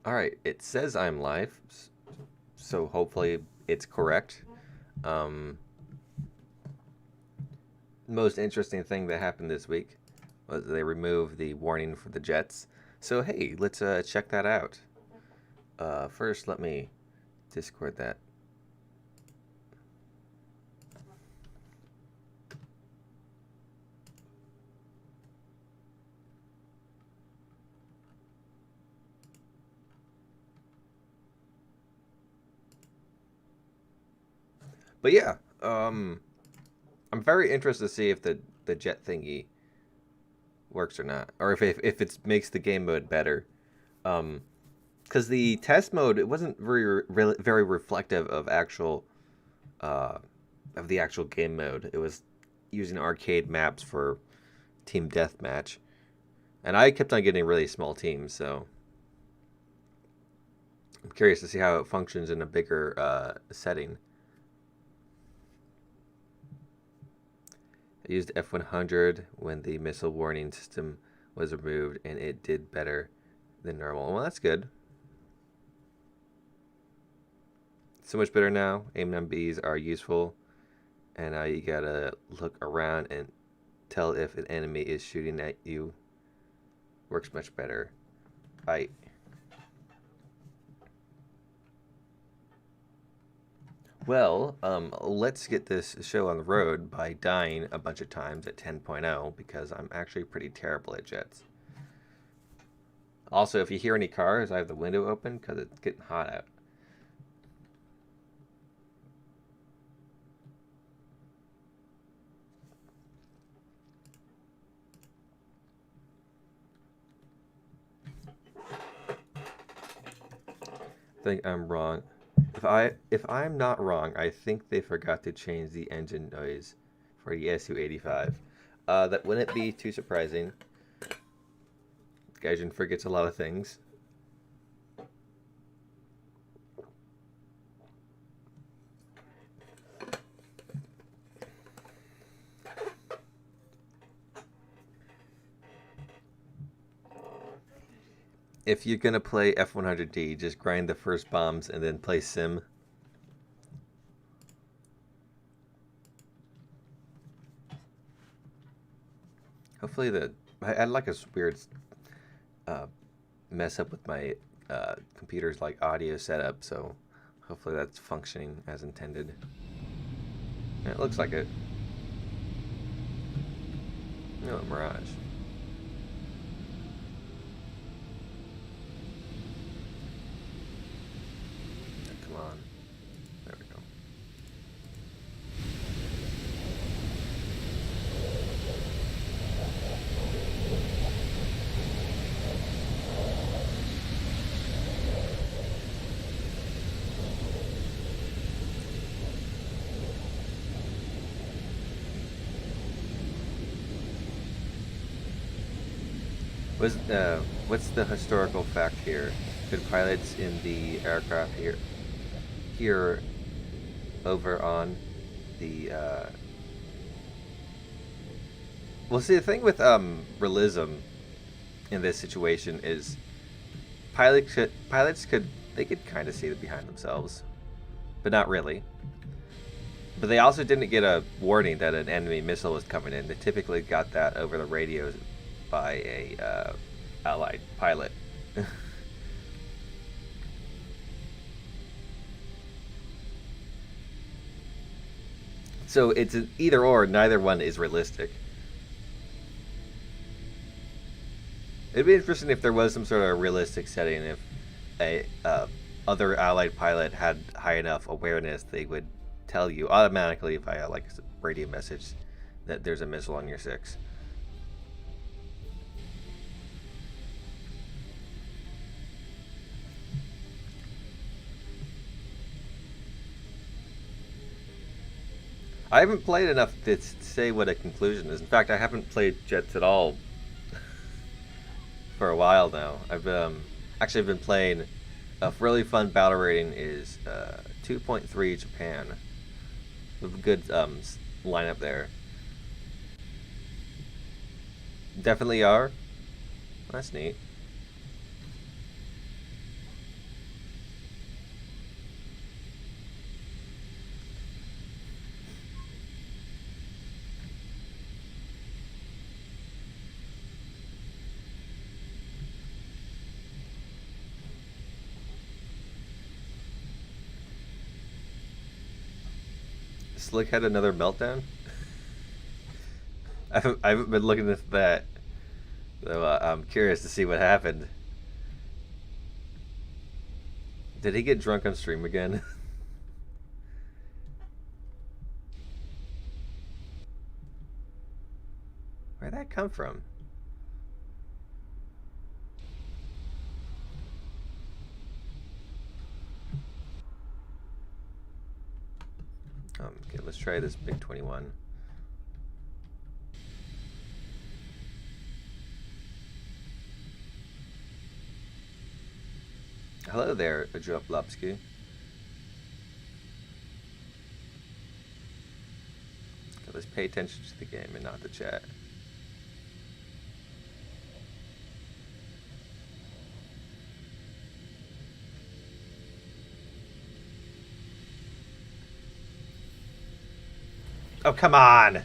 Alright, it says I'm live, so hopefully it's correct. Um, Most interesting thing that happened this week was they removed the warning for the Jets. So hey, let's check that out. First, let me Discord that. But yeah, I'm very interested to see if the jet thingy works or not, or if it makes the game mode better. Because the test mode, it wasn't very reflective of uh, the actual game mode. It was using arcade maps for team deathmatch, and I kept on getting really small teams. So I'm curious to see how it functions in a bigger setting. I used F100 when the missile warning system was removed, and it did better than normal. Well, that's good. So much better now. Aim MBs are useful, and now you gotta look around and tell if an enemy is shooting at you. Works much better. I Well, let's get this show on the road by dying a bunch of times at 10.0 because I'm actually pretty terrible at jets. Also, if you hear any cars, I have the window open because it's getting hot out. I think I'm wrong. If I'm not wrong, I think they forgot to change the engine noise for the SU-85. That wouldn't be too surprising. Gaijin forgets a lot of things. If you're gonna play F100D, just grind the first bombs and then play Sim. Hopefully I had like a weird uh, mess up with my computer's like audio setup, so hopefully that's functioning as intended. Yeah, it looks like it. No, Mirage. Come on. There we go. What's the historical fact here? Could pilots in the aircraft hear over on the well, see, the thing with realism in this situation is pilots could they could kind of see it behind themselves, but not really. But they also didn't get a warning that an enemy missile was coming in. They typically got that over the radios by a allied pilot. So it's an either or. Neither one is realistic. It'd be interesting if there was some sort of realistic setting. If a other allied pilot had high enough awareness, they would tell you automatically via like a radio message that there's a missile on your six. I haven't played enough to say what a conclusion is. In fact, I haven't played Jets at all for a while now. I've actually been playing. A really fun battle rating is 2.3 Japan. With a good lineup there. Definitely are. That's neat. Slick had another meltdown? I haven't been looking at that. So I'm curious to see what happened. Did he get drunk on stream again? Where'd that come from? Okay, let's try this big 21. Hello there, Ajoplopsky. Okay, let's pay attention to the game and not the chat. Oh, come on!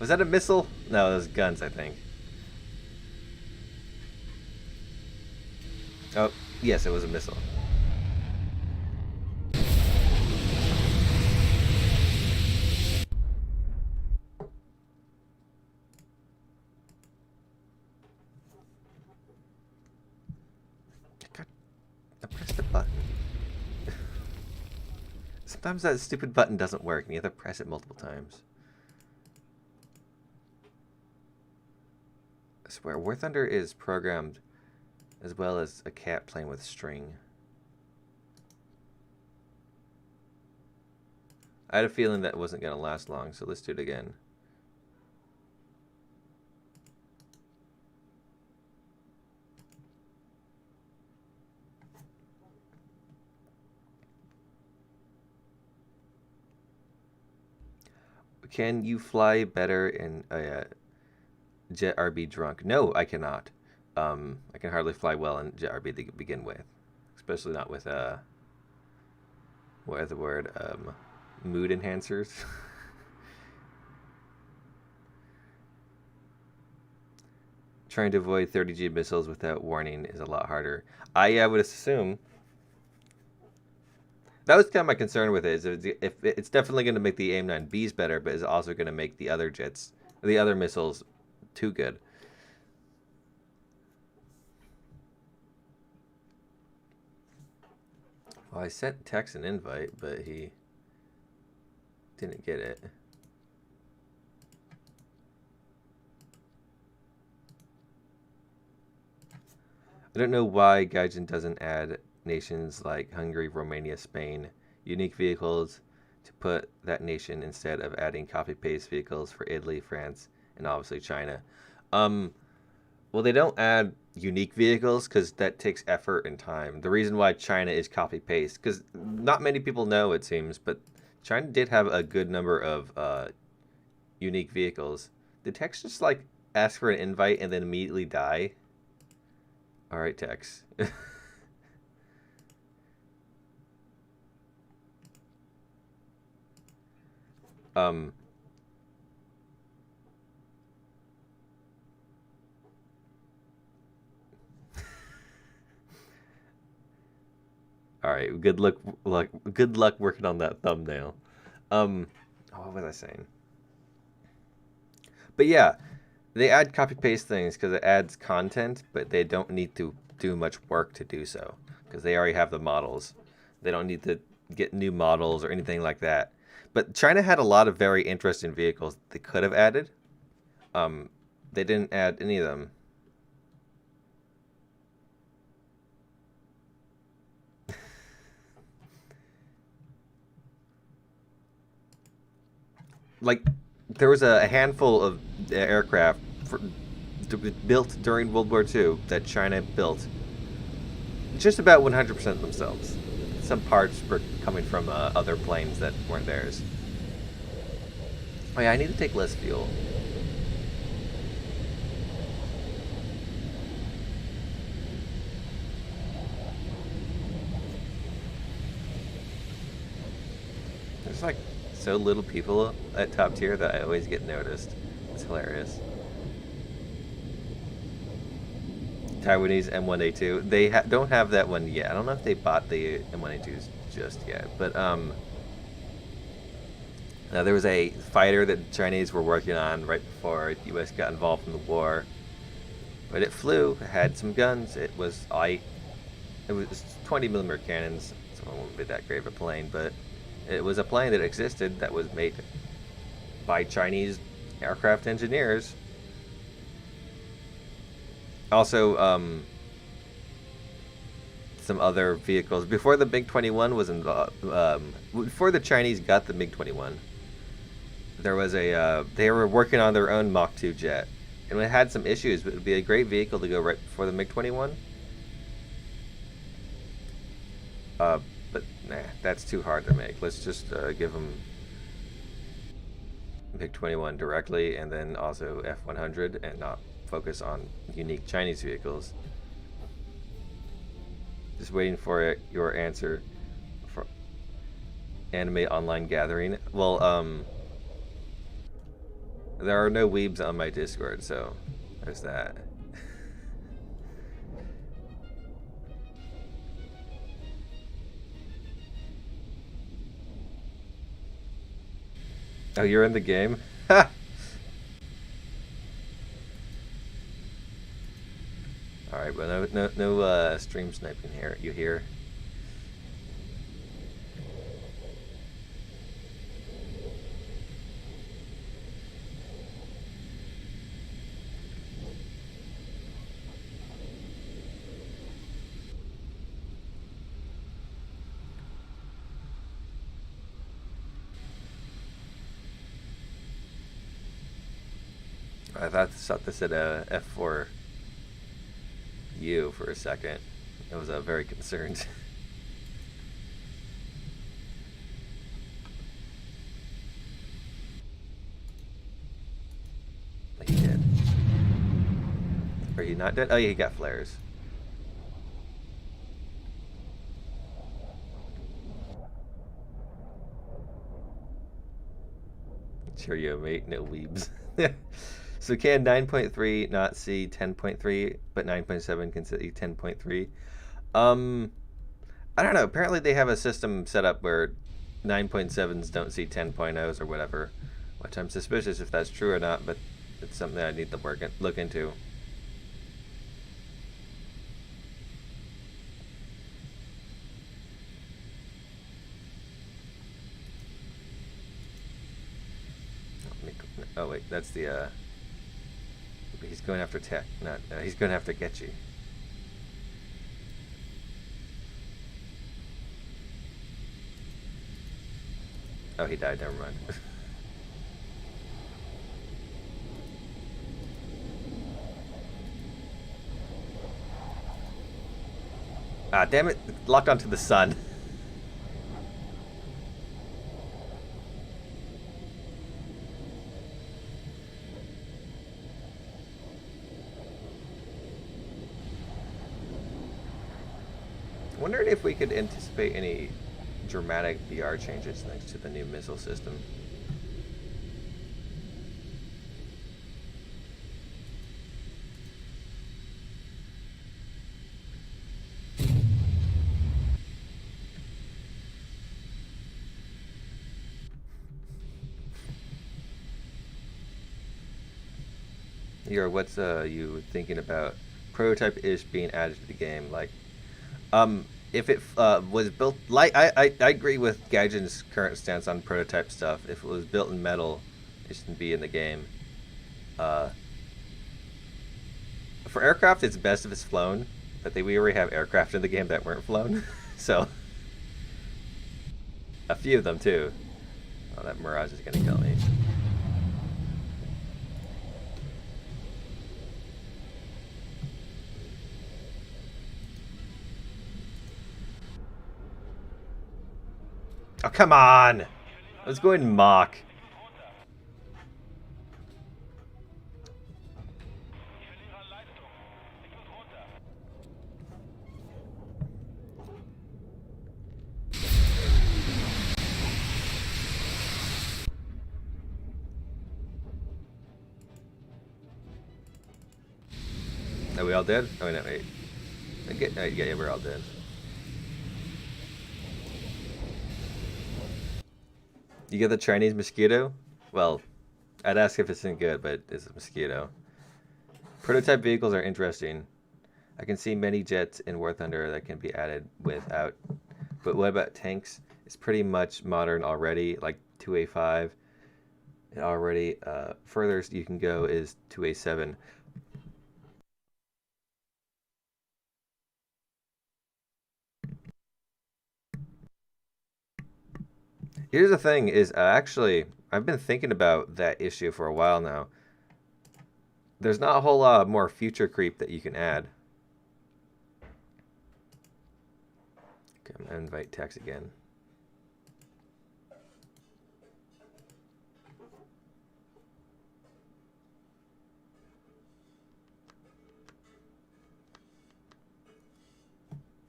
Was that a missile? No, it was guns, I think. Oh, yes, it was a missile. God, I pressed the button. Sometimes that stupid button doesn't work and you have to press it multiple times. I swear, War Thunder is programmed as well as a cat playing with string. I had a feeling that wasn't going to last long, so let's do it again. Can you fly better in a Jet RB drunk? No, I cannot. I can hardly fly well in Jet RB to begin with, especially not with what is the word? Mood enhancers. Trying to avoid 30G missiles without warning is a lot harder. I would assume. That was kind of my concern with it. Is if it's definitely going to make the AIM-9Bs better, but it's also going to make the other jets, the other missiles, too good. Well, I sent Tex an invite, but he didn't get it. I don't know why Gaijin doesn't add nations like Hungary, Romania, Spain, unique vehicles to put that nation instead of adding copy-paste vehicles for Italy, France, and obviously China. Well, they don't add unique vehicles because that takes effort and time. The reason why China is copy-paste, because not many people know, it seems, but China did have a good number of unique vehicles. Did Tex just, like, ask for an invite and then immediately die? Alright, Tex. Alright, good luck working on that thumbnail. What was I saying? But yeah, they add copy-paste things because it adds content, but they don't need to do much work to do so because they already have the models. They don't need to get new models or anything like that. But China had a lot of very interesting vehicles they could have added. They didn't add any of them. Like, there was a handful of aircraft built during World War II that China built just about 100% themselves. Some parts were coming from other planes that weren't theirs. Oh yeah, I need to take less fuel. There's like so little people at top tier that I always get noticed. It's hilarious. Taiwanese M1A2. They don't have that one yet. I don't know if they bought the M1A2s just yet, but There was a fighter that the Chinese were working on right before the U.S. got involved in the war, but it flew. It had some guns. It was light. It was 20 millimeter cannons, so it won't be that great of a plane, but it was a plane that existed that was made by Chinese aircraft engineers. Also, some other vehicles before the MiG-21 was involved. Before the Chinese got the MiG-21, there was they were working on their own Mach 2 jet, and it had some issues, but it would be a great vehicle to go right before the MiG-21. But nah, that's too hard to make. Let's just give them MiG-21 directly, and then also F-100, and not focus on unique Chinese vehicles. Just waiting for your answer for anime online gathering. Well, there are no weebs on my Discord, so there's that. Oh, you're in the game? Ha! Alright, but no stream sniping here. You hear? I thought this said F4U for a second. I was very concerned. He did. Are you not dead? Oh yeah, he got flares. Cheerio, mate. No weebs. So can 9.3 not see 10.3, but 9.7 can see 10.3? I don't know. Apparently they have a system set up where 9.7s don't see 10.0s or whatever, which I'm suspicious if that's true or not, but it's something I need to look into. Oh wait, that's the he's going after tech, not he's going after Getchy. Oh, he died, never mind. Ah, damn it, locked onto the sun. Wondering if we could anticipate any dramatic VR changes thanks to the new missile system. What's you thinking about prototype-ish being added to the game? Like, if it was built, like I agree with Gaijin's current stance on prototype stuff. If it was built in metal, it shouldn't be in the game. For aircraft, it's best if it's flown, but we already have aircraft in the game that weren't flown, so a few of them too. Oh, that Mirage is gonna kill me. Oh, come on! I was going Mach. Are we all dead? Oh, no, wait. Yeah, we're all dead. You get the Chinese mosquito? Well, I'd ask if it's any good, but it's a mosquito. Prototype vehicles are interesting. I can see many jets in War Thunder that can be added without. But what about tanks? It's pretty much modern already, like 2A5. It already furthest you can go is 2A7. Here's the thing: is actually I've been thinking about that issue for a while now. There's not a whole lot more future creep that you can add. Okay, I'm gonna invite Tex again.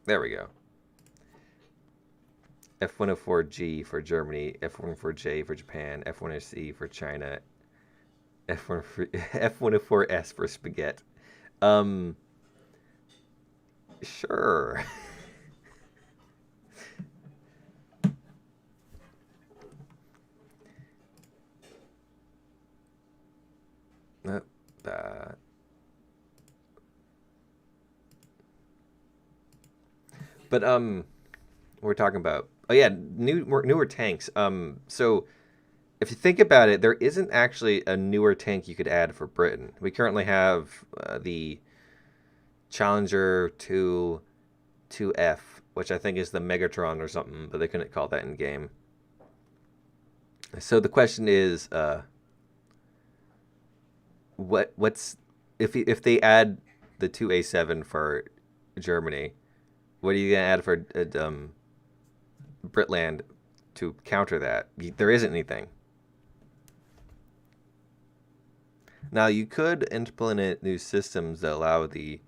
There we go. F104G for Germany, F104J for Japan, F104C for China, F104S for spaghetti. Sure. But we're talking about, oh yeah, newer tanks. So if you think about it, there isn't actually a newer tank you could add for Britain. We currently have the Challenger 2F, which I think is the Megatron or something, but they couldn't call that in game. So the question is, what's if they add the 2A7 for Germany, what are you gonna add for Britland to counter that? There isn't anything. Now you could implement new systems that allow the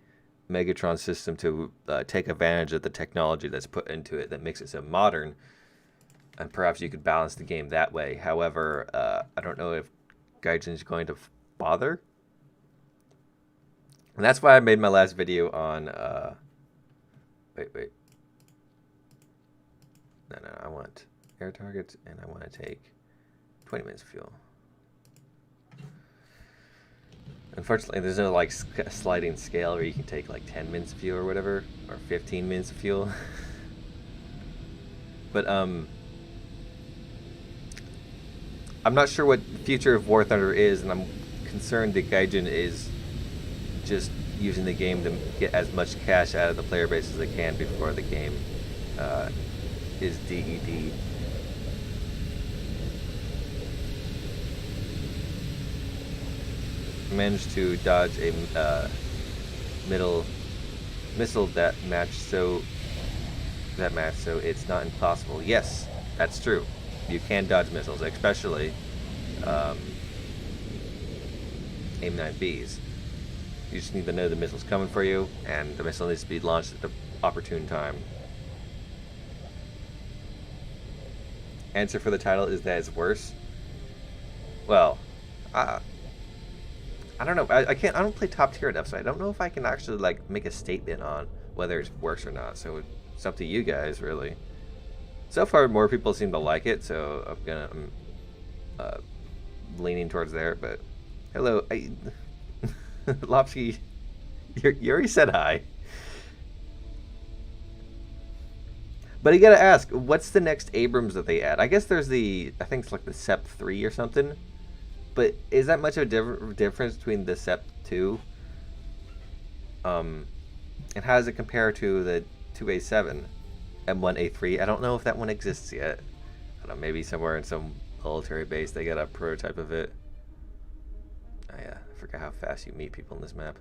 Megatron system to take advantage of the technology that's put into it that makes it so modern, and perhaps you could balance the game that way. However, I don't know if Gaijin's going to bother. And that's why I made my last video on wait. No, I want air targets, and I want to take 20 minutes of fuel. Unfortunately, there's no like sliding scale where you can take like 10 minutes of fuel or whatever, or 15 minutes of fuel. But I'm not sure what the future of War Thunder is, and I'm concerned that Gaijin is just using the game to get as much cash out of the player base as they can before the game is DED. Managed to dodge a missile that match, so it's not impossible. Yes, that's true. You can dodge missiles, especially AIM-9Bs. You just need to know the missile's coming for you, and the missile needs to be launched at the opportune time. Answer for the title is that it's worse. Well, I don't know. I don't play top tier enough, so I don't know if I can actually like make a statement on whether it works or not. So it's up to you guys, really. So far, more people seem to like it, so I'm leaning towards there. But hello, Lopsky, you already said hi. But you gotta ask, what's the next Abrams that they add? I guess there's I think it's like the SEP 3 or something. But is that much of a difference between the SEP 2? And how does it compare to the 2A7? M1A3? I don't know if that one exists yet. I don't know, maybe somewhere in some military base they got a prototype of it. Oh yeah, I forgot how fast you meet people in this map.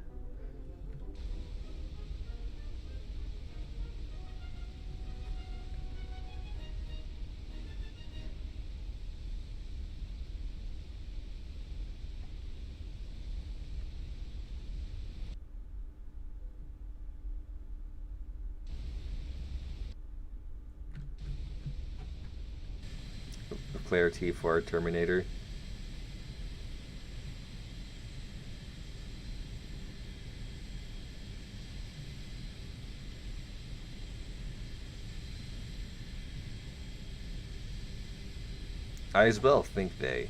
Clarity for Terminator. I as well think they.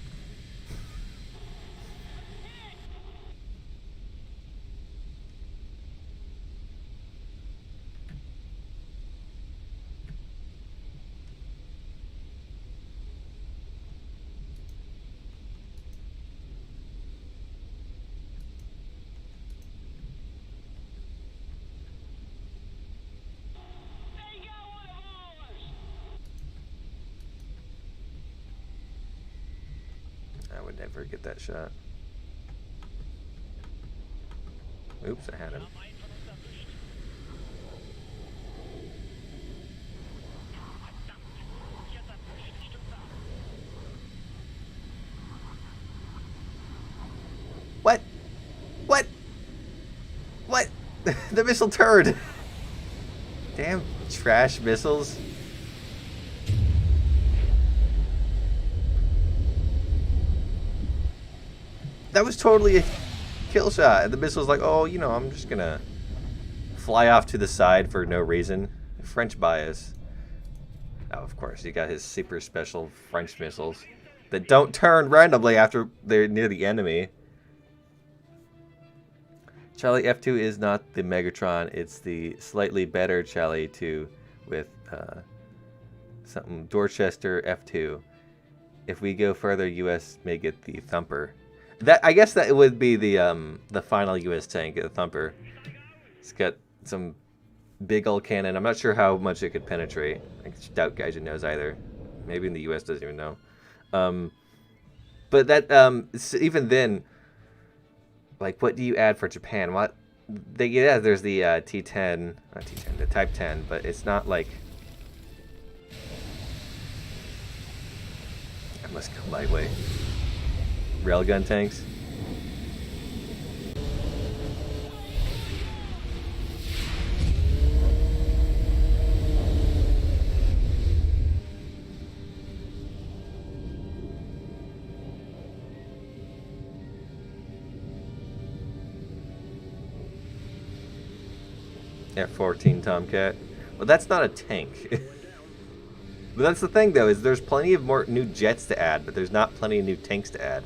I would never get that shot. Oops, I had him. What? What? What? The missile turned! Damn trash missiles. That was totally a kill shot. And the missile's like, oh, you know, I'm just gonna fly off to the side for no reason. French bias. Oh, of course, he got his super special French missiles that don't turn randomly after they're near the enemy. Charlie F2 is not the Megatron. It's the slightly better Charlie 2 with something Dorchester F2. If we go further, U.S. may get the Thumper. That I guess that it would be the final U.S. tank, the Thumper. It's got some big old cannon. I'm not sure how much it could penetrate. I doubt Gaijin knows either. Maybe in the U.S. doesn't even know. But that even then, like, what do you add for Japan? What yeah, there's the T10, not T10, the Type 10, but it's not like. I must go lightweight. Railgun tanks. F-14 Tomcat. Well, that's not a tank. But that's the thing, though, is there's plenty of more new jets to add, but there's not plenty of new tanks to add.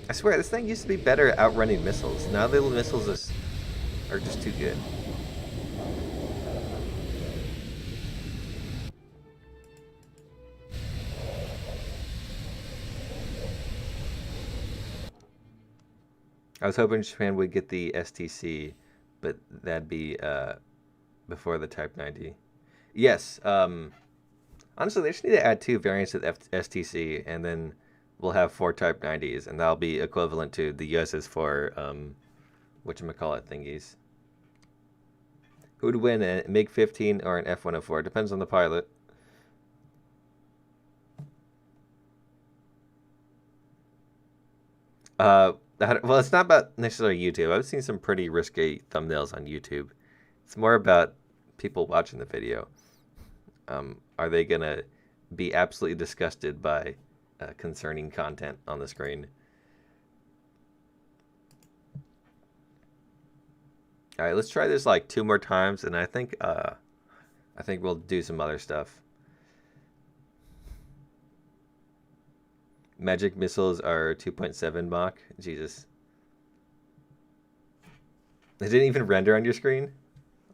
I swear, this thing used to be better at outrunning missiles. Now the missiles are just too good. I was hoping Japan would get the STC, but that'd be before the Type 90. Yes, honestly, they just need to add 2 variants of STC, and then we'll have 4 Type 90s, and that'll be equivalent to the US's 4, whatchamacallit thingies. Who would win, a MiG-15 or an F-104? Depends on the pilot. Well, it's not about necessarily YouTube. I've seen some pretty risky thumbnails on YouTube. It's more about people watching the video. Are they going to be absolutely disgusted by concerning content on the screen? All right, let's try this like 2 more times, and I think we'll do some other stuff. Magic missiles are 2.7 Mach. Jesus. It didn't even render on your screen?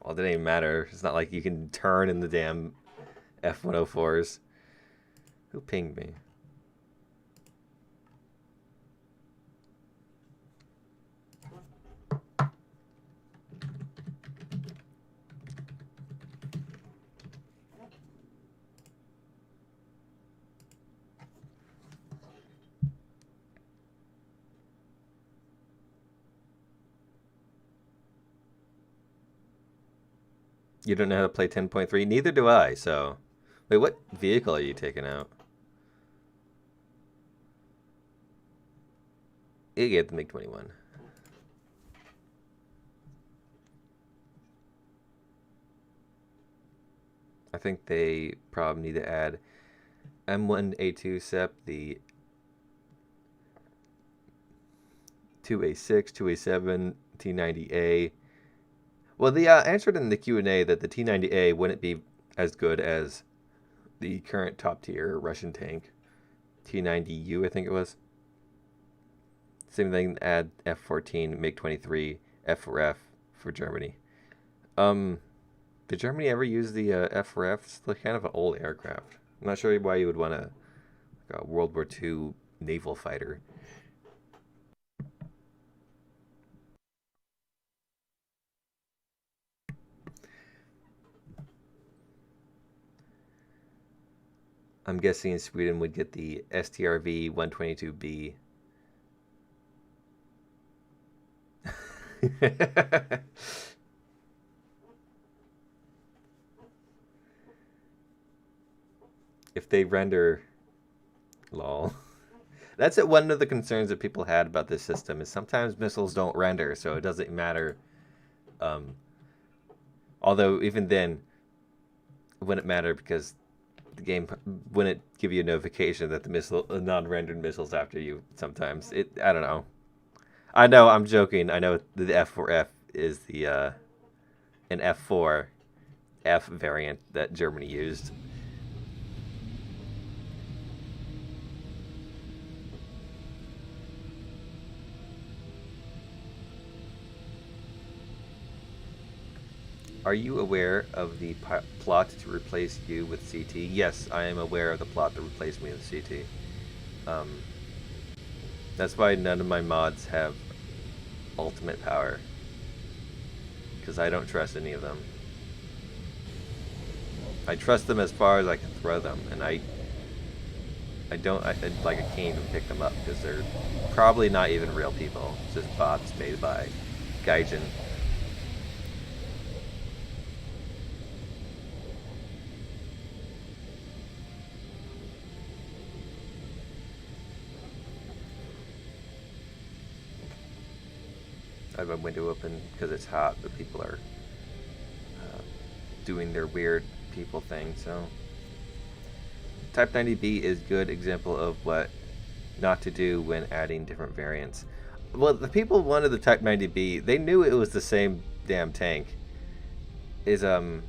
Well, it didn't even matter. It's not like you can turn in the damn F-104s. Who pinged me? You don't know how to play 10.3? Neither do I, so... Wait, what vehicle are you taking out? You get the MiG-21. I think they probably need to add M1A2 SEP, the 2A6, 2A7, T90A. Well, the answered in the Q&A that the T90A wouldn't be as good as the current top tier Russian tank, T90U, I think it was. Same thing, add F-14, MiG-23, F4F for Germany. Did Germany ever use the F4F? It's like kind of an old aircraft. I'm not sure why you would want a World War II naval fighter. I'm guessing Sweden would get the STRV 122B. If they render, lol. That's one of the concerns that people had about this system, is sometimes missiles don't render, so it doesn't matter. Although even then, it wouldn't matter because the game wouldn't give you a notification that the non-rendered missiles after you. Sometimes I don't know. I know I'm joking. I know the F4F is the an F4F variant that Germany used. Are you aware of the plot to replace you with CT? Yes, I am aware of the plot to replace me with CT. That's why none of my mods have ultimate power, because I don't trust any of them. I trust them as far as I can throw them, and I can't even pick them up because they're probably not even real people. It's just bots made by Gaijin. I have a window open because it's hot, but people are doing their weird people thing. So Type 90B is good example of what not to do when adding different variants. Well, the people wanted the Type 90B. They knew it was the same damn tank. Because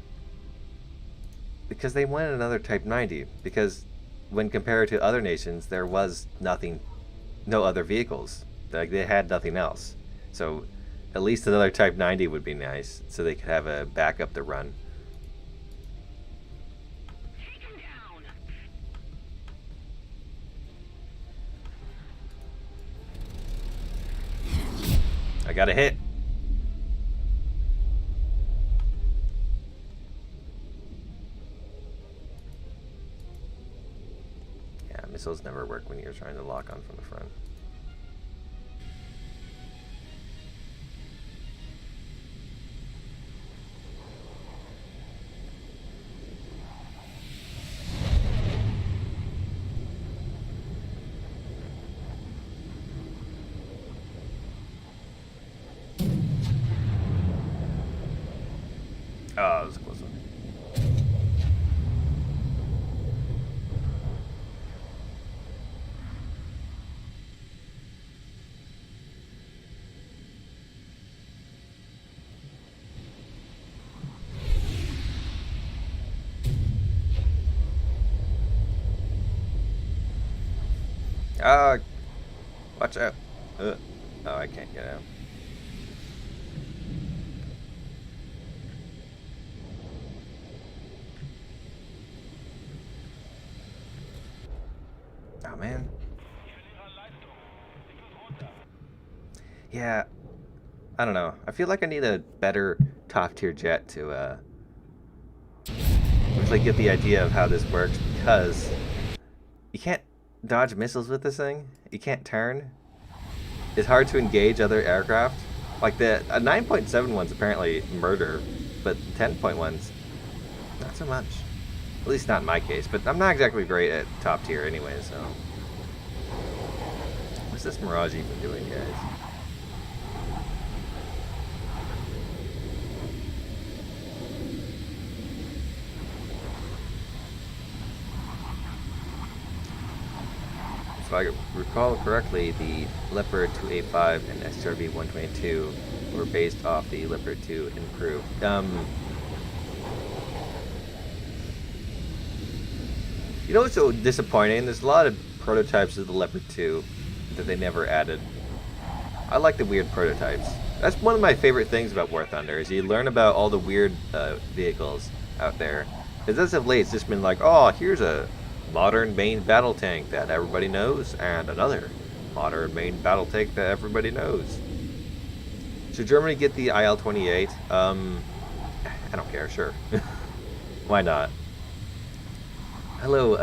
they wanted another Type 90. Because when compared to other nations, there was no other vehicles. Like, they had nothing else. So at least another Type 90 would be nice, so they could have a backup to run. I got a hit. Yeah, missiles never work when you're trying to lock on from the front. Oh, that was a close one. Watch out. Oh, I can't get out. Oh, man. Yeah, I don't know. I feel like I need a better top tier jet to actually get the idea of how this works, because you can't dodge missiles with this thing. You can't turn. It's hard to engage other aircraft. Like the 9.7 ones apparently murder, but 10.1 ones not so much. At least not in my case, but I'm not exactly great at top tier anyway, so. What's this Mirage even doing, guys? If I recall correctly, the Leopard 285 and SRV 122 were based off the Leopard 2 improved. You know what's so disappointing? There's a lot of prototypes of the Leopard 2 that they never added. I like the weird prototypes. That's one of my favorite things about War Thunder, is you learn about all the weird vehicles out there. Because as of late, it's just been like, oh, here's a modern main battle tank that everybody knows, and another modern main battle tank that everybody knows. Should Germany get the IL-28? I don't care, sure. Why not? Hello,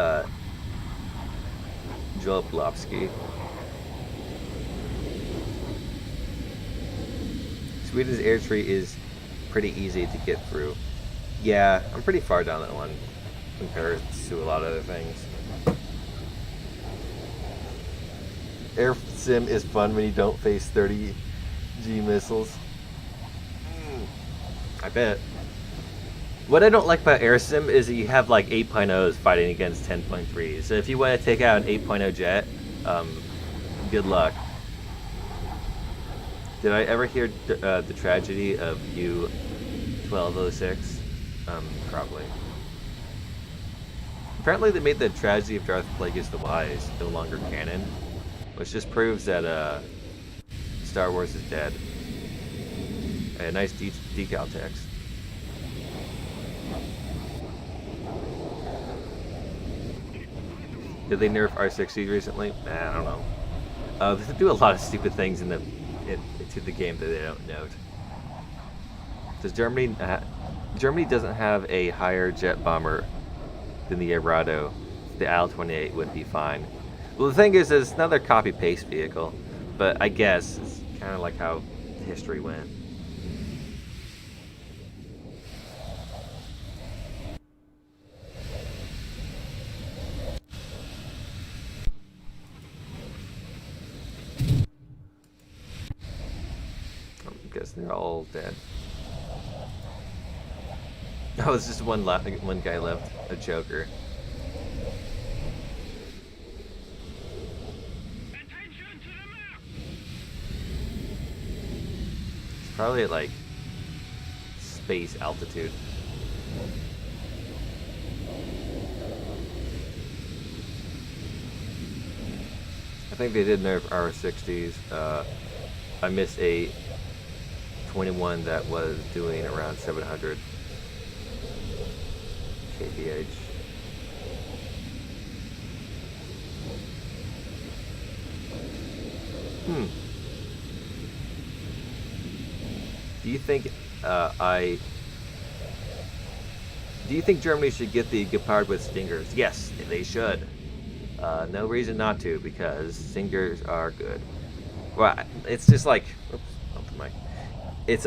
Joel Plopsky. Sweden's air tree is pretty easy to get through. Yeah, I'm pretty far down that one compared to a lot of other things. Air sim is fun when you don't face 30G missiles. I bet. What I don't like about air sim is that you have like 8.0s fighting against 10.3s. So if you want to take out an 8.0 jet, good luck. Did I ever hear the tragedy of U-1206? Probably. Apparently they made the tragedy of Darth Plagueis the Wise no longer canon, which just proves that Star Wars is dead. A nice decal text. Did they nerf R60s recently? Nah, I don't know. They do a lot of stupid things to the game that they don't note. Does Germany? Germany doesn't have a higher jet bomber than the Arado. The IL-28 would be fine. Well, the thing is, it's another copy-paste vehicle, but I guess it's kind of like how history went. I guess they're all dead. Oh, it's just one guy left, a Joker. It's probably at like space altitude. I think they did nerf R60s. I missed a 21 that was doing around 700 kph. Do you think Do you think Germany should get the Gepard with Stingers? Yes, they should. No reason not to, because Stingers are good. Well, it's just like, oops, off the mic. It's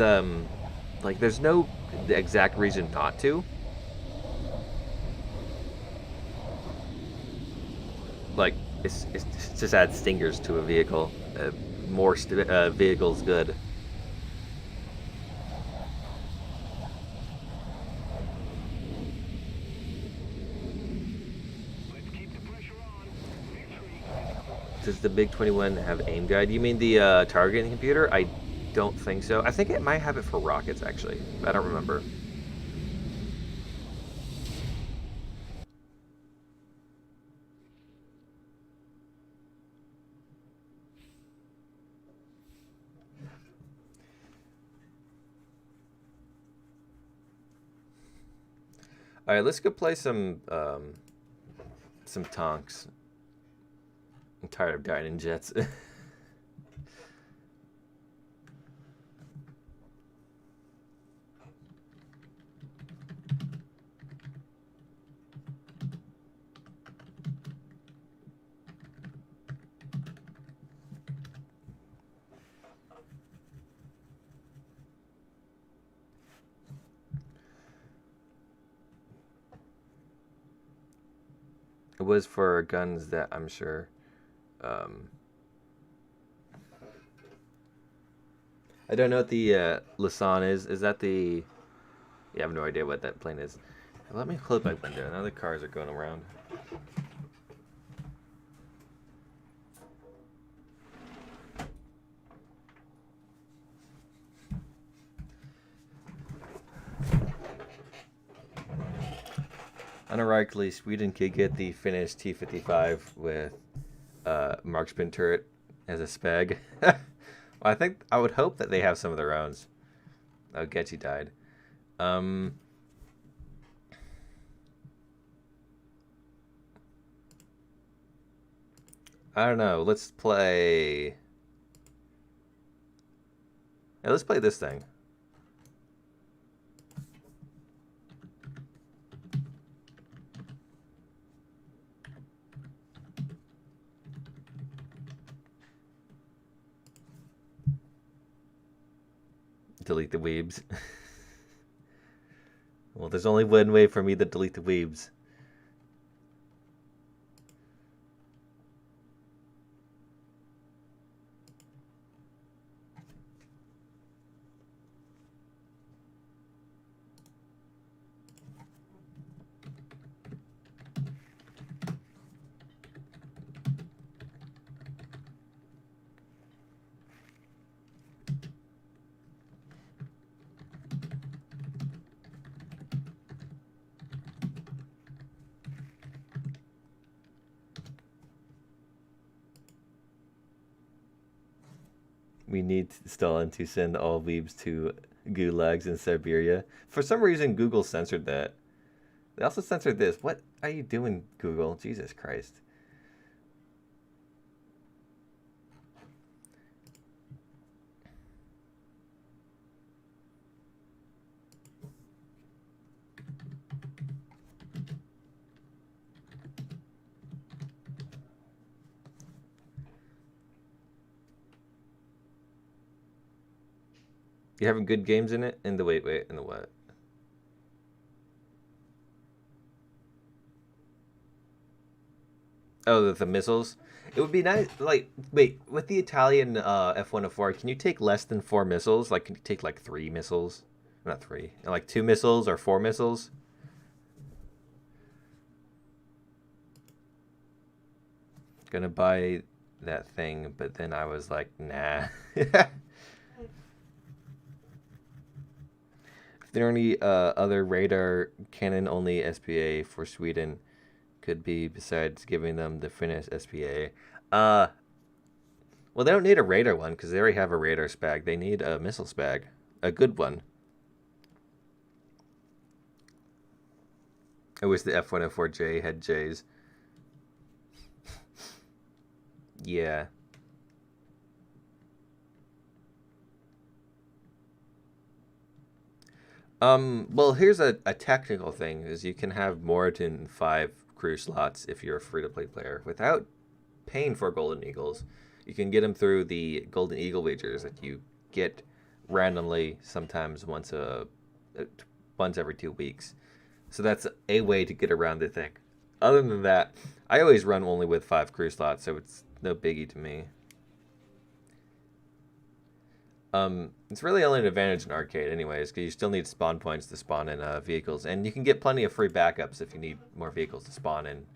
like there's no exact reason not to. Like it's just add Stingers to a vehicle. More vehicles good. Does the Big 21 have aim guide? You mean the targeting computer? I don't think so. I think it might have it for rockets, actually. I don't remember. All right, let's go play some tanks. I'm tired of dying in jets. It was for guns that I'm sure. I don't know what the Lasan is. Is that the... Yeah, I have no idea what that plane is. Let me close my window. Now the cars are going around. Unironically, Sweden could get the Finnish T-55 with marksman turret as a spag. Well, I would hope that they have some of their own. Oh, Getty died. I don't know. Let's play. Yeah, let's play this thing. Delete the weebs. Well, there's only one way for me to delete the weebs. We need Stalin to send all weebs to gulags in Siberia. For some reason, Google censored that. They also censored this. What are you doing, Google? Jesus Christ. You having good games in it? In the wait, in the what? Oh, the missiles. It would be nice. Like, wait, with the Italian F-104, can you take less than 4 missiles? Like, can you take like 3 missiles? Not 3. Like 2 missiles or 4 missiles? Gonna buy that thing, but then I was like, nah. If there are any other radar cannon only SPA for Sweden could be besides giving them the Finnish SPA. Well, they don't need a radar one because they already have a radar spag. They need a missile spag, a good one. I wish the F-104J had J's. Yeah. Well, here's a technical thing, is you can have more than 5 crew slots if you're a free-to-play player without paying for Golden Eagles. You can get them through the Golden Eagle wagers that you get randomly, sometimes once every 2 weeks. So that's a way to get around the thing. Other than that, I always run only with 5 crew slots, so it's no biggie to me. It's really only an advantage in arcade anyways, because you still need spawn points to spawn in vehicles, and you can get plenty of free backups if you need more vehicles to spawn in.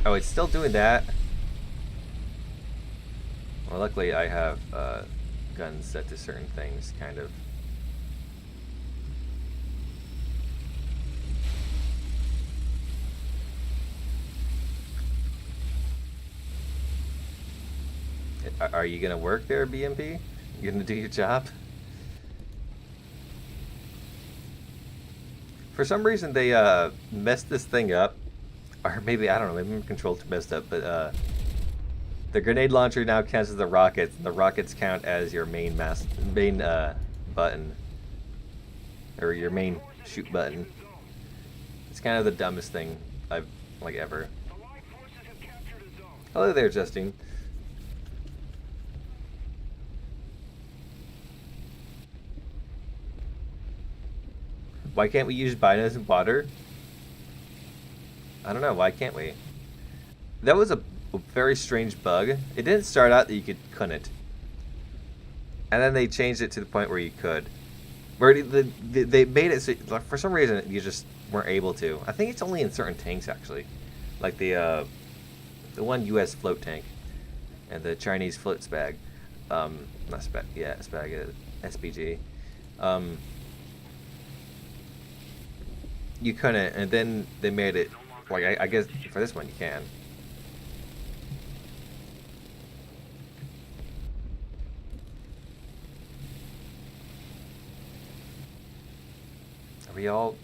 Oh, it's still doing that? Well, luckily I have guns set to certain things, kind of. Are you gonna work there, BMP? You gonna do your job? For some reason they messed this thing up, or maybe, I don't know, maybe my controls are messed up, but the grenade launcher now counts as the rockets, and the rockets count as your main button, or your main shoot button. It's kind of the dumbest thing I've ever. Hello there, Justine. Why can't we use binos in water? I don't know. Why can't we? That was a very strange bug. It didn't start out that you couldn't. And then they changed it to the point where you could. Where they made it so, for some reason, you just weren't able to. I think it's only in certain tanks, actually. Like the one U.S. float tank and the Chinese float spag. Not spag, yeah, spag, SPG. Um, you couldn't, and then they made it, like, I guess for this one you can. Are we all...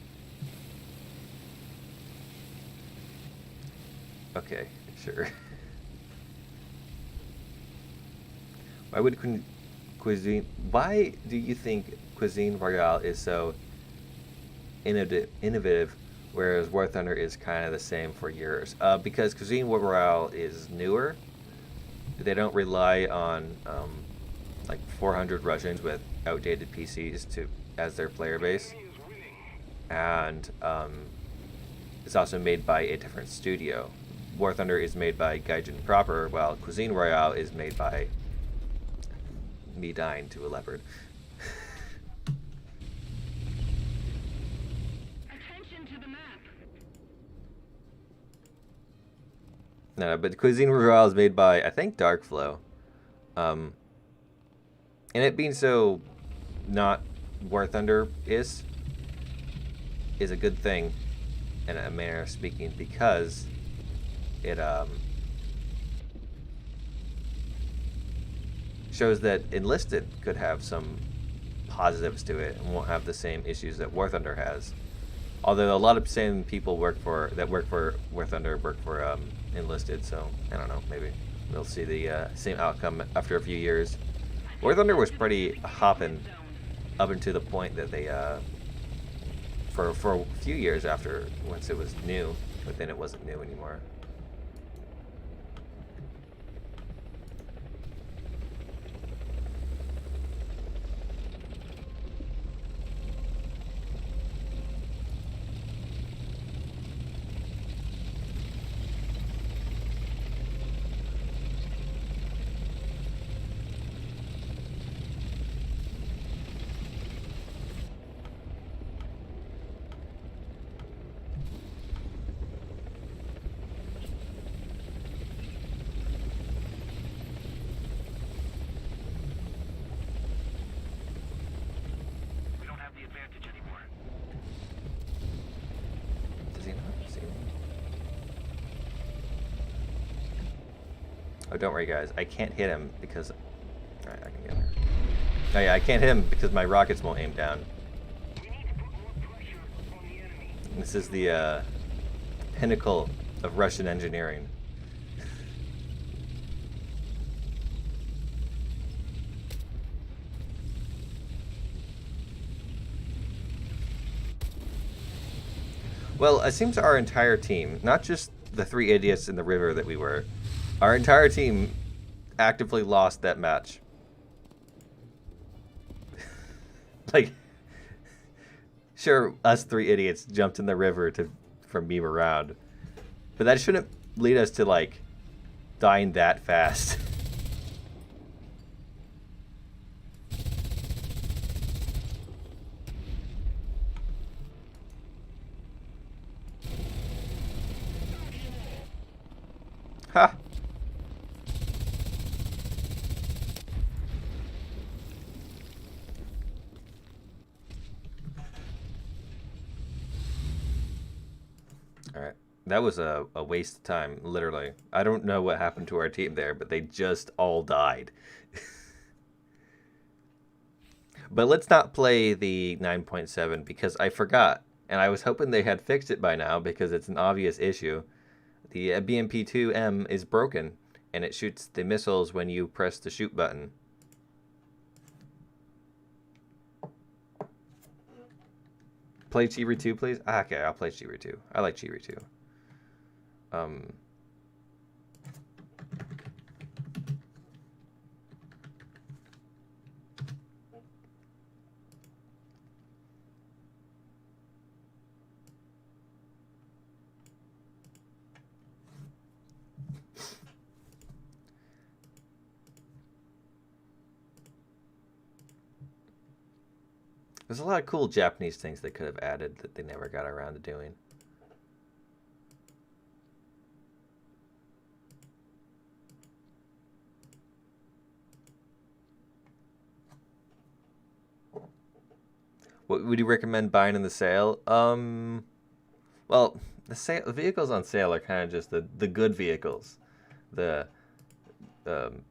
Okay, sure. Why would cuisine... Why do you think Cuisine Royale is so innovative, whereas War Thunder is kind of the same for years? Because Cuisine Royale is newer. They don't rely on like 400 Russians with outdated PCs to as their player base, and it's also made by a different studio. War Thunder is made by Gaijin proper, while Cuisine Royale is made by me dying to a leopard. Attention to the map. No, but Cuisine Royale is made by, I think, Darkflow. And it being so not War Thunder is a good thing in a manner of speaking, because it shows that Enlisted could have some positives to it and won't have the same issues that War Thunder has. Although a lot of same people work for War Thunder work for Enlisted, so I don't know, maybe we'll see the same outcome after a few years. War Thunder was pretty hopping up until the point that they for a few years after, once it was new, but then it wasn't new anymore. Oh, don't worry, guys. I can't hit him because... Alright, I can get her. Oh, yeah, I can't hit him because my rockets won't aim down. This is the pinnacle of Russian engineering. Well, it seems our entire team, not just the 3 idiots in the river that we were, our entire team actively lost that match. Like, sure, us 3 idiots jumped in the river for meme around, but that shouldn't lead us to, like, dying that fast. Ha! Alright. That was a waste of time, literally. I don't know what happened to our team there, but they just all died. But let's not play the 9.7 because I forgot. And I was hoping they had fixed it by now because it's an obvious issue. The BMP-2M is broken, and it shoots the missiles when you press the shoot button. Play Chibi 2, please? Ah, okay, I'll play Chibi 2. I like Chibi 2. There's a lot of cool Japanese things they could have added that they never got around to doing. What would you recommend buying in the sale? Well, the vehicles on sale are kind of just the good vehicles, the um,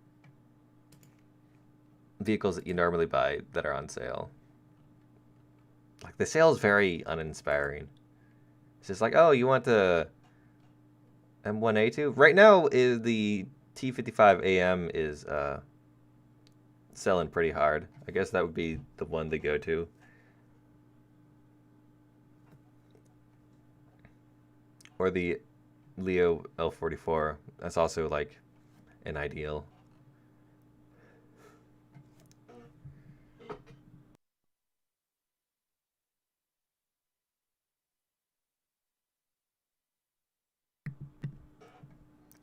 vehicles that you normally buy that are on sale. Like the sale is very uninspiring. It's just like, oh, you want the M1A2? Right now, is the T55AM is selling pretty hard. I guess that would be the one to go to. Or the Leo L44. That's also like an ideal.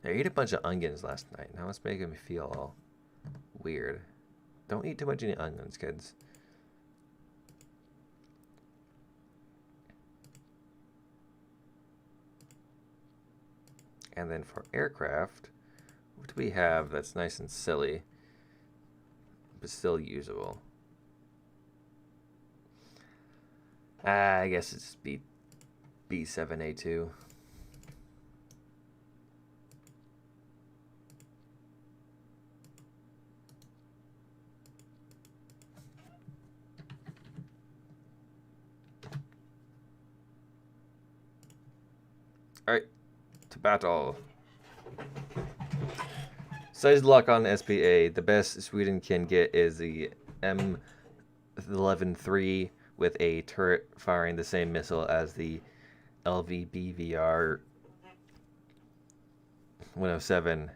I ate a bunch of onions last night. Now it's making me feel all weird. Don't eat too much onions, kids. And then for aircraft, what do we have that's nice and silly, but still usable? I guess it's B7A2. Alright, to battle. Size lock on SPA. The best Sweden can get is the M11-3 with a turret firing the same missile as the LVBVR 107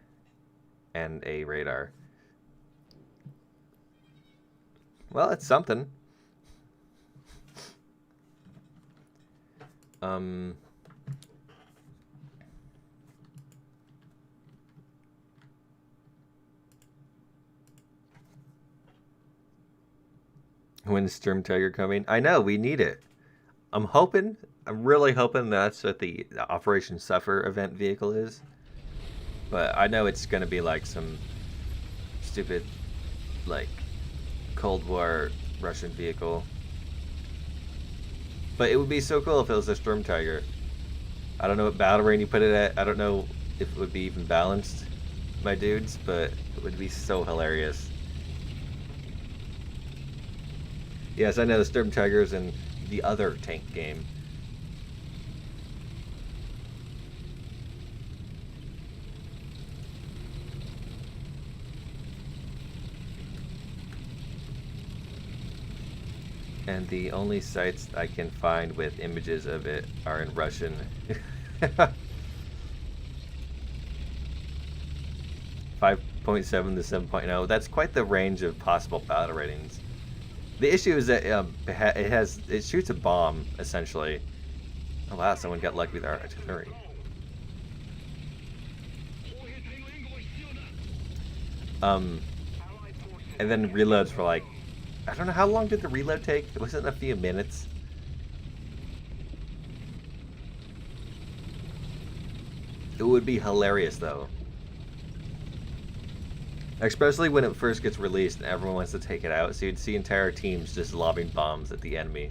and a radar. Well, it's something. When's Sturm Tiger coming? I know, we need it. I'm really hoping that's what the Operation Suffer event vehicle is. But I know it's gonna be like some stupid, like, Cold War Russian vehicle. But it would be so cool if it was a Sturm Tiger. I don't know what battle range you put it at. I don't know if it would be even balanced, my dudes, but it would be so hilarious. Yes, I know the Sturm Tigers in the other tank game. And the only sites I can find with images of it are in Russian. 5.7 to 7.0. That's quite the range of possible battle ratings. The issue is that it shoots a bomb essentially. Oh wow, someone got lucky with our artillery. And then reloads for like, I don't know, how long did the reload take? It wasn't a few minutes. It would be hilarious though. Especially when it first gets released and everyone wants to take it out, so you'd see entire teams just lobbing bombs at the enemy.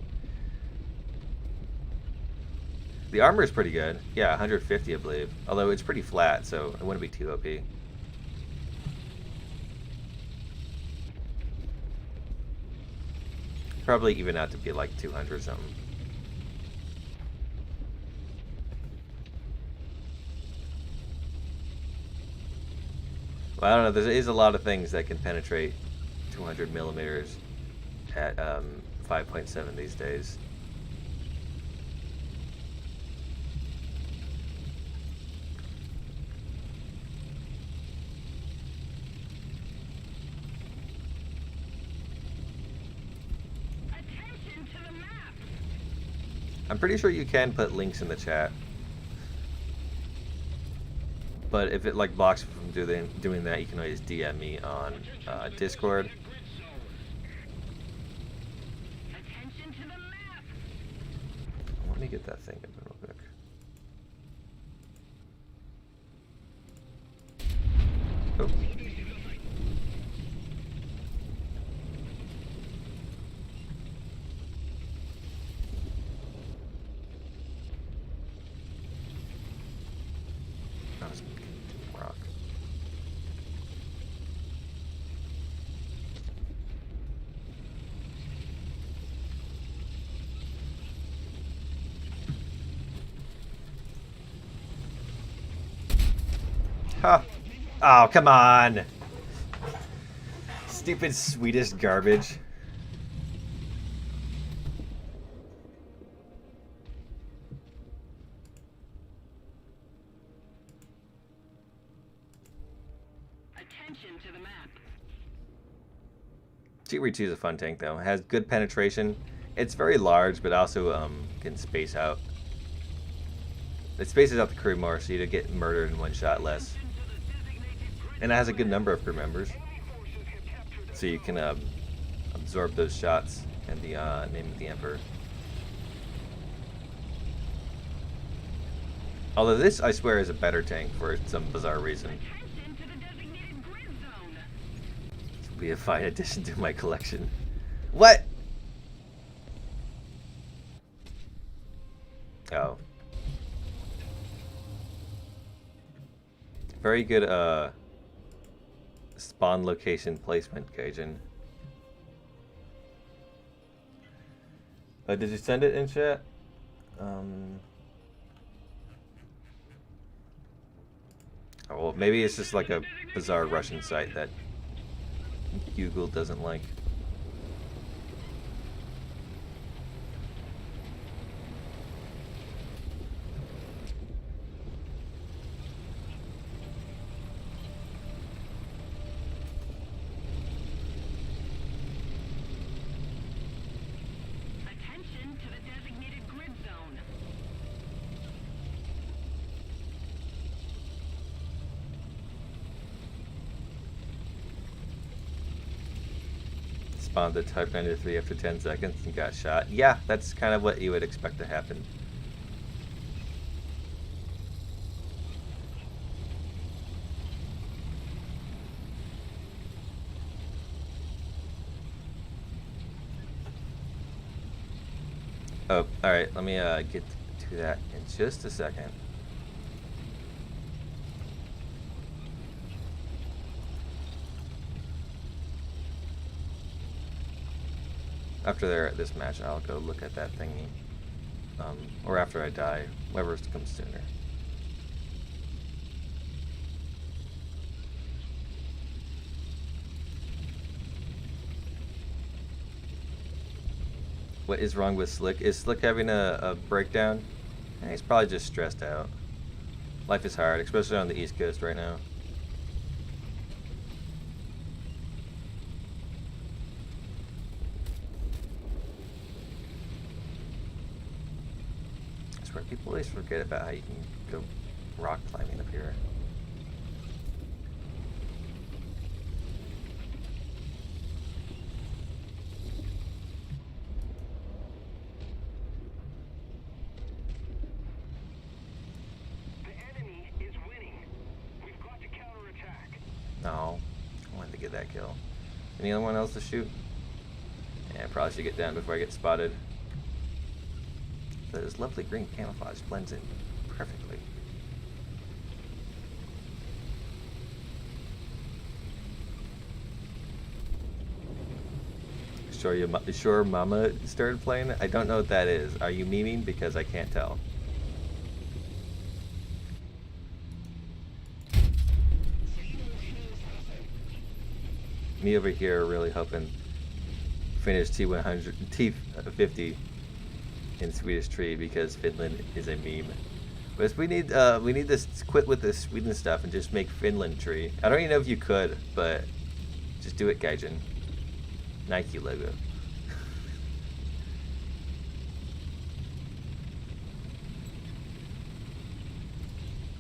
The armor is pretty good. Yeah, 150 I believe. Although it's pretty flat, so it wouldn't be too OP. Probably even out to be like 200 or something. Well, I don't know, there is a lot of things that can penetrate 200 millimeters at 5.7 these days. Attention to the map. I'm pretty sure you can put links in the chat. But if it like blocks you from doing that, you can always DM me on Discord. Attention to the map. Let me get that thing open real quick. Oh. Huh. Oh, come on. Stupid Swedish garbage. Attention to the map. G-Reach is a fun tank though. It has good penetration. It's very large, but also can space out. It spaces out the crew more, so you get murdered in one shot less. And it has a good number of crew members, so you can absorb those shots in the name of the Emperor. Although this, I swear, is a better tank for some bizarre reason. Attention to the designated grid zone. This will be a fine addition to my collection. What? Oh. Very good spawn location placement, Gaijin. Did you send it in chat? Oh, well, maybe it's just like a bizarre Russian site that Google doesn't like. Attention to the designated grid zone. Spawned the Type 93 after 10 seconds and got shot. Yeah, that's kind of what you would expect to happen. Oh, alright, let me get to that in just a second. After this match, I'll go look at that thingy. Or after I die, whatever comes sooner. What is wrong with Slick? Is Slick having a breakdown? He's probably just stressed out. Life is hard, especially on the East Coast right now. I swear, people always forget about how you can go rock climbing up here. No, I wanted to get that kill. Anyone else to shoot? Yeah, I probably should get down before I get spotted. This lovely green camouflage blends in perfectly. Sure Mama started playing it? I don't know what that is. Are you memeing? Because I can't tell. Me over here really hoping finish T100, T50 in Swedish Tree because Finland is a meme. But we need to quit with this Sweden stuff and just make Finland Tree. I don't even know if you could, but just do it, Gaijin. Nike logo.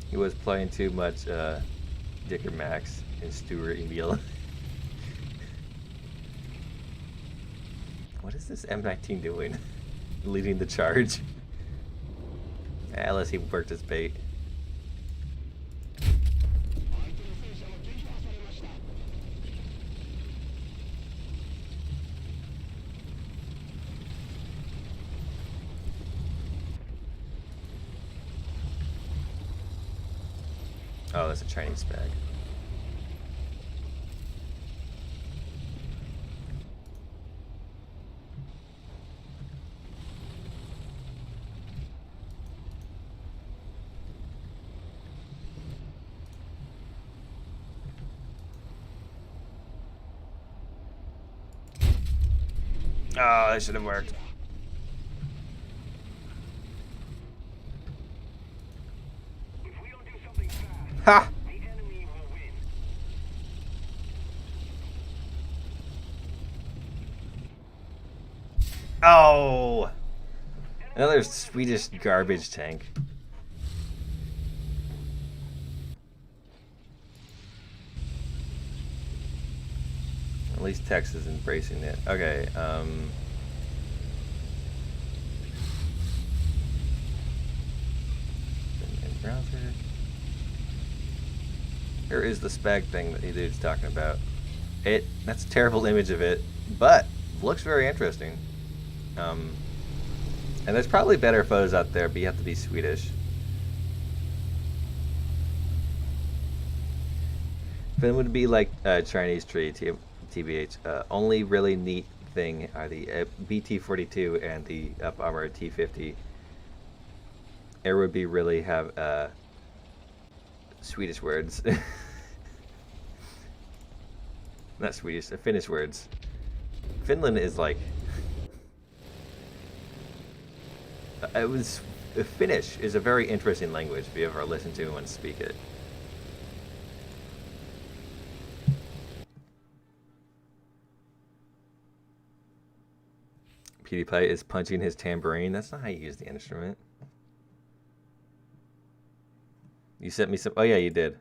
He was playing too much Dicker Max and Stuart Emil. What is this M19 doing? Leading the charge? Unless he worked his bait. Oh, that's a Chinese bag. Oh, that should have worked. If we don't do something fast, Ha! the enemy will win. Oh! Another Swedish garbage tank. At least Tex is embracing it. Okay, in browser. Here is the spag thing that the dude's talking about. That's a terrible image of it, but looks very interesting. And there's probably better photos out there, but you have to be Swedish. Then would be like Chinese tree, TBH. Only really neat thing are the BT-42 and the up armor T-50. It would be really have Swedish words. Not Swedish, Finnish words. Finland is like... Finnish is a very interesting language if you ever listen to and speak it. PewDiePie is punching his tambourine. That's not how you use the instrument. You sent me some... Oh yeah, you did.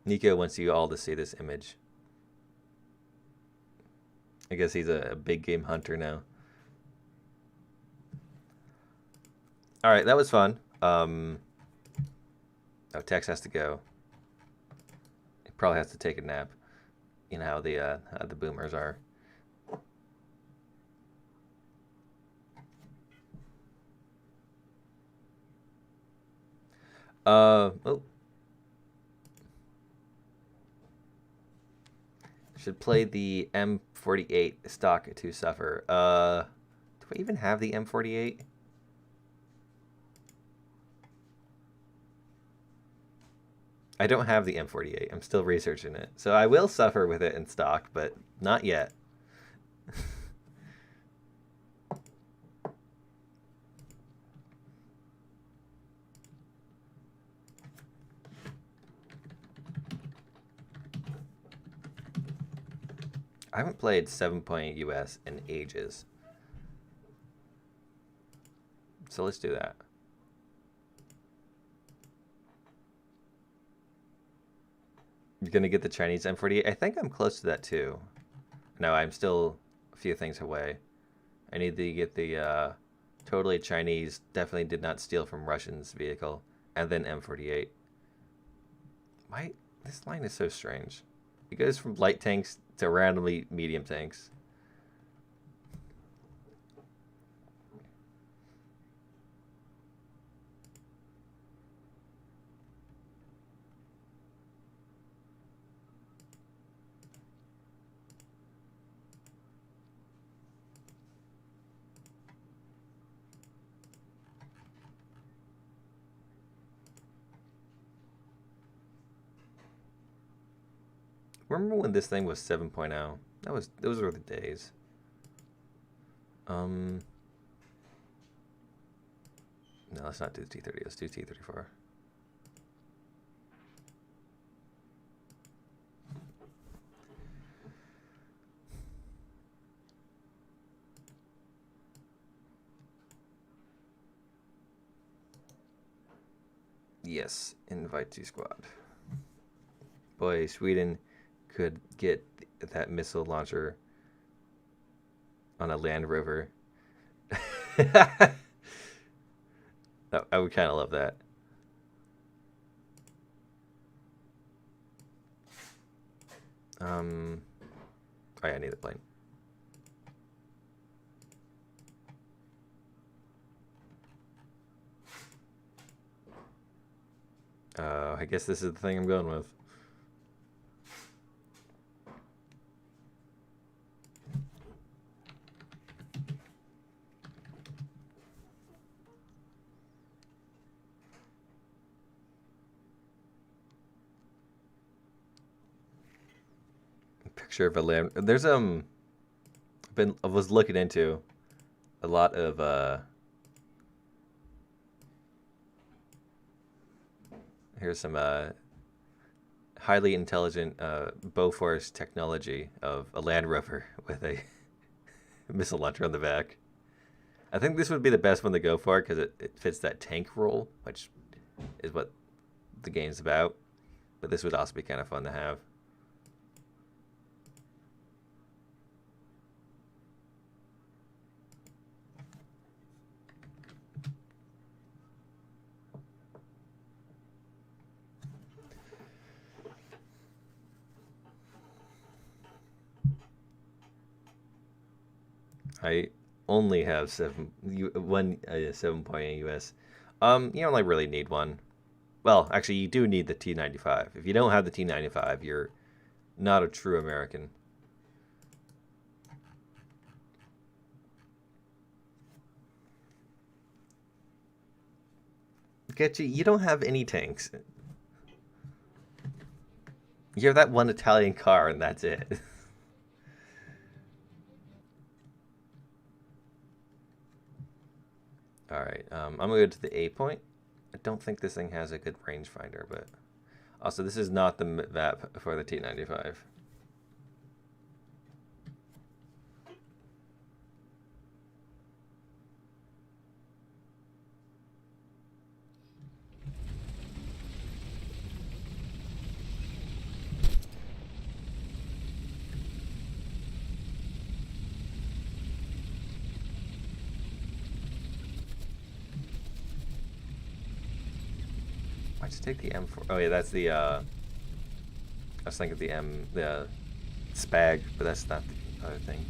Nico wants you all to see this image. I guess he's a big game hunter now. Alright, that was fun. Oh, Tex has to go. He probably has to take a nap. You know how the boomers are. Oh. Should play the M48 stock to suffer. Do I even have the M48? I don't have the M48. I'm still researching it. So I will suffer with it in stock, but not yet. I haven't played 7.8 US in ages. So let's do that. You're gonna get the Chinese M48? I think I'm close to that too. No, I'm still a few things away. I need to get the totally Chinese, definitely did not steal from Russians vehicle, and then M48. This line is so strange. It goes from light tanks to randomly medium tanks. Remember when this thing was 7.0? Those were the days. No, let's not do T30. Let's do T34. Yes, invite to squad. Boy, Sweden could get that missile launcher on a Land Rover. I would kind of love that. Oh yeah, I need the plane. I guess this is the thing I'm going with. Picture of a land. There's I was looking into a lot of here's some highly intelligent Bofors technology of a Land Rover with a missile launcher on the back. I think this would be the best one to go for because it fits that tank role, which is what the game's about. But this would also be kind of fun to have. I only have 7.8 US. You don't like really need one. Well, actually, you do need the T95. If you don't have the T95, you're not a true American. Get you don't have any tanks. You have that one Italian car, and that's it. Alright, I'm going to go to the A point. I don't think this thing has a good rangefinder, but... Also, this is not the map for the T95. Why'd you take the M4? Oh yeah, that's the I was thinking the Spag, but that's not the other thing.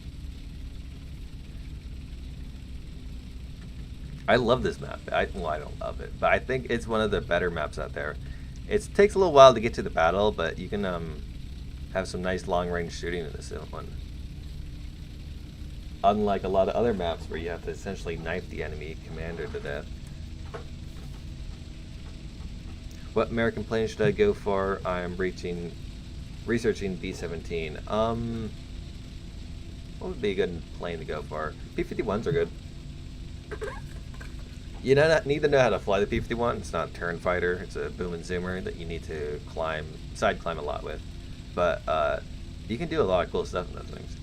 I love this map. Well, I don't love it, but I think it's one of the better maps out there. It takes a little while to get to the battle, but you can have some nice long-range shooting in this one. Unlike a lot of other maps where you have to essentially knife the enemy commander to death. What American plane should I go for? I'm researching B-17. What would be a good plane to go for? P-51s are good. You need to know how to fly the P-51. It's not a turn fighter. It's a boom and zoomer that you need to side climb a lot with. But you can do a lot of cool stuff in those things.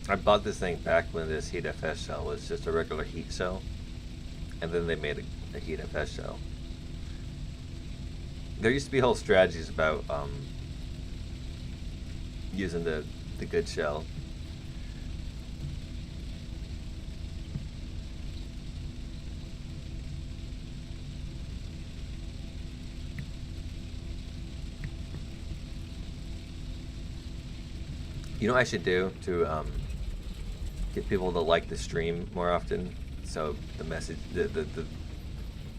I bought this thing back when this heat FS shell was just a regular heat cell, and then they made a heat FS shell. There used to be whole strategies about using the good shell. You know what I should do to get people to like the stream more often, so the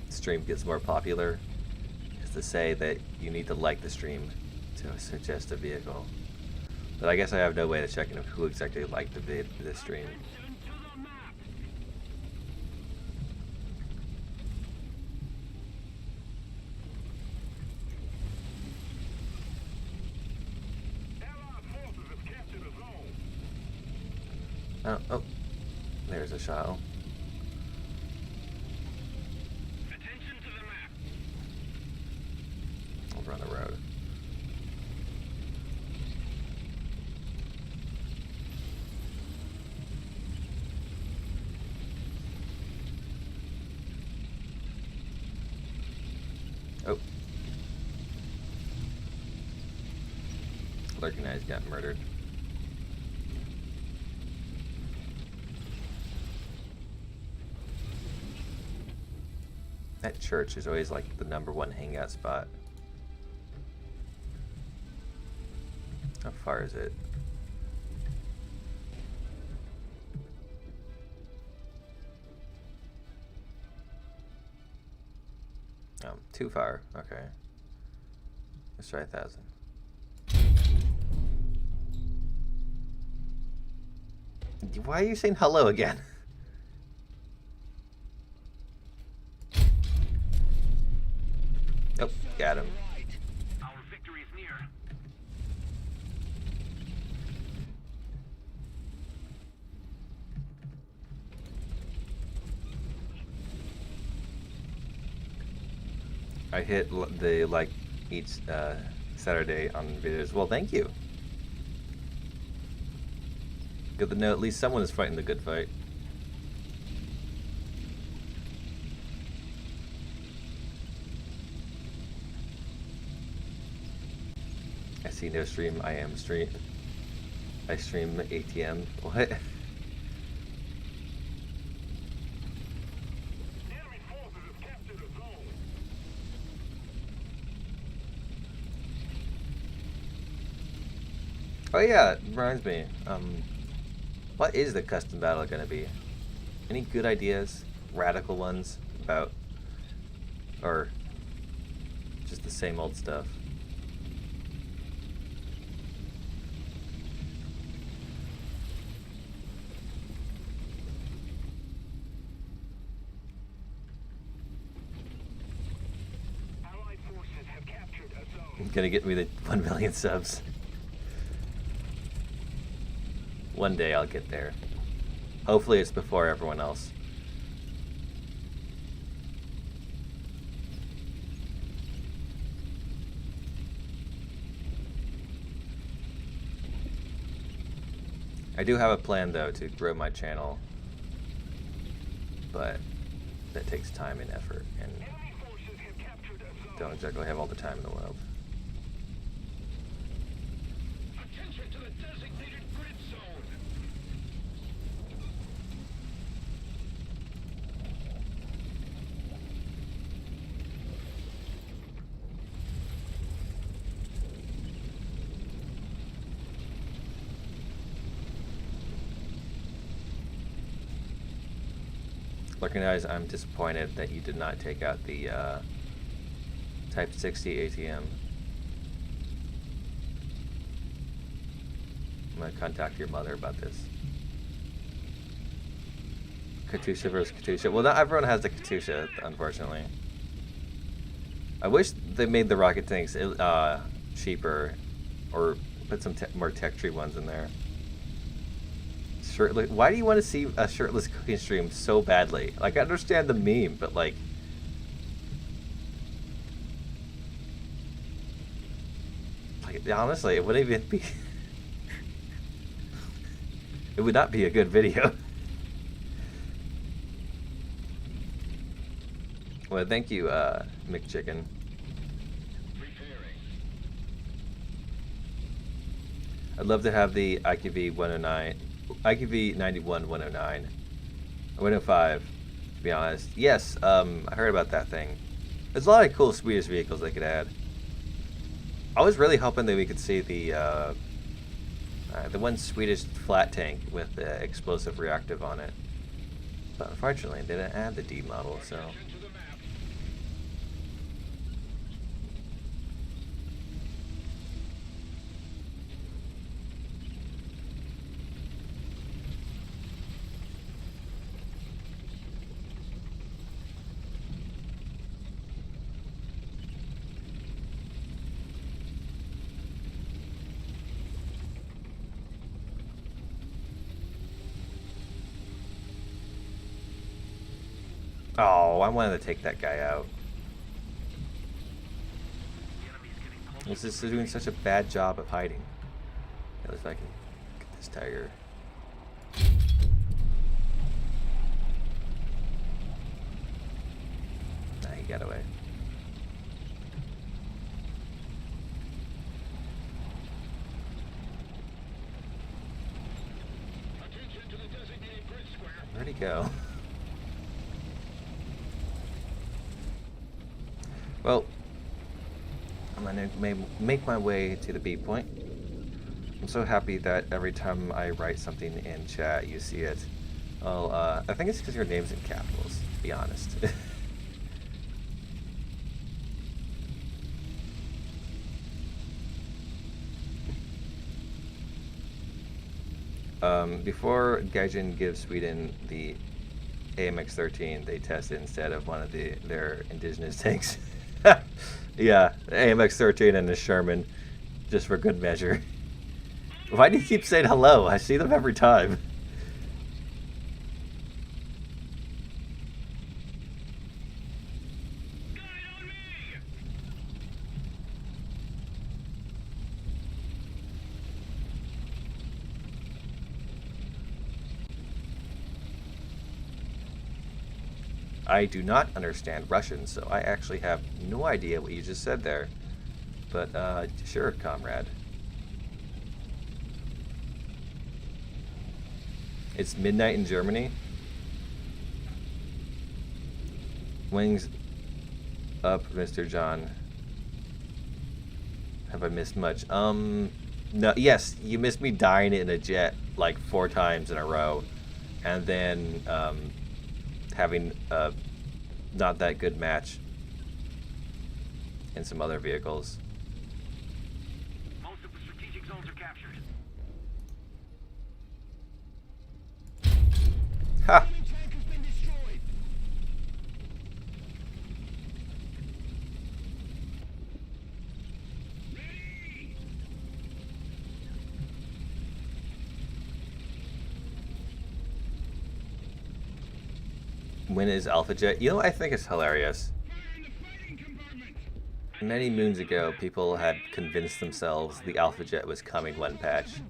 stream gets more popular, is to say that you need to like the stream to suggest a vehicle. But I guess I have no way to check in who exactly liked the stream. Oh, there's a shuttle. Attention to the map. I'll run the road. Oh. Lurking Eyes got murdered. That church is always like the #1 hangout spot. far is it? Oh, too far. Okay. Let's try 1,000. Why are you saying hello again? Oh, got him. Our victory is near. I hit the like each Saturday on videos. Well, thank you. Good to know at least someone is fighting the good fight. I see no stream. I am stream. I stream ATM. What? Enemy forces have captured a zone. Oh yeah, it reminds me. What is the custom battle gonna be? Any good ideas? Radical ones about, or just the same old stuff? Allied forces have captured a zone. Gonna get me the 1 million subs. One day I'll get there. Hopefully it's before everyone else. I do have a plan though to grow my channel, but that takes time and effort, and Enemy forces have captured a zone. don't exactly have all the time in the world. Attention to the designated grid zone. Recognize I'm disappointed that you did not take out the Type 60 ATM. I'm gonna contact your mother about this. Katusha versus Katusha. Well, not everyone has the Katusha, unfortunately. I wish they made the rocket tanks cheaper, or put some more tech tree ones in there. Shirtless. Why do you want to see a shirtless cooking stream so badly? Like, I understand the meme, but like, honestly, it wouldn't even be. It would not be a good video. Well, thank you, McChicken. I'd love to have the IQV 109, IQV 91 109, 105, to be honest. Yes, I heard about that thing. There's a lot of cool Swedish vehicles they could add. I was really hoping that we could see the one Swedish flat tank with the explosive reactive on it. But unfortunately, they didn't add the D model, so... Oh, I wanted to take that guy out. He's just doing such a bad job of hiding. At least I can get this tiger. Nah, he got away. Where'd he go? Well, I'm gonna make my way to the B point. I'm so happy that every time I write something in chat, you see it. Well, I think it's because your name's in capitals, to be honest. Before Gaijin gives Sweden the AMX-13, they tested instead of one of their indigenous tanks. Yeah, AMX-13 and the Sherman, just for good measure. Why do you keep saying hello? I see them every time. I do not understand Russian, so I actually have no idea what you just said there. But, sure, comrade. It's midnight in Germany. Wings up, Mr. John. Have I missed much? No, yes, you missed me dying in a jet like 4 times in a row. And then, having a not that good match in some other vehicles. Most of the strategic zones are captured. Ha! Enemy tank has been destroyed. Ready! When is Alpha Jet? You know what I think is hilarious? Fire in the fighting compartment. Many moons ago, people had convinced themselves the Alpha Jet was coming one patch.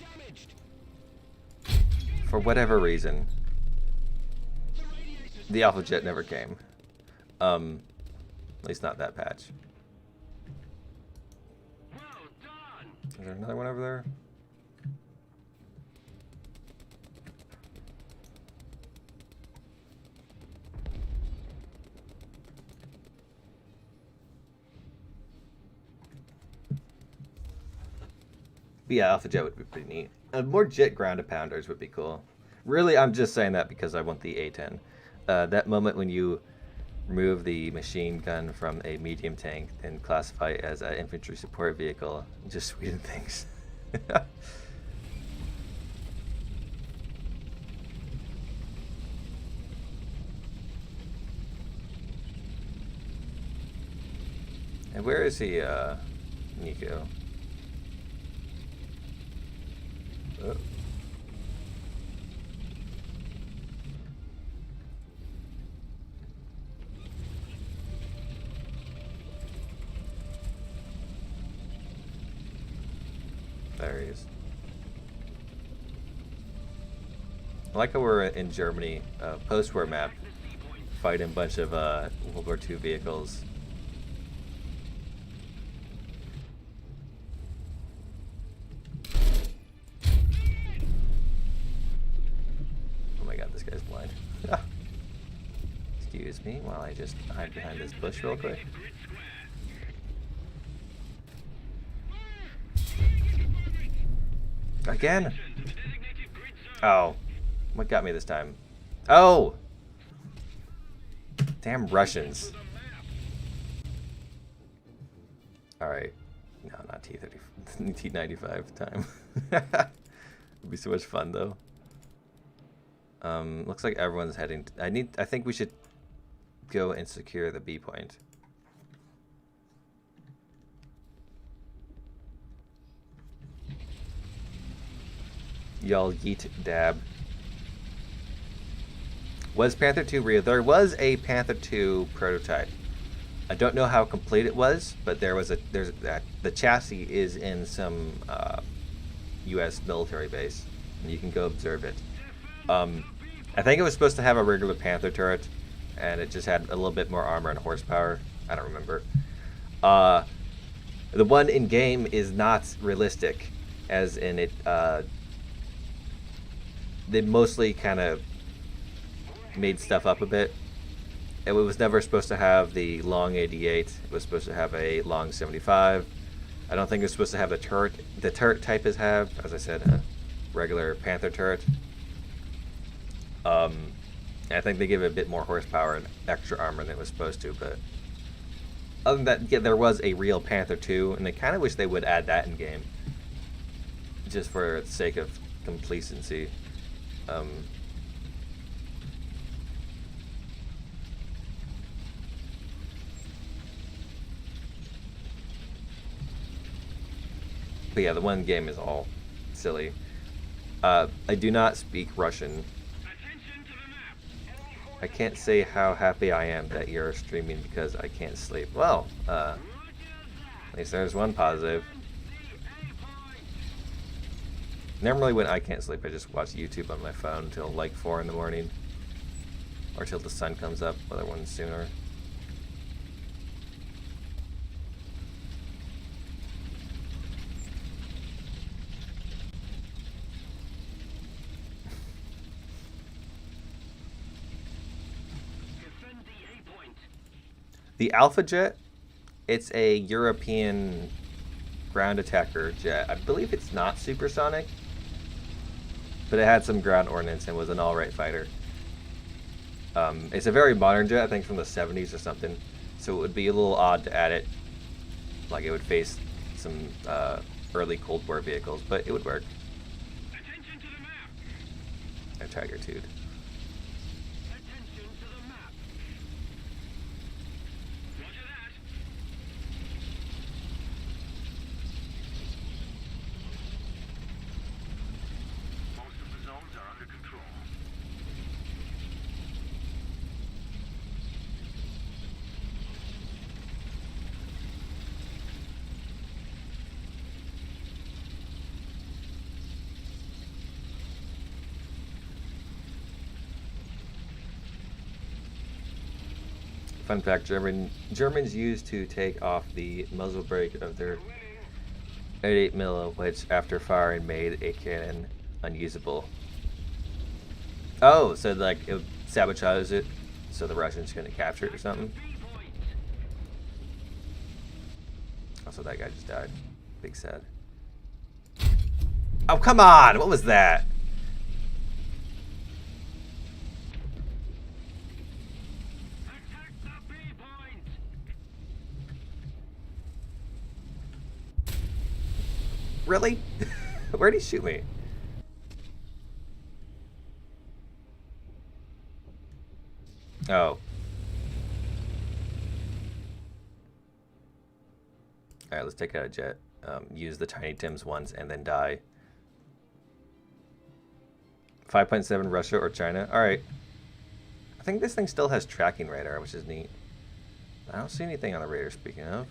For whatever reason, the Alpha Jet never came. At least not that patch. Well done. Is there another one over there? But yeah, Alpha Jet would be pretty neat. More jet grounded pounders would be cool. Really, I'm just saying that because I want the A-10. That moment when you remove the machine gun from a medium tank and classify it as an infantry support vehicle, just Sweden things. And where is he, Nico? Oh. There he is. I like how we're in Germany, post-war map, fighting a bunch of World War II vehicles. Oh my god, this guy's blind. Excuse me while I just hide behind this bush real quick. Again? Oh. What got me this time? Oh! Damn Russians. Alright. No, not T-30. T-95 time. It'd be so much fun, though. Looks like everyone's heading... I think we should go and secure the B point. Y'all yeet dab. Was Panther 2 real? There was a Panther 2 prototype. I don't know how complete it was, but the chassis is in some U.S. military base, and you can go observe it. I think it was supposed to have a regular Panther turret, and it just had a little bit more armor and horsepower. I don't remember. The one in game is not realistic, as in it. They mostly kind of made stuff up a bit. It was never supposed to have the long 88. It was supposed to have a long 75. I don't think it's supposed to have the turret type is have, as I said, a regular Panther turret. I think they give it a bit more horsepower and extra armor than it was supposed to, but other than that, yeah, there was a real Panther 2, and I kind of wish they would add that in game, just for the sake of complacency. But yeah, the one game is all silly. I do not speak Russian. I can't say how happy I am that you're streaming because I can't sleep. Well, at least there's one positive. Normally when I can't sleep, I just watch YouTube on my phone until like 4 in the morning. Or till the sun comes up, whether one's sooner. The Alpha Jet, it's a European ground attacker jet. I believe it's not supersonic, but it had some ground ordnance and was an alright fighter. It's a very modern jet, I think from the 70s or something, so it would be a little odd to add it. Like it would face some early Cold War vehicles, but it would work. Attention to the map. A Tiger Tude. Attention to the map. Roger that. Most of the zones are under control. Fun fact, Germans used to take off the muzzle brake of their 88mm, which after firing made a cannon unusable. Oh, so like it sabotages it, so the Russians couldn't capture it or something? Also, that guy just died. Big sad. Oh, come on! What was that? Attack the B point. Really? Where'd he shoot me? Oh. Alright, let's take out a jet. Use the Tiny Tims once and then die. 5.7 Russia or China. Alright. I think this thing still has tracking radar, which is neat. I don't see anything on the radar, speaking of.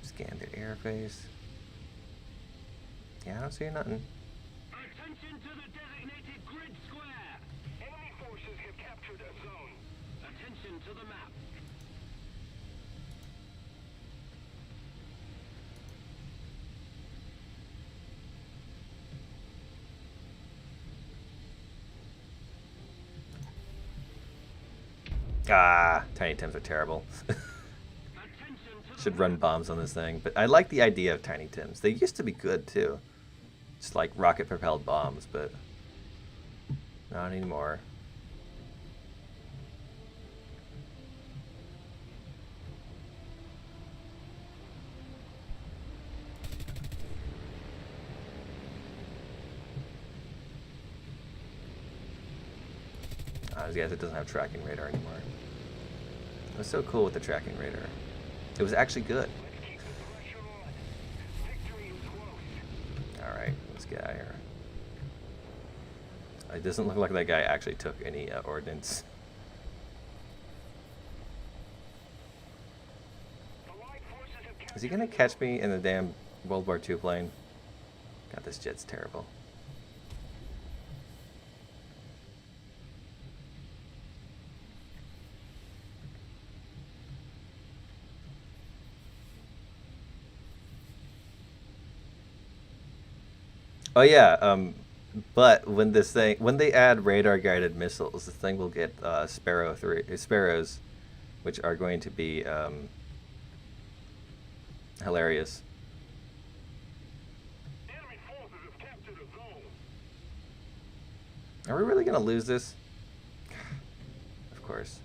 Scan the airface. Yeah, I don't see nothing. Attention to the designated grid square. Enemy forces have captured a zone. Attention to the map. Ah, Tiny Tims are terrible. Should run bombs on this thing. But I like the idea of Tiny Tims. They used to be good, too. Just like rocket-propelled bombs, but not anymore. I guess it doesn't have tracking radar anymore. It was so cool with the tracking radar. It was actually good. Alright, let's get out of here. It doesn't look like that guy actually took any ordnance. Is he gonna catch me in the damn World War II plane? God, this jet's terrible. Oh yeah, but when they add radar-guided missiles, this thing will get sparrows, which are going to be hilarious. Enemy forces have captured a zone. Are we really gonna lose this? Of course.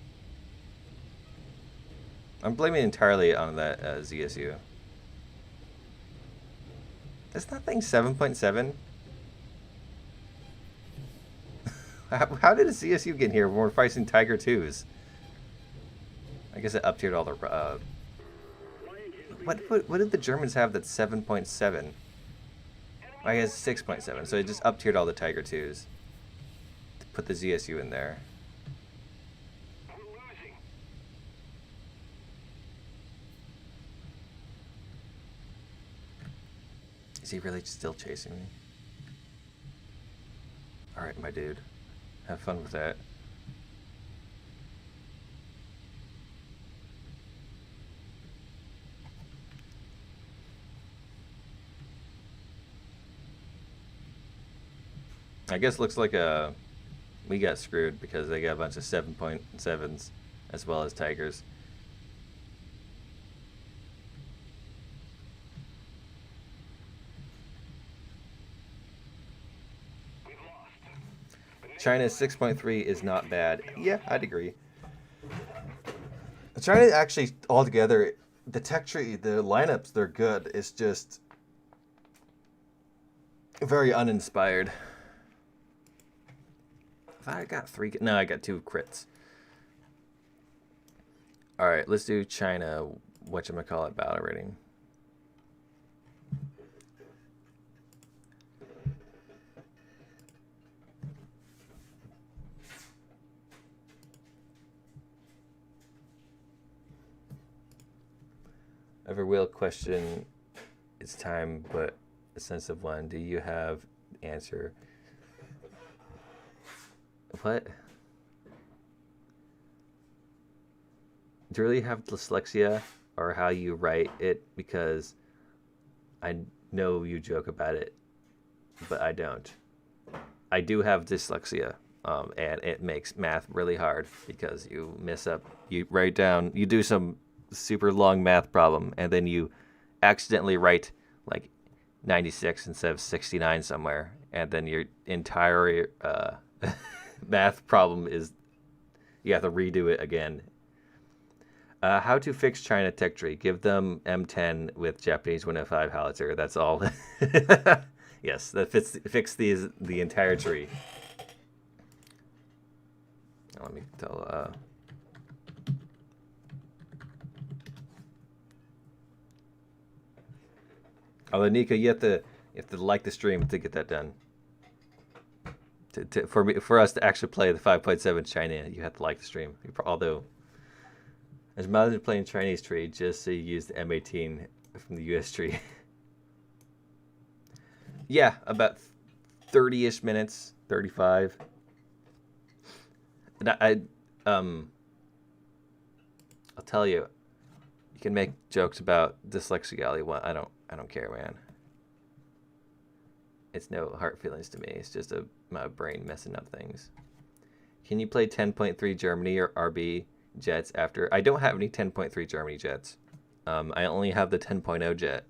I'm blaming entirely on that ZSU. Is that thing 7.7? How did a CSU get here when we're fighting Tiger 2s? I guess it up-tiered all the... What did the Germans have that's 7.7? I guess 6.7, so it just up-tiered all the Tiger 2s. To put the ZSU in there. We're losing. Is he really still chasing me? Alright, my dude. Have fun with that. I guess looks like we got screwed because they got a bunch of 7.7s as well as Tigers. We've lost. China's 6.3 is not bad. Yeah, I'd agree. China actually altogether, the tech tree, the lineups, they're good. It's just very uninspired. I got 3. No, I got 2 crits. All right, let's do China. Whatchamacallit battle rating. I have a real question. It's time, but a sense of one. Do you have answer? What? Do you really have dyslexia or how you write it? Because I know you joke about it, but I don't. I do have dyslexia, and it makes math really hard because you mess up. You write down, you do some super long math problem, and then you accidentally write like 96 instead of 69 somewhere, and then your entire math problem is you have to redo it again. How to fix China tech tree? Give them M10 with Japanese 105 howitzer. That's all. Yes, that fix the entire tree. Let me tell. Oh, Nika, you have to like the stream to get that done. For us to actually play the 5.7 China, you have to like the stream. Although, as imagine playing Chinese tree just so you use the M18 from the US tree. Yeah, about 30-ish minutes, 35. And I'll tell you, you can make jokes about dyslexia all you want. I don't care, man. It's no hard feelings to me. It's just my brain messing up things. Can you play 10.3 Germany or RB jets after? I don't have any 10.3 Germany jets. I only have the 10.0 jet.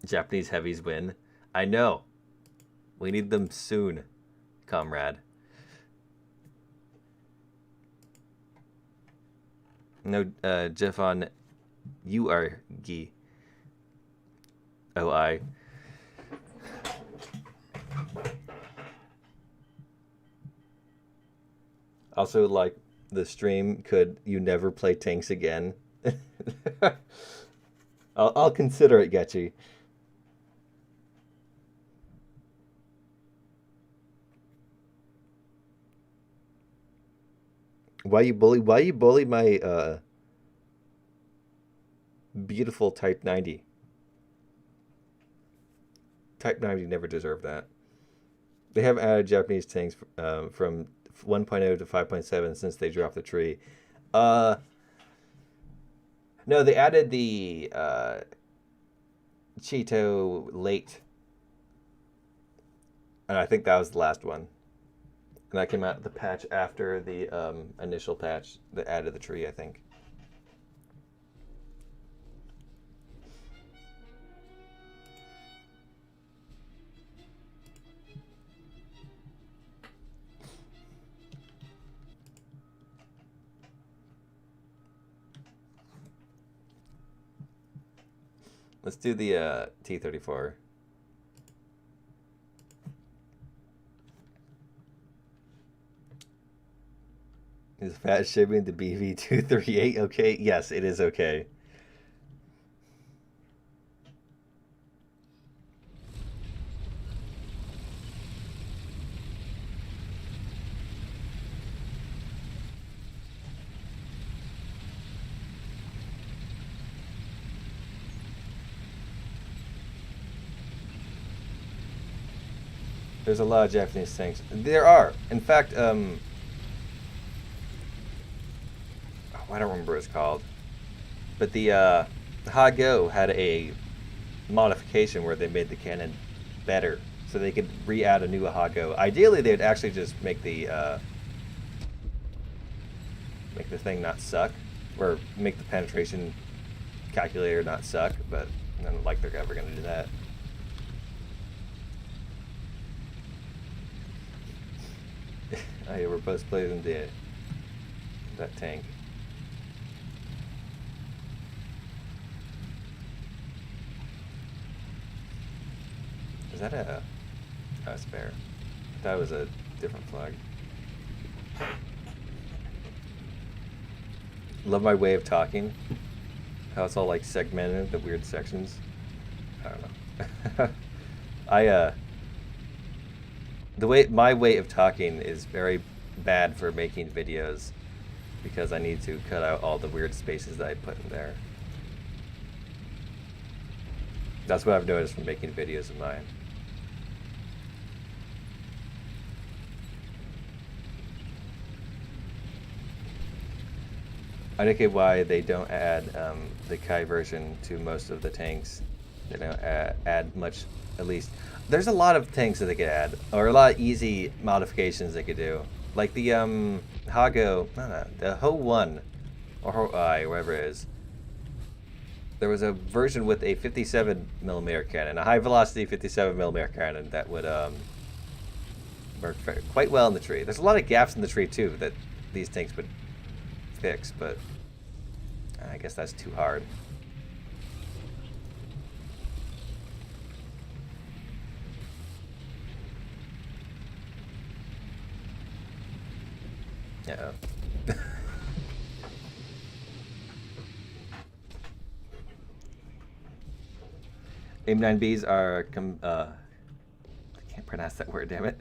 Japanese heavies win. I know. We need them soon, comrade. No, Jeff on you are Gee. OI. Also, like, the stream, could you never play tanks again? I'll consider it, Getchy. Why you bully my beautiful Type 90? Type 90 never deserved that. They have added Japanese tanks from 1.0 to 5.7 since they dropped the tree. No, they added the Cheeto late. And I think that was the last one. And that came out the patch after the initial patch that added the tree, I think. Let's do the T-34. Is fat shaming the BV-238 okay? Yes, it is okay. There's a lot of Japanese tanks. There are. In fact, oh, I don't remember what it's called. But the Ha-Go had a modification where they made the cannon better. So they could re-add a new Ha-Go. Ideally, they'd actually just make the thing not suck. Or make the penetration calculator not suck. But I don't like they're ever going to do that. Oh, yeah, we're both playing that tank. Is that a spare? I thought it was a different flag. Love my way of talking. How it's all like segmented into weird sections. I don't know. My way of talking is very bad for making videos because I need to cut out all the weird spaces that I put in there. That's what I've noticed from making videos of mine. I don't get why they don't add the Kai version to most of the tanks. They don't add much, at least. There's a lot of tanks that they could add, or a lot of easy modifications they could do. Like the Ha-Go, the Ho-1, or Ho-I, whatever it is. There was a version with a 57mm cannon, a high-velocity 57mm cannon that would work quite well in the tree. There's a lot of gaps in the tree, too, that these tanks would fix, but I guess that's too hard. Uh-oh. AIM-9Bs are I can't pronounce that word, damn it.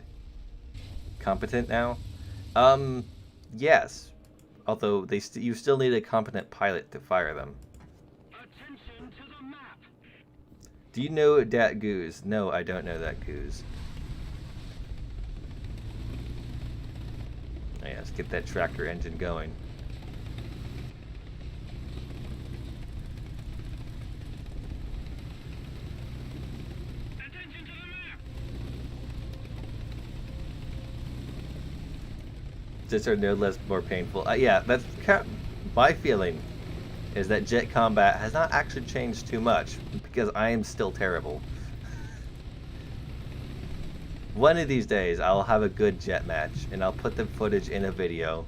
Competent now? Yes. Although you still need a competent pilot to fire them. Attention to the map. Do you know that goose? No, I don't know that goose. Oh, yeah, let's get that tractor engine going. Attention to the map. Jets are no less more painful. Yeah, that's my feeling. Is that jet combat has not actually changed too much because I am still terrible. One of these days, I'll have a good jet match, and I'll put the footage in a video.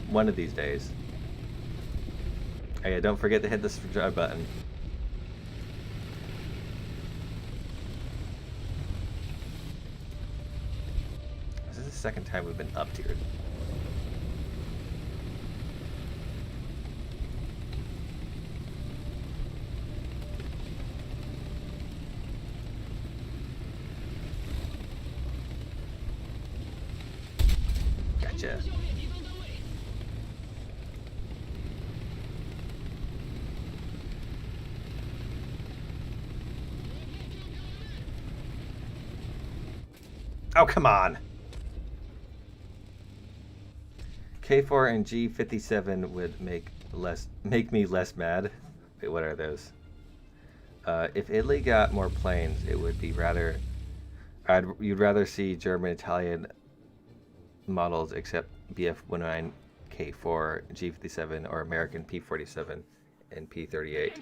One of these days. Okay, don't forget to hit the subscribe button. This is the second time we've been up-tiered. Gotcha. Oh, come on. K4 and G57 would make me less mad. Wait, what are those? If Italy got more planes, it would be rather. You'd rather see German, Italian models except BF-109, K4, G57, or American P-47 and P-38.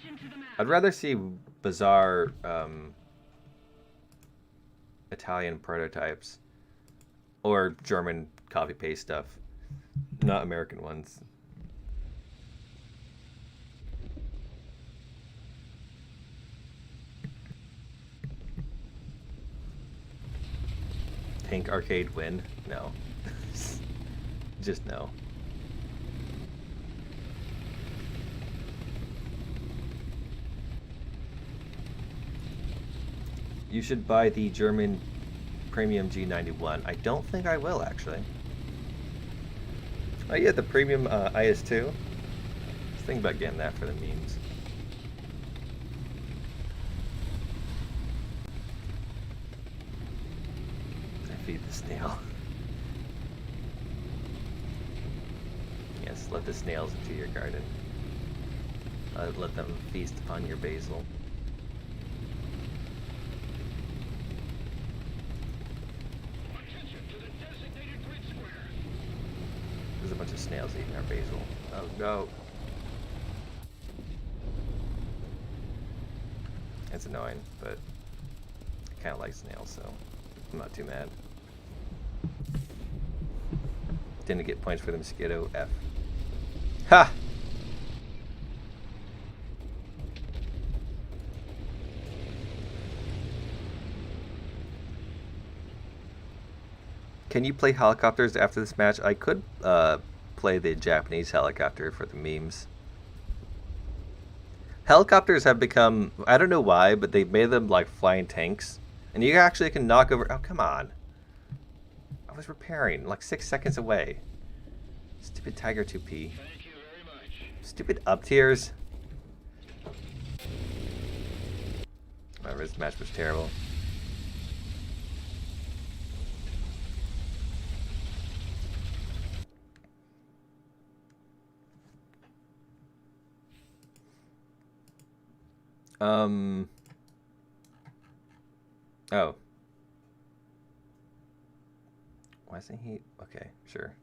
I'd rather see bizarre Italian prototypes or German copy-paste stuff, not American ones. Pink Arcade win? No. Just no. You should buy the German Premium G91. I don't think I will, actually. Oh yeah, the Premium IS2. Let's think about getting that for the memes. I feed the snail. Yes, let the snails into your garden. Let them feast upon your basil. Attention to the designated grid square. There's a bunch of snails eating our basil. Oh no. It's annoying, but I kind of like snails, so I'm not too mad. Didn't get points for the mosquito. F. Ha! Can you play helicopters after this match? I could play the Japanese helicopter for the memes. Helicopters have become, I don't know why, but they made them like flying tanks. And you actually can knock over, oh come on. I was repairing, like 6 seconds away. Stupid Tiger 2P. Thank you very much. Stupid up tiers. Whatever, this match was terrible. Oh. Why isn't he? Okay, sure.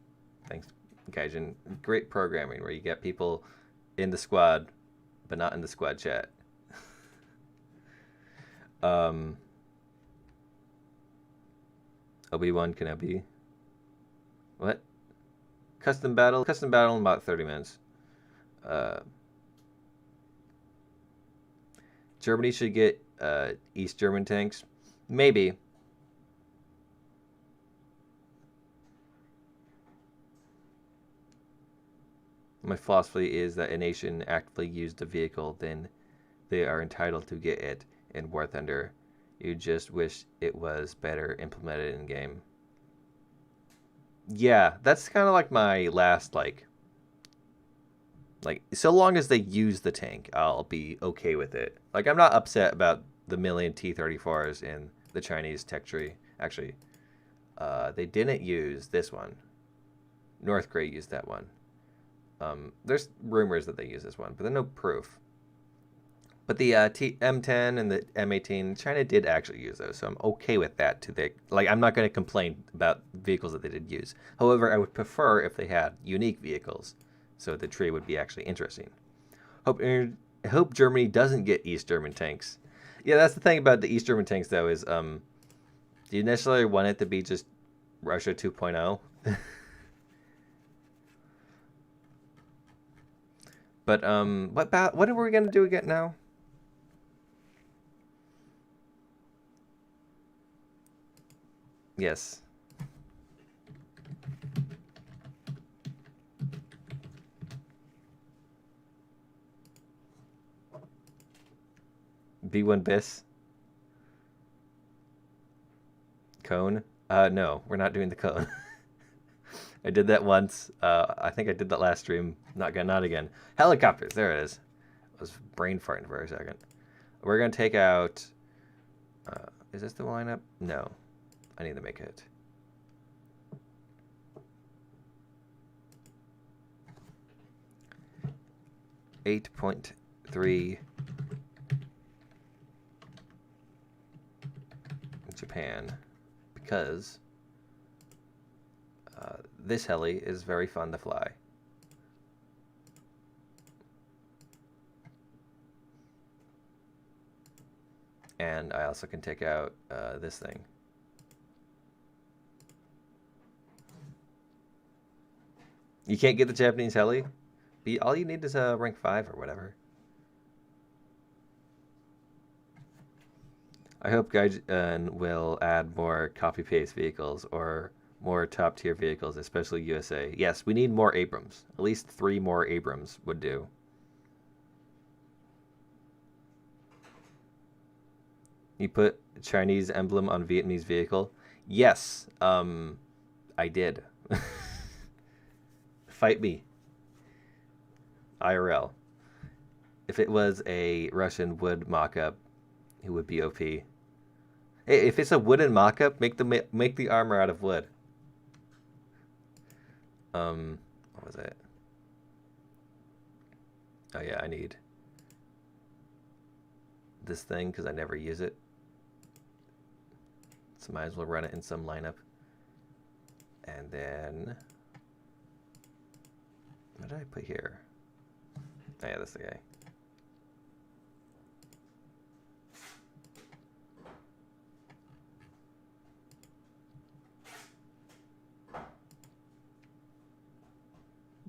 Thanks, Gaijin. Great programming where you get people in the squad, but not in the squad chat. Obi-Wan Kenobi. What? Custom battle? Custom battle in about 30 minutes. Germany should get East German tanks. Maybe. My philosophy is that a nation actively used a vehicle, then they are entitled to get it in War Thunder. You just wish it was better implemented in game. Yeah, that's kind of like my last, like, so long as they use the tank, I'll be okay with it. Like, I'm not upset about the million T-34s in the Chinese tech tree. Actually, they didn't use this one. North Korea used that one. There's rumors that they use this one, but there's no proof. But the M10 and the M18, China did actually use those, so I'm okay with that. I'm not going to complain about vehicles that they did use. However, I would prefer if they had unique vehicles, so the tree would be actually interesting. Hope Germany doesn't get East German tanks. Yeah, that's the thing about the East German tanks, though, is do you necessarily want it to be just Russia 2.0? But what are we gonna do again now? Yes. B1 bis. Cone? No, we're not doing the cone. I did that once. I think I did that last stream. Not again. Helicopters. There it is. I was brain farting for a second. We're gonna take out. Is this the lineup? No, I need to make it. .3 Japan, because this heli is very fun to fly. And I also can take out this thing. You can't get the Japanese heli? All you need is rank 5 or whatever. I hope Gaijin will add more copy-paste vehicles or more top-tier vehicles, especially USA. Yes, we need more Abrams. At least 3 more Abrams would do. You put Chinese emblem on Vietnamese vehicle? Yes, I did. Fight me. IRL. If it was a Russian wood mock-up, it would be OP. Hey, if it's a wooden mock-up, make the armor out of wood. What was it? Oh yeah, I need this thing because I never use it. So might as well run it in some lineup. And then what did I put here? Oh yeah, that's the guy.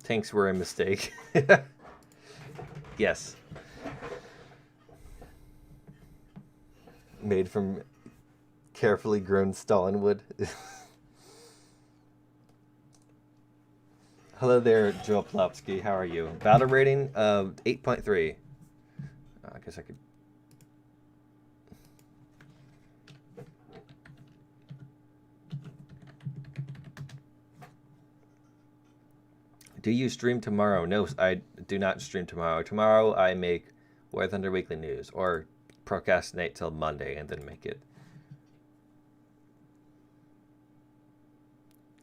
Tanks were a mistake. Yes. Made from carefully grown Stalin wood. Hello there, Joel Plopsky. How are you? Battle rating of 8.3. I guess I could. Do you stream tomorrow? No, I do not stream tomorrow. Tomorrow I make War Thunder Weekly News, or procrastinate till Monday and then make it.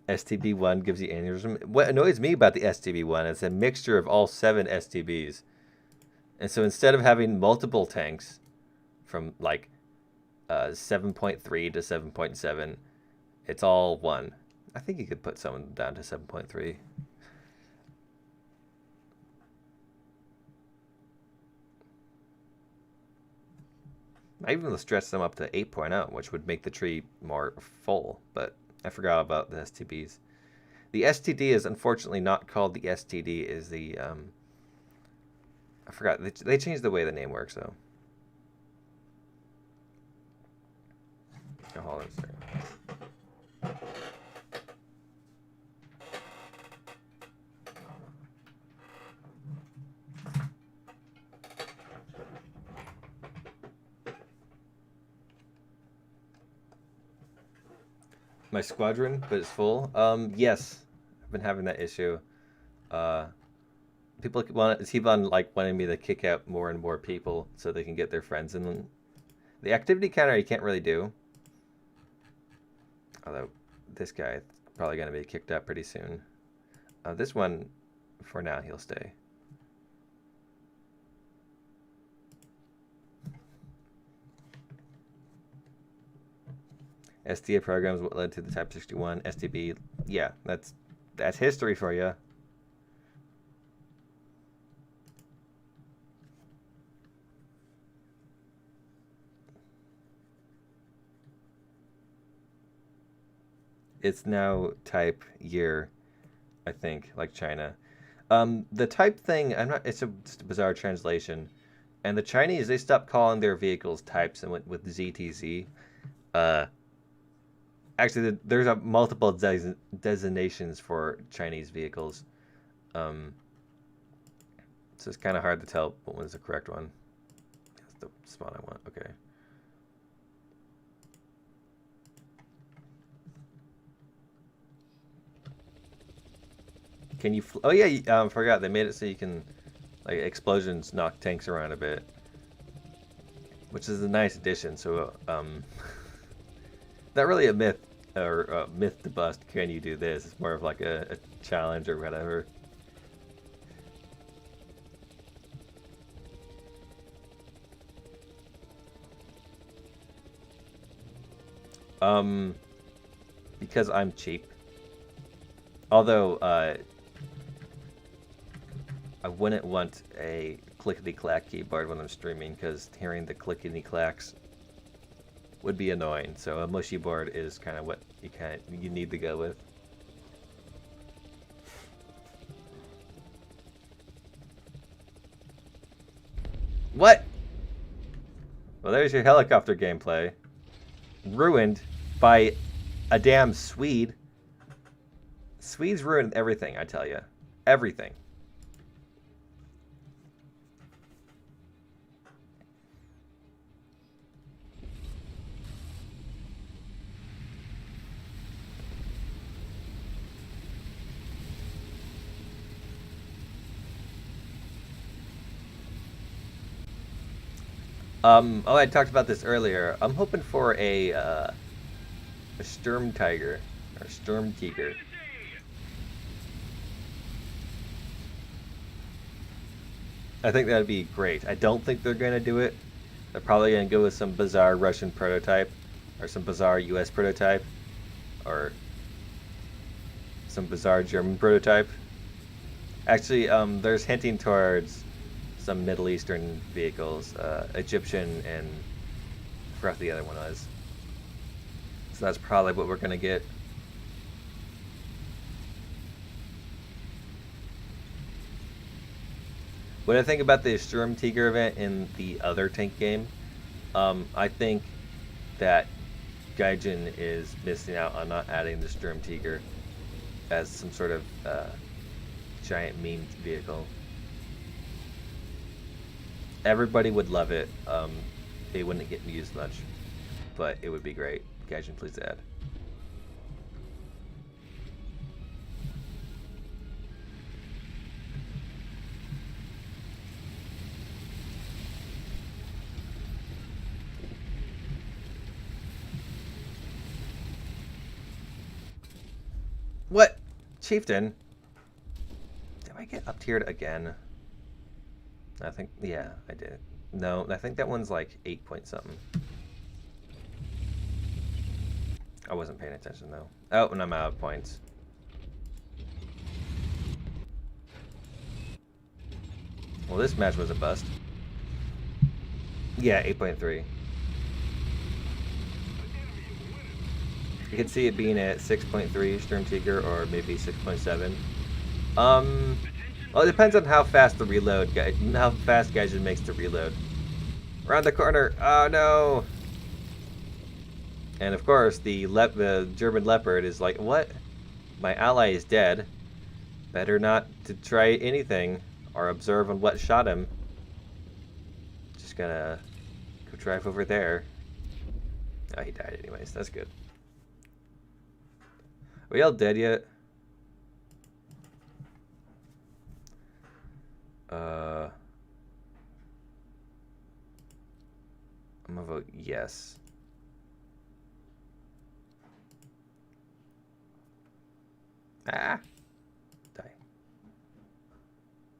STB1 gives you aneurysm. What annoys me about the STB1 is a mixture of all 7 STBs. And so instead of having multiple tanks from like 7.3 to 7.7, it's all one. I think you could put someone down to 7.3. I even stretch them up to 8.0, which would make the tree more full, but I forgot about the STBs. The STD is unfortunately not called the STD, is the, I forgot, they changed the way the name works, though. Oh, hold on a second. My squadron, but it's full. Yes, I've been having that issue. People keep on like wanting me to kick out more and more people so they can get their friends in. The activity counter you can't really do. Although this guy is probably gonna be kicked out pretty soon. This one, for now, he'll stay. STA programs what led to the Type 61 STB. Yeah, that's history for you. It's now type year, I think, like China. The type thing, it's just a bizarre translation. And the Chinese, they stopped calling their vehicles types and went with ZTZ. Actually, there's multiple designations for Chinese vehicles. So it's kind of hard to tell what one's the correct one. That's the spot I want. Okay. Can you... Oh, yeah, I forgot. They made it so you can... Like, explosions knock tanks around a bit. Which is a nice addition. So, not really a myth or a myth to bust. Can you do this? It's more of like a challenge or whatever. Because I'm cheap. Although, I wouldn't want a clickety-clack keyboard when I'm streaming, because hearing the clickety-clacks would be annoying. So a mushy board is kind of what you need to go with. What? Well, there's your helicopter gameplay. Ruined by a damn Swede. Swedes ruined everything, I tell you. Everything. Oh, I talked about this earlier. I'm hoping for a Sturm Tiger or Sturm Tiger. I think that'd be great. I don't think they're gonna do it. They're probably gonna go with some bizarre Russian prototype, or some bizarre U.S. prototype, or some bizarre German prototype. Actually, there's hinting towards some Middle Eastern vehicles, Egyptian and I forgot what the other one was. So that's probably what we're gonna get. What I think about the Sturm Tiger event in the other tank game, I think that Gaijin is missing out on not adding the Sturm Tiger as some sort of giant meme vehicle. Everybody would love it. It wouldn't get used much, but it would be great. Gaijin, please add. What? Chieftain? Did I get up tiered again? I think, yeah, I did. No, I think that one's like 8 point something. I wasn't paying attention though. Oh, and I'm out of points. Well, this match was a bust. Yeah, 8.3. You can see it being at 6.3 Sturm Tiger or maybe 6.7. Well, it depends on how fast the reload, how fast Gaijin makes the reload. Around the corner. Oh no! And of course, the German Leopard is like, what? My ally is dead. Better not to try anything or observe on what shot him. Just gonna go drive over there. Oh, he died anyways. That's good. Are we all dead yet? I'm gonna vote yes. Ah! Die.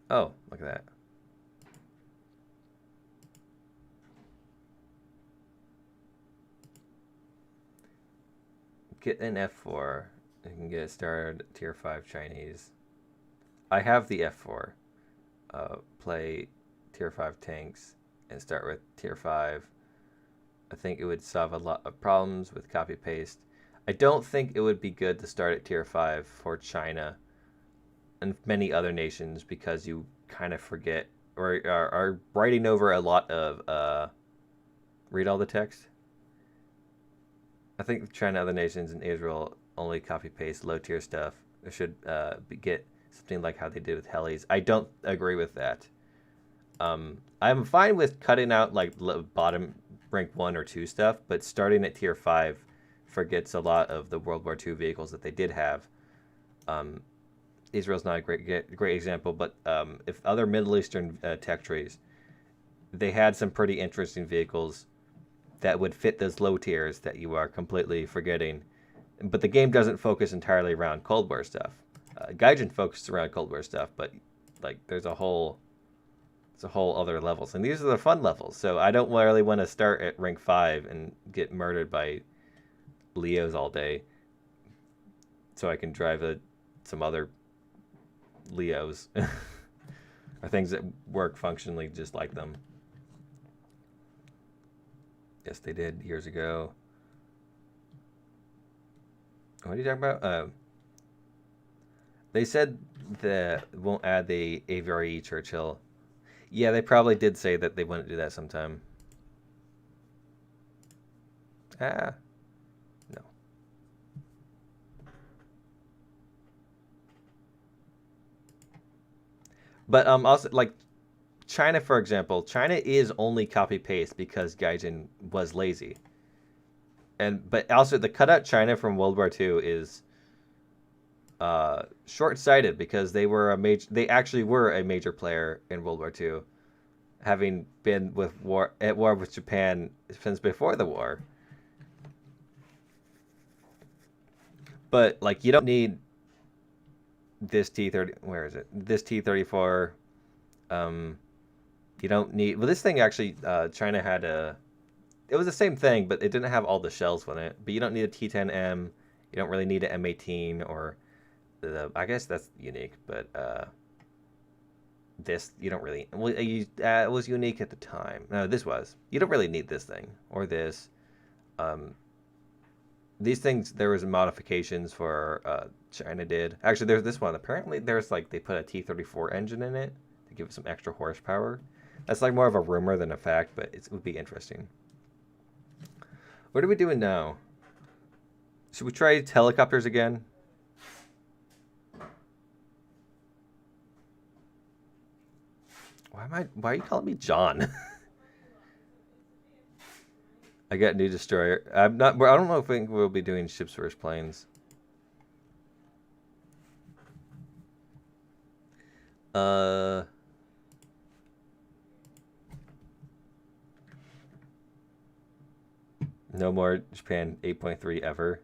Oh, look at that. Get an F4. You can get started tier 5 Chinese. I have the F4. Play tier 5 tanks and start with tier 5. I think it would solve a lot of problems with copy paste. I don't think it would be good to start at tier 5 for China and many other nations because you kind of forget or are writing over a lot of read all the text. I think China, other nations, and Israel only copy paste low tier stuff. It should get something like how they did with helis. I don't agree with that. I'm fine with cutting out like bottom rank 1 or 2 stuff, but starting at tier 5 forgets a lot of the World War II vehicles that they did have. Israel's not a great example, but if other Middle Eastern tech trees, they had some pretty interesting vehicles that would fit those low tiers that you are completely forgetting. But the game doesn't focus entirely around Cold War stuff. Gaijin focuses around Cold War stuff, but like there's a whole other levels, and these are the fun levels. So I don't really want to start at rank 5 and get murdered by Leos all day, so I can drive some other Leos or things that work functionally just like them. Yes, they did years ago. What are you talking about? They said that won't add the AVRE Churchill. Yeah, they probably did say that they wouldn't do that sometime. Ah, no. But also like China, for example, China is only copy paste because Gaijin was lazy. And but also the cutout China from World War II is short-sighted because they actually were a major player in World War II, having been at war with Japan since before the war. But like you don't need this T30. Where is it? This T34. You don't need. Well, this thing actually, China had a. It was the same thing, but it didn't have all the shells on it. But you don't need a T10M. You don't really need an M18 or I guess that's unique, but this you don't really. Well, it was unique at the time. No, this was. You don't really need this thing or this. These things there was modifications for. China did actually. There's this one. Apparently, there's like they put a T34 engine in it to give it some extra horsepower. That's like more of a rumor than a fact, but it would be interesting. What are we doing now? Should we try helicopters again? Why are you calling me John? I got new destroyer. I don't know if we'll be doing ships versus planes. No more Japan 8.3 ever.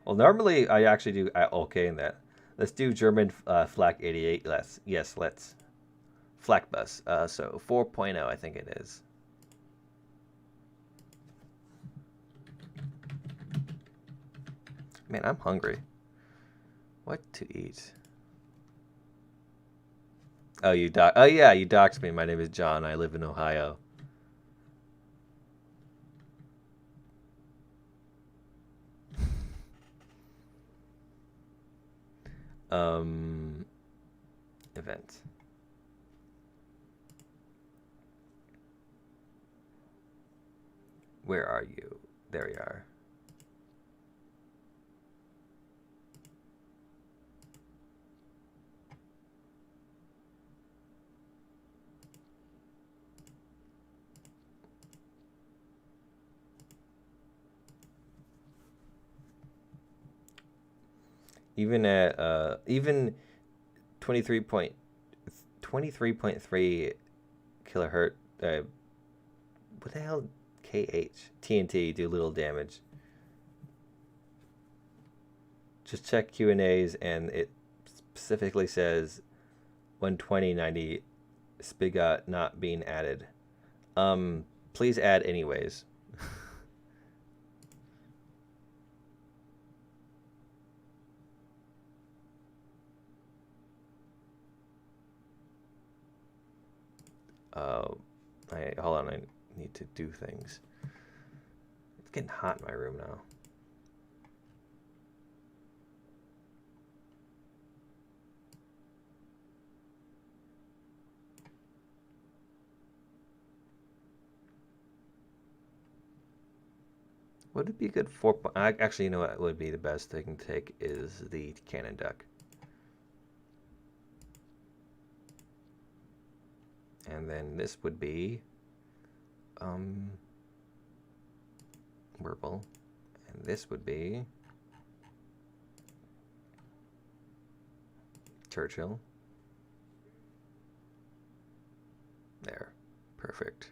Well, normally I actually do okay in that. Let's do German Flak 88. Let's. Flak bus. So 4.0 I think it is. Man, I'm hungry. What to eat? Oh, you doxed me. My name is John. I live in Ohio. Event. Where are you? There you are. Even at even 23.3 kilohertz. What the hell? KH TNT do little damage. Just check Q&As and it specifically says 120/90 spigot not being added. Please add anyways. Hold on, I need to do things. It's getting hot in my room now. Would it be good for... Actually, you know what would be the best thing to take is the cannon duck. And then this would be Purple. And this would be Churchill. There. Perfect.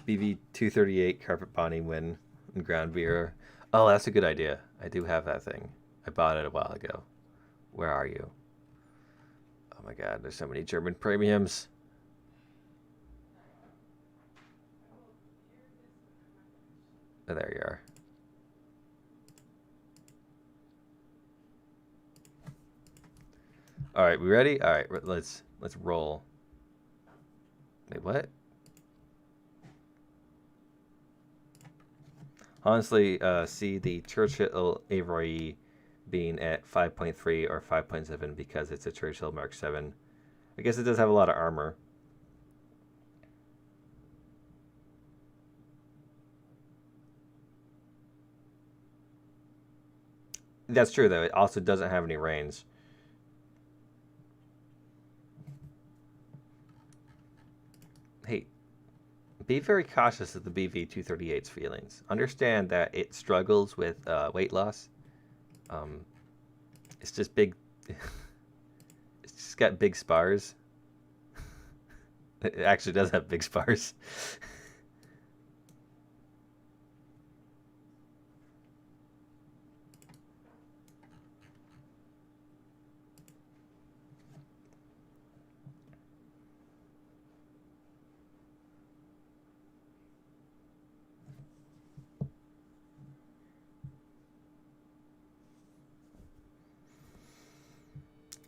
BV-238 carpet bonding win and ground beer. Oh, that's a good idea. I do have that thing. I bought it a while ago. Where are you? Oh my god, there's so many German premiums. Oh, there you are. All right, we ready? All right, let's roll. Wait, what? Honestly, see the Churchill Avery being at 5.3 or 5.7 because it's a Churchill Mark 7. I guess it does have a lot of armor. That's true, though. It also doesn't have any range. Hey, be very cautious of the BV-238's feelings. Understand that it struggles with weight loss. It's just big. It's just got big spars. It actually does have big spars.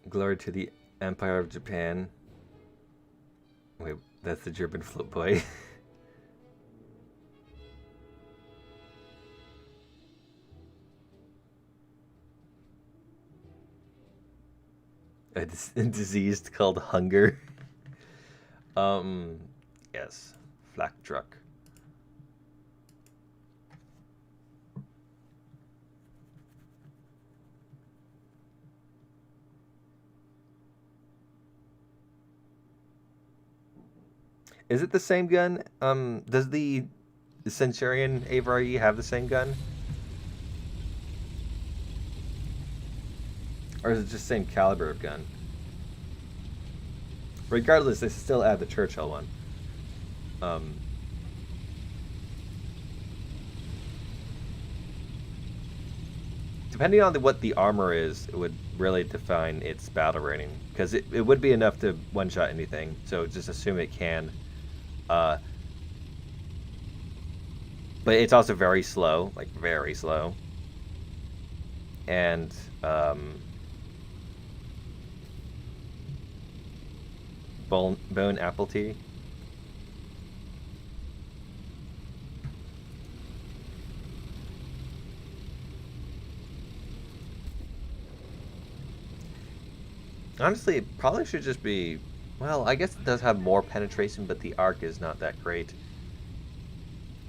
Glory to the Empire of Japan. Wait, that's the German float boy. A disease called hunger. Yes, flak truck. Is it the same gun? Does the Centurion Avari have the same gun? Or is it just the same caliber of gun? Regardless, they still add the Churchill one. Depending on what the armor is, it would really define its battle rating. Because it would be enough to one-shot anything, so just assume it can. But it's also very slow, like very slow. And bone apple tea. Honestly, it probably should just be. Well, I guess it does have more penetration, but the arc is not that great.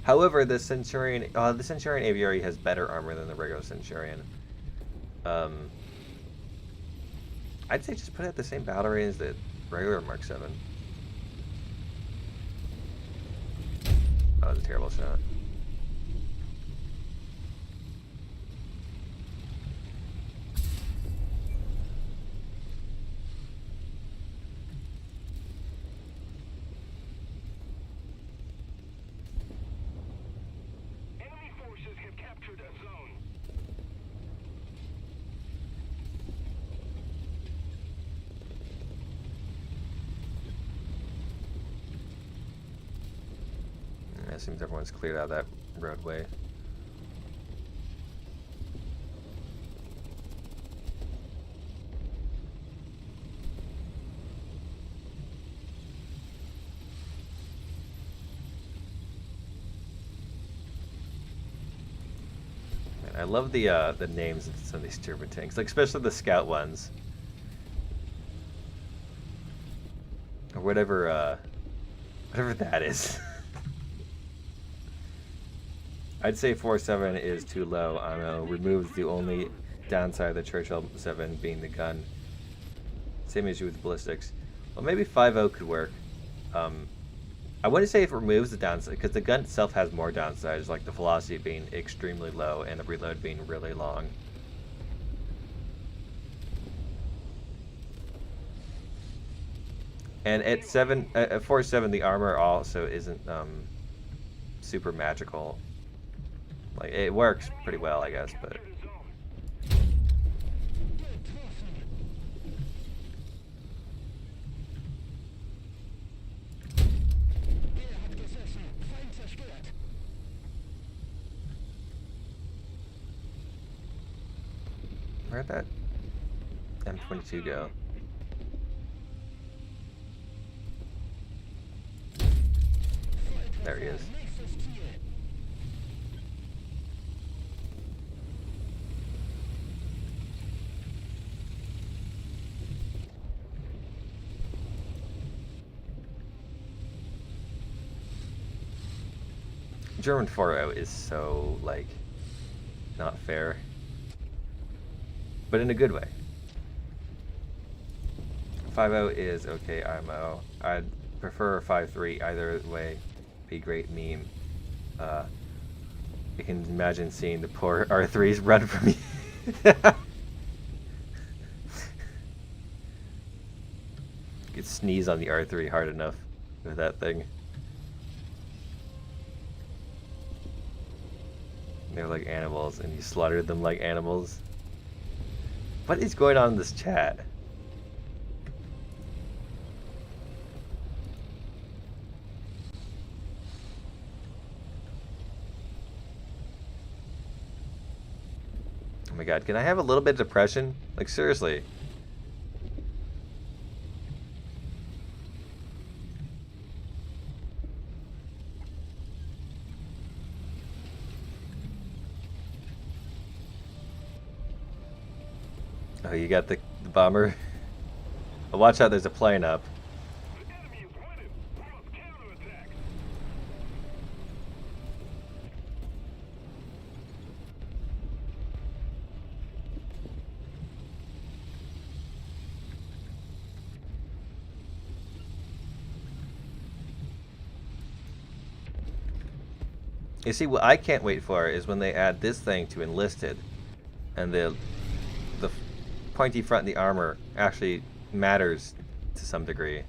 However, the Centurion Aviary has better armor than the regular Centurion. I'd say just put it at the same battle rate as the regular Mark 7. Oh, that's a terrible shot. Enemy forces have captured a zone. It seems everyone's cleared out that roadway. Man, I love the names of some of these German tanks, like especially the scout ones, or whatever that is. I'd say 4.7 is too low. I don't know. Removes the only downside of the Churchill 7 being the gun. Same issue with the ballistics. Well, maybe 5.0 could work. I wouldn't say if it removes the downside, because the gun itself has more downsides, like the velocity being extremely low and the reload being really long. And at 4.7, the armor also isn't super magical. Like, it works pretty well, I guess, but... Where'd that M22 go? There he is. German 4-0 is so, like, not fair. But in a good way. 5-0 is okay IMO. I'd prefer 5-3 either way. Be a great meme. You can imagine seeing the poor R3s run from me. You could sneeze on the R3 hard enough with that thing. They're like animals, and you slaughtered them like animals. What is going on in this chat? Oh my god, can I have a little bit of depression? Like, seriously. Oh, you got the bomber? Oh, watch out, there's a plane up. The enemy is winning. We must counterattack. You see, what I can't wait for is when they add this thing to Enlisted, and the pointy front in the armor actually matters to some degree.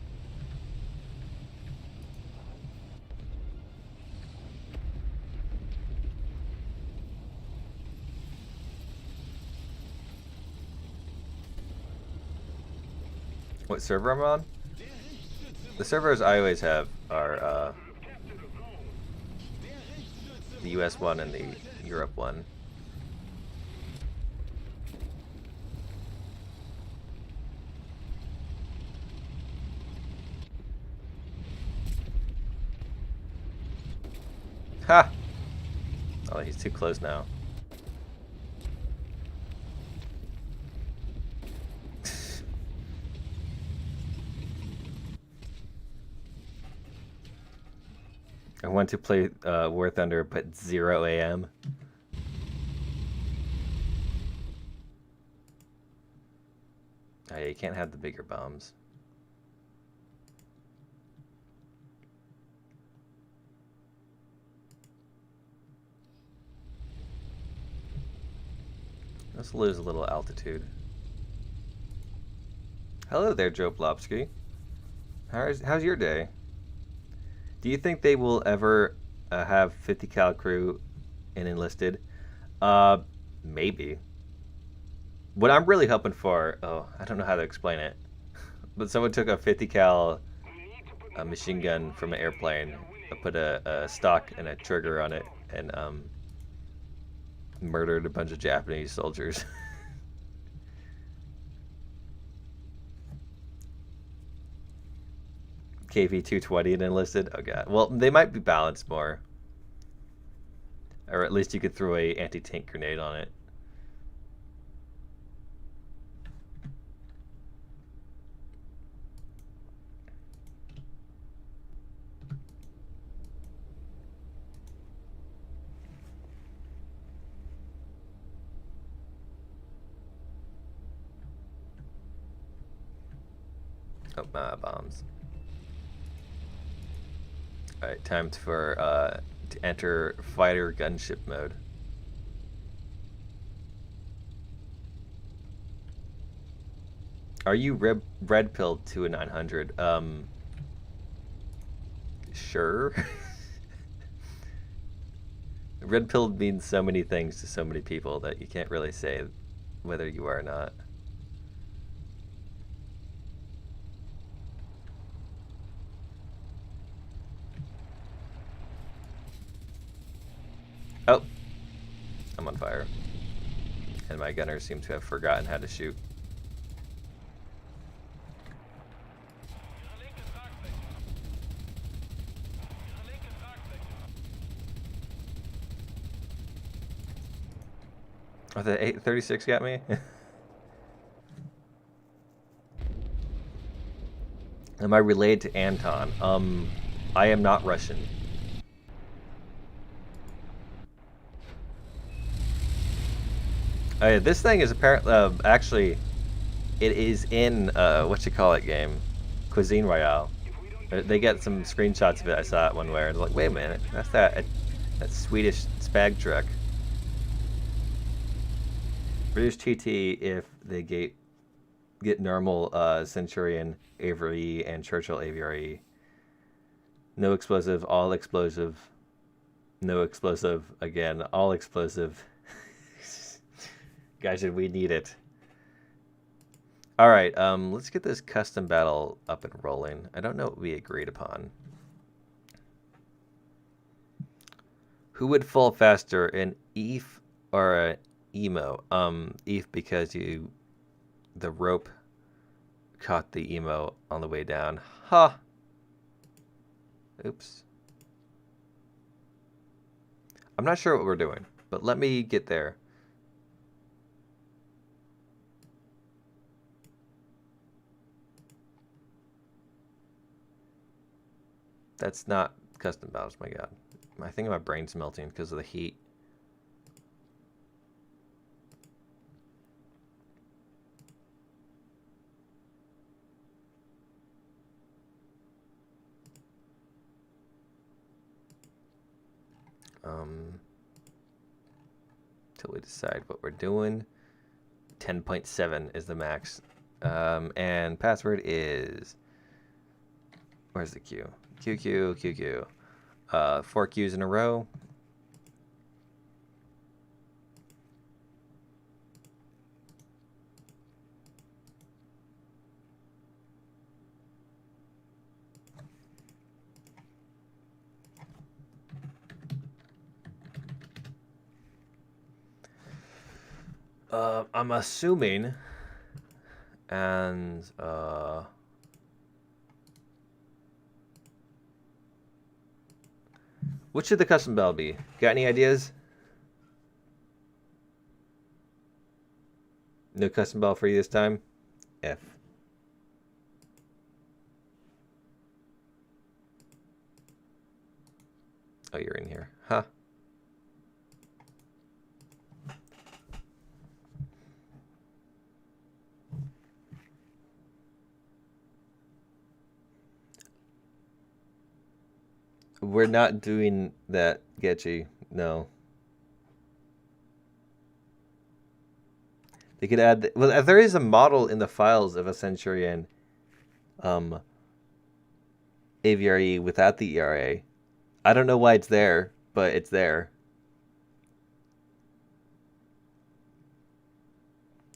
What server I'm on? The servers I always have are the US one and the Europe one. Ha! Oh, he's too close now. I want to play War Thunder, but 0 AM. Oh, yeah, you can't have the bigger bombs. Let's lose a little altitude. Hello there, Joe Blobsky. How's your day? Do you think they will ever have 50 cal crew in Enlisted? Maybe. What I'm really hoping for, I don't know how to explain it, but someone took a 50 cal machine gun from an airplane, put a stock and a trigger on it, and murdered a bunch of Japanese soldiers. KV-220 and Enlisted? Oh god. Well, they might be balanced more. Or at least you could throw a anti-tank grenade on it. Oh, bombs. Alright, time for to enter fighter gunship mode. Are you red pilled to a 900? Sure. Red pilled means so many things to so many people that you can't really say whether you are or not. Oh, I'm on fire. And my gunners seem to have forgotten how to shoot. Oh, the 836 got me? Am I relayed to Anton? I am not Russian. Oh yeah, this thing is apparently actually it is in what you call it game, Cuisine Royale. They get some screenshots of it. I saw it one where it's like, wait a minute, that's that Swedish spag truck. British TT if they get normal Centurion Avery and Churchill Aviary. No explosive, all explosive. No explosive again, all explosive. Guys, we need it. All right, let's get this custom battle up and rolling. I don't know what we agreed upon. Who would fall faster, an EF or a emo? EF because the rope caught the emo on the way down. Ha! Oops. I'm not sure what we're doing, but let me get there. That's not custom battles, my god. I think my brain's melting because of the heat. Till we decide what we're doing. 10.7 is the max. And password is... Where's the Q? QQ. 4 Qs in a row. I'm assuming, and what should the custom bell be? Got any ideas? No custom bell for you this time? F. Oh, you're in here. Huh. We're not doing that, Getchy. No. They could add... Well, there is a model in the files of a Centurion Aviary without the ERA. I don't know why it's there, but it's there.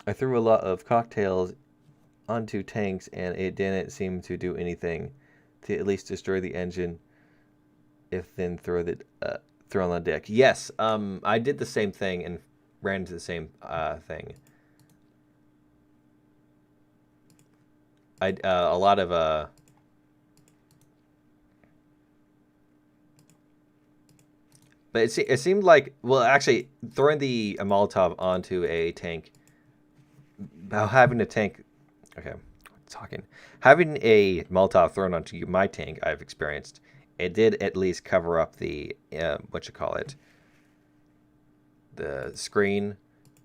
I threw a lot of cocktails onto tanks, and it didn't seem to do anything to at least destroy the engine. If then throw on the deck. Yes, I did the same thing and ran into the same thing. A lot of but it seemed like, well, actually throwing the Molotov onto a tank, having a tank, okay, having a Molotov thrown onto my tank, I've experienced. It did at least cover up the, the screen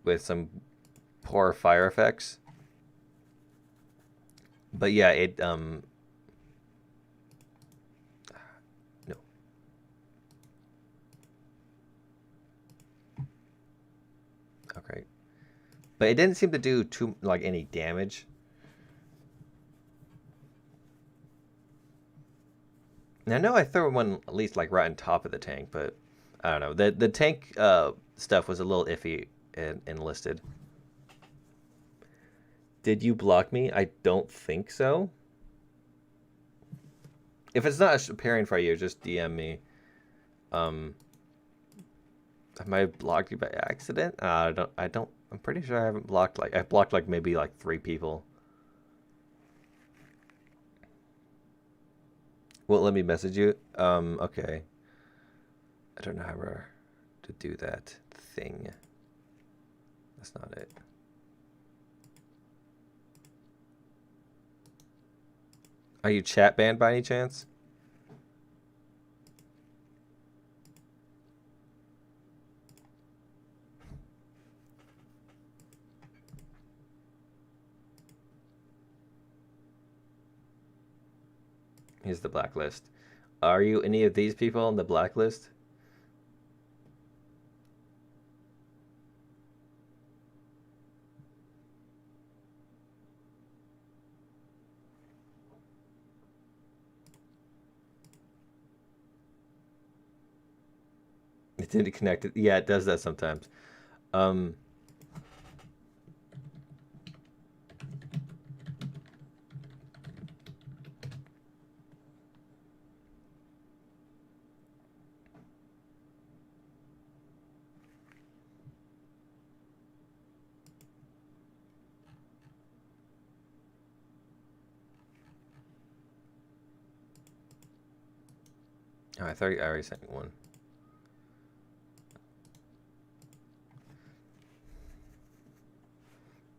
with some poor fire effects. But yeah, no. Okay. But it didn't seem to do any damage. I know I threw one at least right on top of the tank, but I don't know. The tank stuff was a little iffy and enlisted. Did you block me? I don't think so. If it's not appearing for you, just DM me. Have I blocked you by accident? I don't. I'm pretty sure I haven't blocked I blocked maybe 3 people. Won't let me message you? Okay. I don't know how to do that thing. That's not it. Are you chat banned by any chance? Here's the blacklist. Are you any of these people on the blacklist? It didn't connect it. Yeah, it does that sometimes. Um, oh, I thought I already sent one.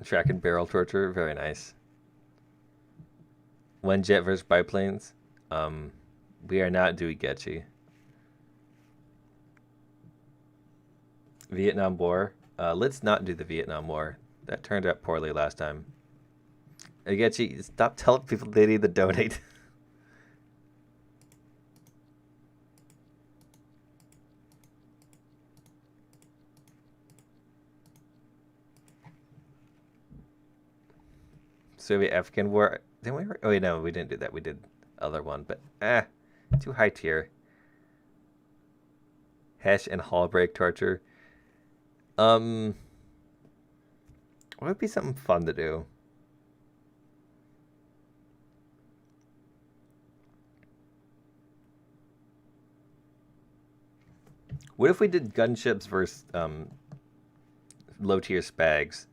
Track and barrel torture, very nice. One jet versus biplanes. We are not doing Getchy. Vietnam War. Let's not do the Vietnam War. That turned out poorly last time. Getchy, stop telling people they need to donate. Soviet African War. Didn't we? Oh wait, no, we didn't do that. We did other one, but too high tier. Hesh and hall break torture. What would be something fun to do? What if we did gunships versus low tier spags?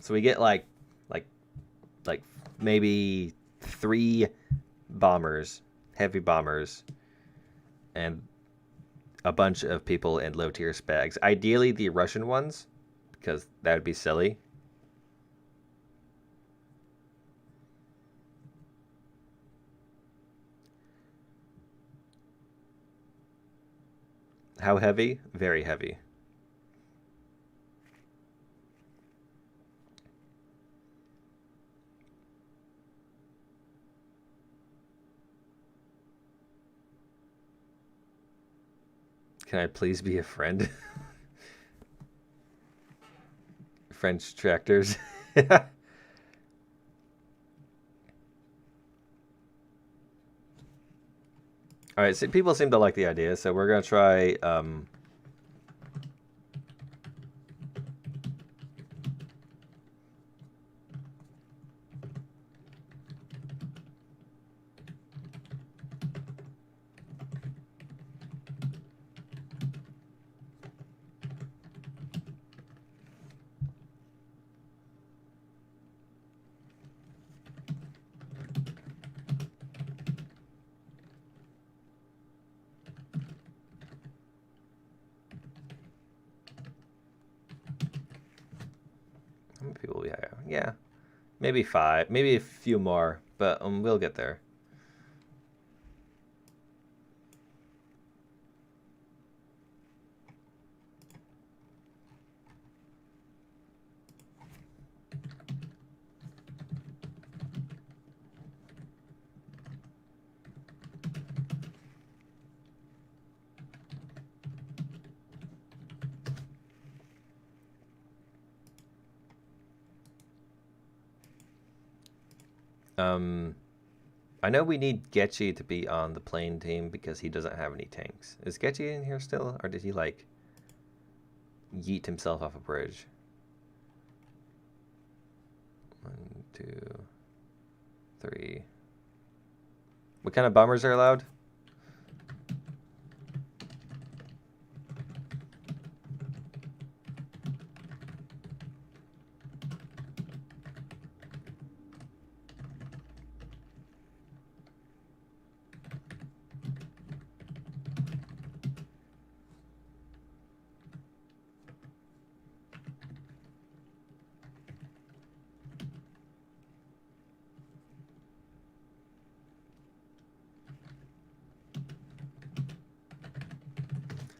So we get like maybe 3 bombers, heavy bombers, and a bunch of people in low tier spags. Ideally the Russian ones, because that would be silly. How heavy? Very heavy. Can I please be a friend? French tractors. Alright, so people seem to like the idea, so we're going to try... how many people we have? Yeah, maybe 5, maybe a few more, but we'll get there. I know we need Getchy to be on the plane team because he doesn't have any tanks. Is Getchy in here still, or did he like yeet himself off a bridge? 1, 2, 3. What kind of bombers are allowed?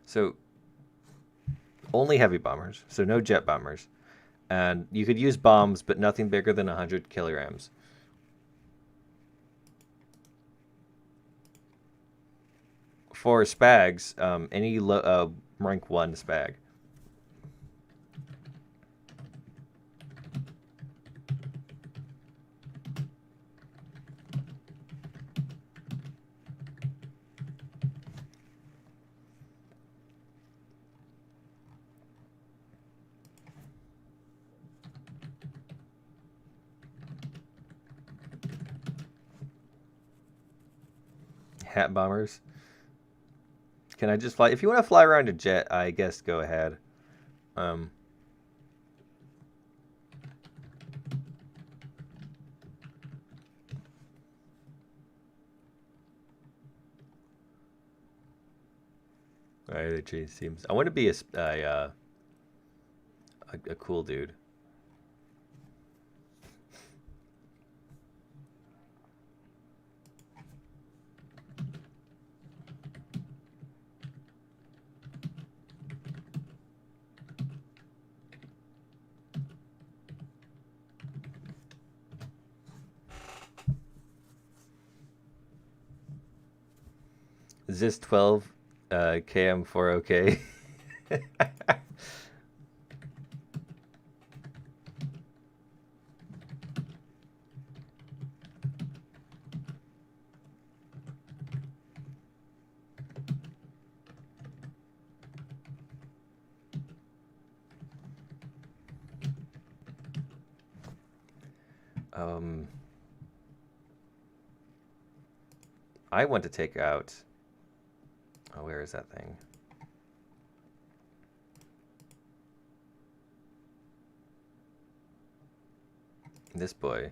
So only heavy bombers, so no jet bombers. And you could use bombs, but nothing bigger than 100 kilograms. For spags, any rank 1 spag. Hat bombers. Can I just fly? If you want to fly around a jet, I guess go ahead. Alright, the cheese seems. I want to be a cool dude. Is this 12 KM4OK? I want to take out. Oh, where is that thing? This boy.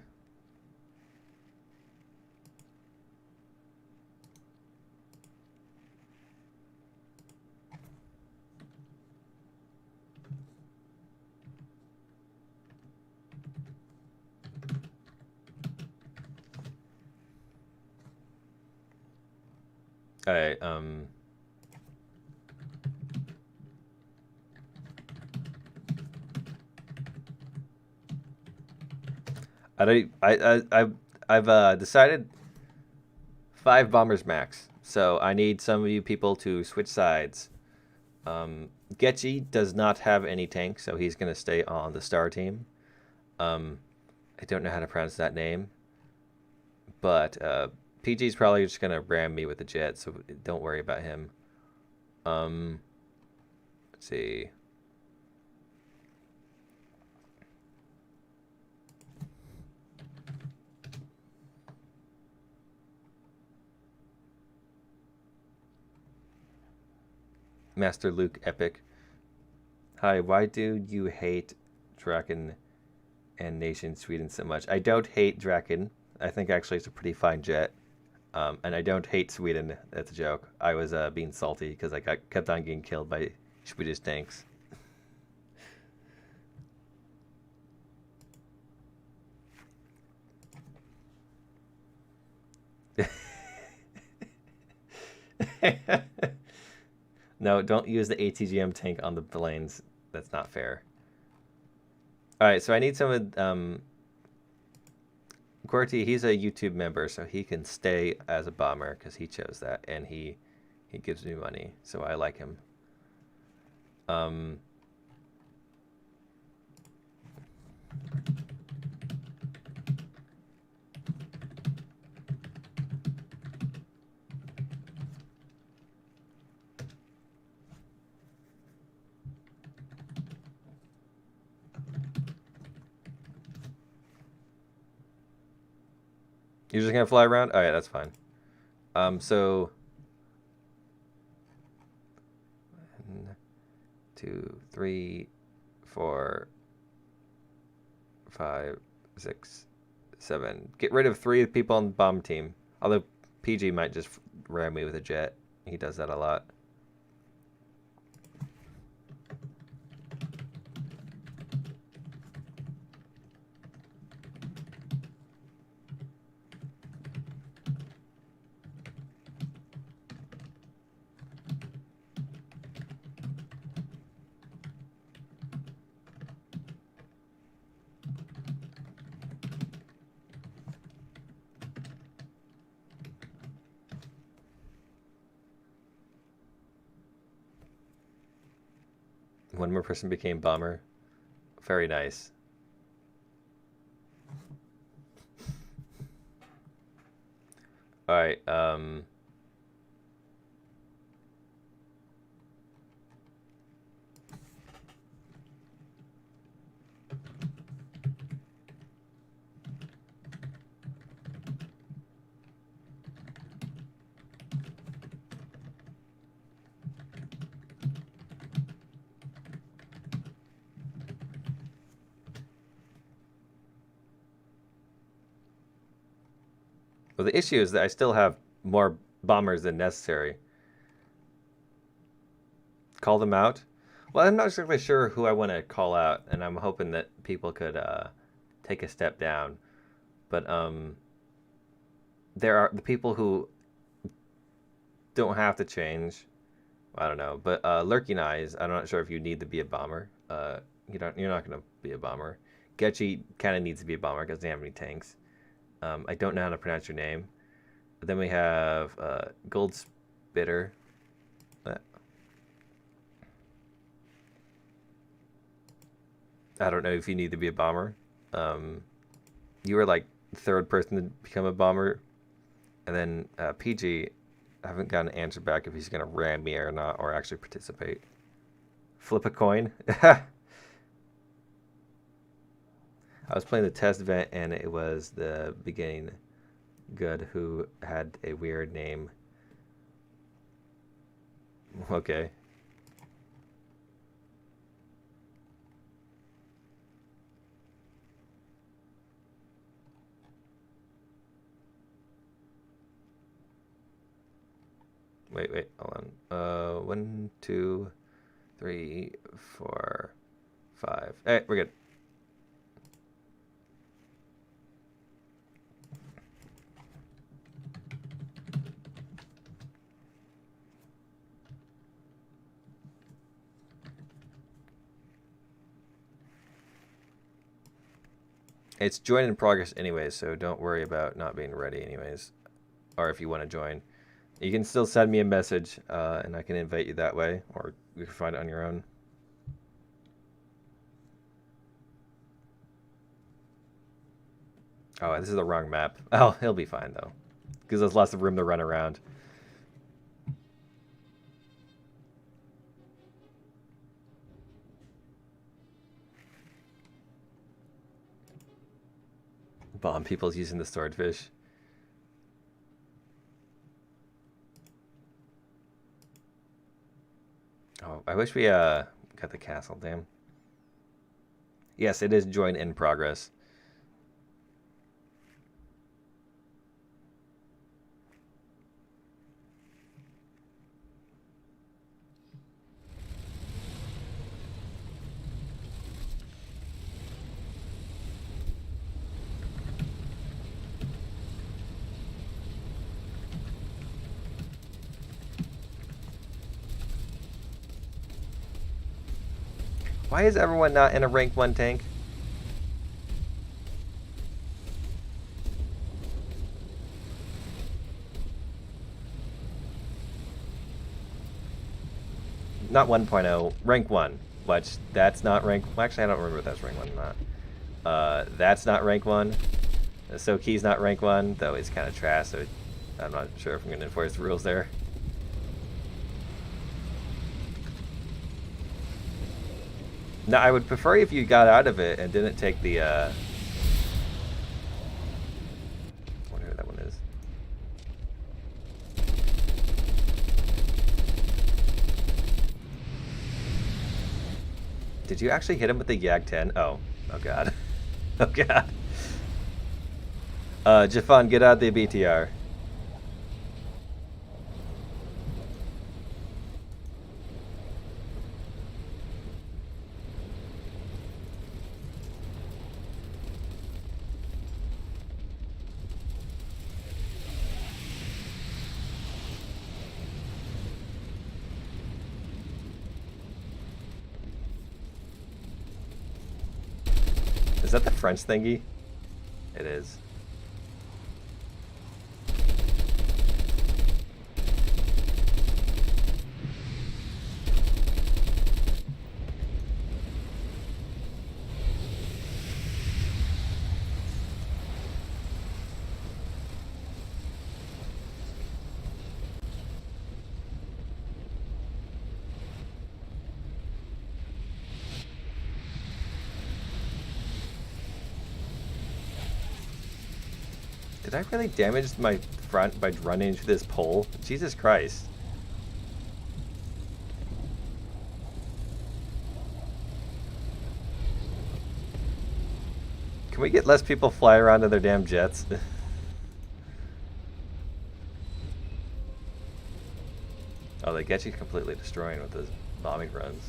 All right. I've decided 5 bombers max. So I need some of you people to switch sides. Getchy does not have any tank, so he's gonna stay on the star team. I don't know how to pronounce that name, but PG's probably just gonna ram me with the jet, so don't worry about him. Let's see. Master Luke Epic. Hi, why do you hate Draken and Nation Sweden so much? I don't hate Draken. I think actually it's a pretty fine jet. And I don't hate Sweden. That's a joke. I was being salty because I kept on getting killed by Swedish tanks. No, don't use the ATGM tank on the planes. That's not fair. All right, so I need some of Gorty. He's a YouTube member, so he can stay as a bomber because he chose that, and he gives me money, so I like him. You're just gonna fly around? Alright, that's fine. So 1, 2, 3, 4, 5, 6, 7. Get rid of 3 people on the bomb team. Although PG might just ram me with a jet. He does that a lot. One more person became bomber. Very nice. All right. Well, the issue is that I still have more bombers than necessary. Call them out? Well, I'm not exactly sure who I want to call out, and I'm hoping that people could take a step down. But there are the people who don't have to change. I don't know, but Lurking Eyes, I'm not sure if you need to be a bomber. You're not gonna be a bomber. Getchy kind of needs to be a bomber because they have any tanks. I don't know how to pronounce your name. But then we have Gold Spitter. I don't know if you need to be a bomber. You were like the third person to become a bomber. And then PG, I haven't gotten an answer back if he's going to ram me or not, or actually participate. Flip a coin. I was playing the test event, and it was the beginning good who had a weird name. Okay. Wait, hold on. 1, 2, 3, 4, 5. Hey, we're good. It's join in progress anyways, so don't worry about not being ready anyways. Or if you want to join. You can still send me a message, and I can invite you that way, or you can find it on your own. Oh, this is the wrong map. Oh, he'll be fine, though. Because there's lots of room to run around. Bomb people's using the swordfish. Oh, I wish we got the castle, damn. Yes, it is join in progress. Why is everyone not in a rank 1 tank? Not 1.0, rank 1. Which, that's not rank... Well, actually, I don't remember if that's rank 1 or not. That's not rank 1. So Key's not rank 1, though it's kind of trash, so I'm not sure if I'm going to enforce the rules there. No, I would prefer if you got out of it and didn't take the, I wonder who that one is. Did you actually hit him with the Yag 10? Oh. Oh, God. Oh, God. Jafan, get out the BTR. Is that the French thingy? It is. Did I really damage my front by running into this pole? Jesus Christ. Can we get less people fly around in their damn jets? Oh, they get you completely destroying with those bombing runs.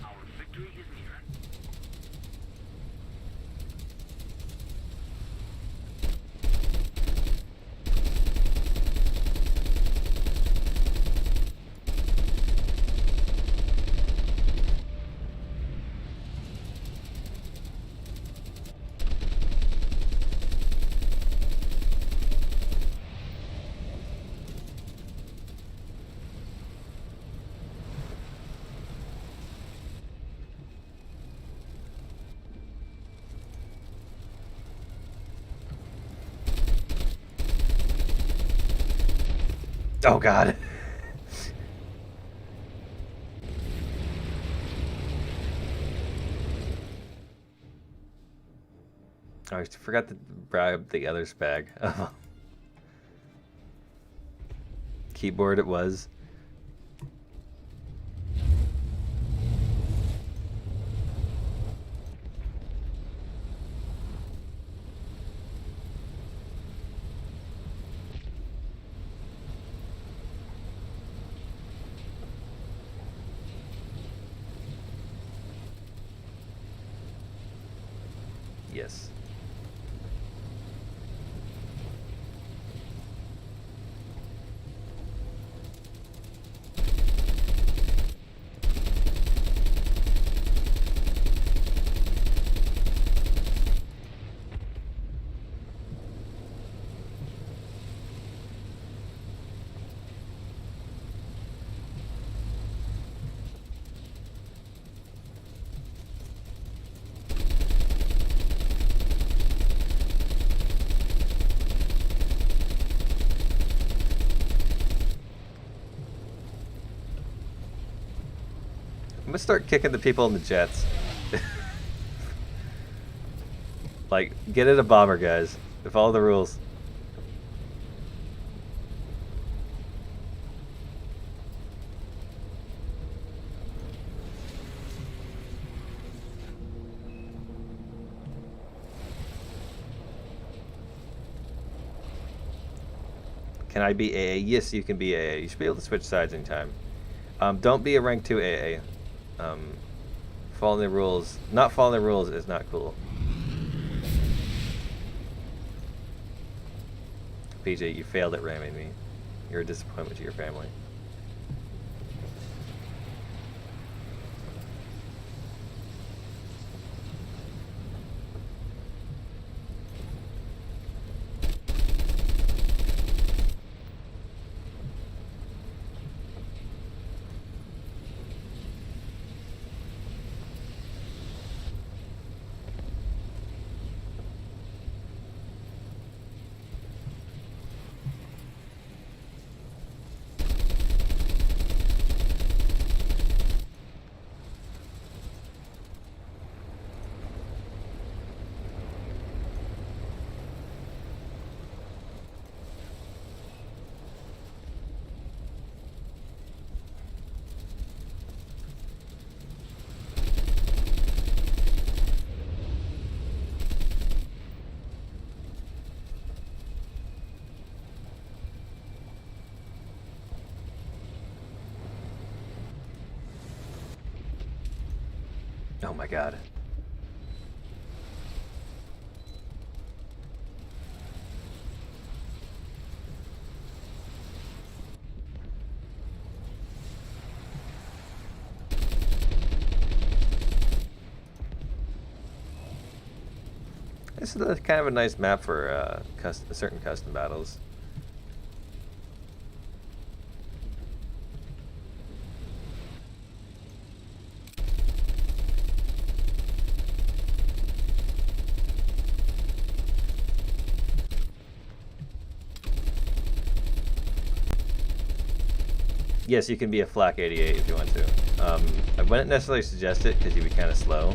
Our victory is near. Oh god. I forgot to bribe the other spag. Keyboard it was. Yes. I'm gonna start kicking the people in the jets. Like, get in a bomber, guys. Follow the rules. Can I be AA? Yes, you can be AA. You should be able to switch sides anytime. Don't be a rank 2 AA. Following the rules. Not following the rules is not cool. PJ, you failed at ramming me. You're a disappointment to your family. Oh my god. This is kind of a nice map for certain custom battles. Yes, you can be a flak 88 if you want to. I wouldn't necessarily suggest it because you'd be kind of slow.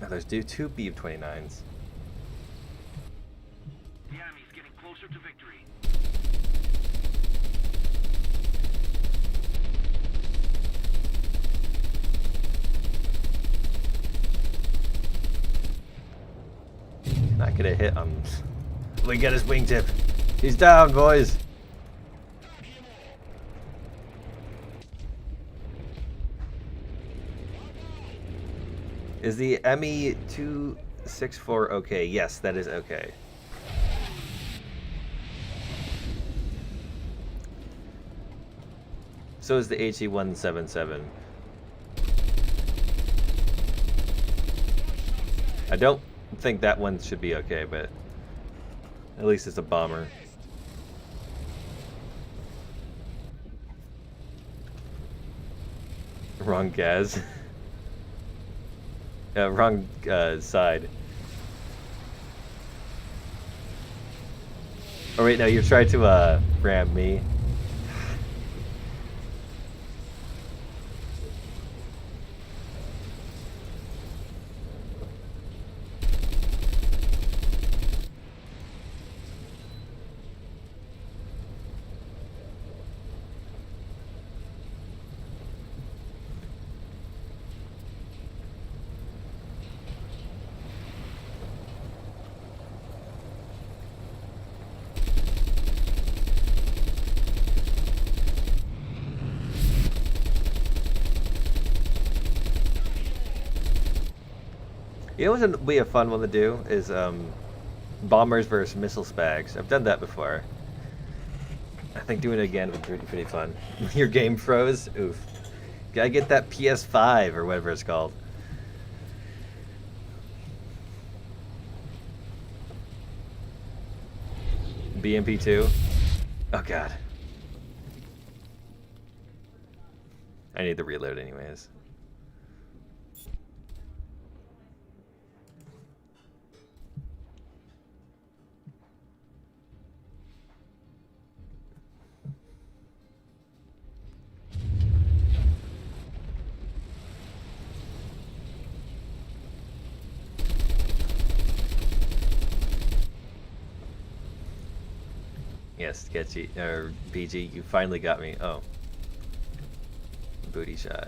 Now there's two B-29s. The enemy's getting closer to victory. Not gonna hit him. We get his wingtip. He's down, boys. Is the ME-264 okay? Yes, that is okay. So is the HE-177. I don't think that one should be okay, but at least it's a bomber. Wrong gas. Wrong side. Oh wait, no, you tried to ram me. You know what would be a fun one to do is bombers versus missile spags. I've done that before. I think doing it again would be pretty fun. Your game froze? Oof. Gotta get that PS5 or whatever it's called. BMP2? Oh god. I need the reload anyways. Yes, Sketchy, or PG, you finally got me. Oh. Booty shot.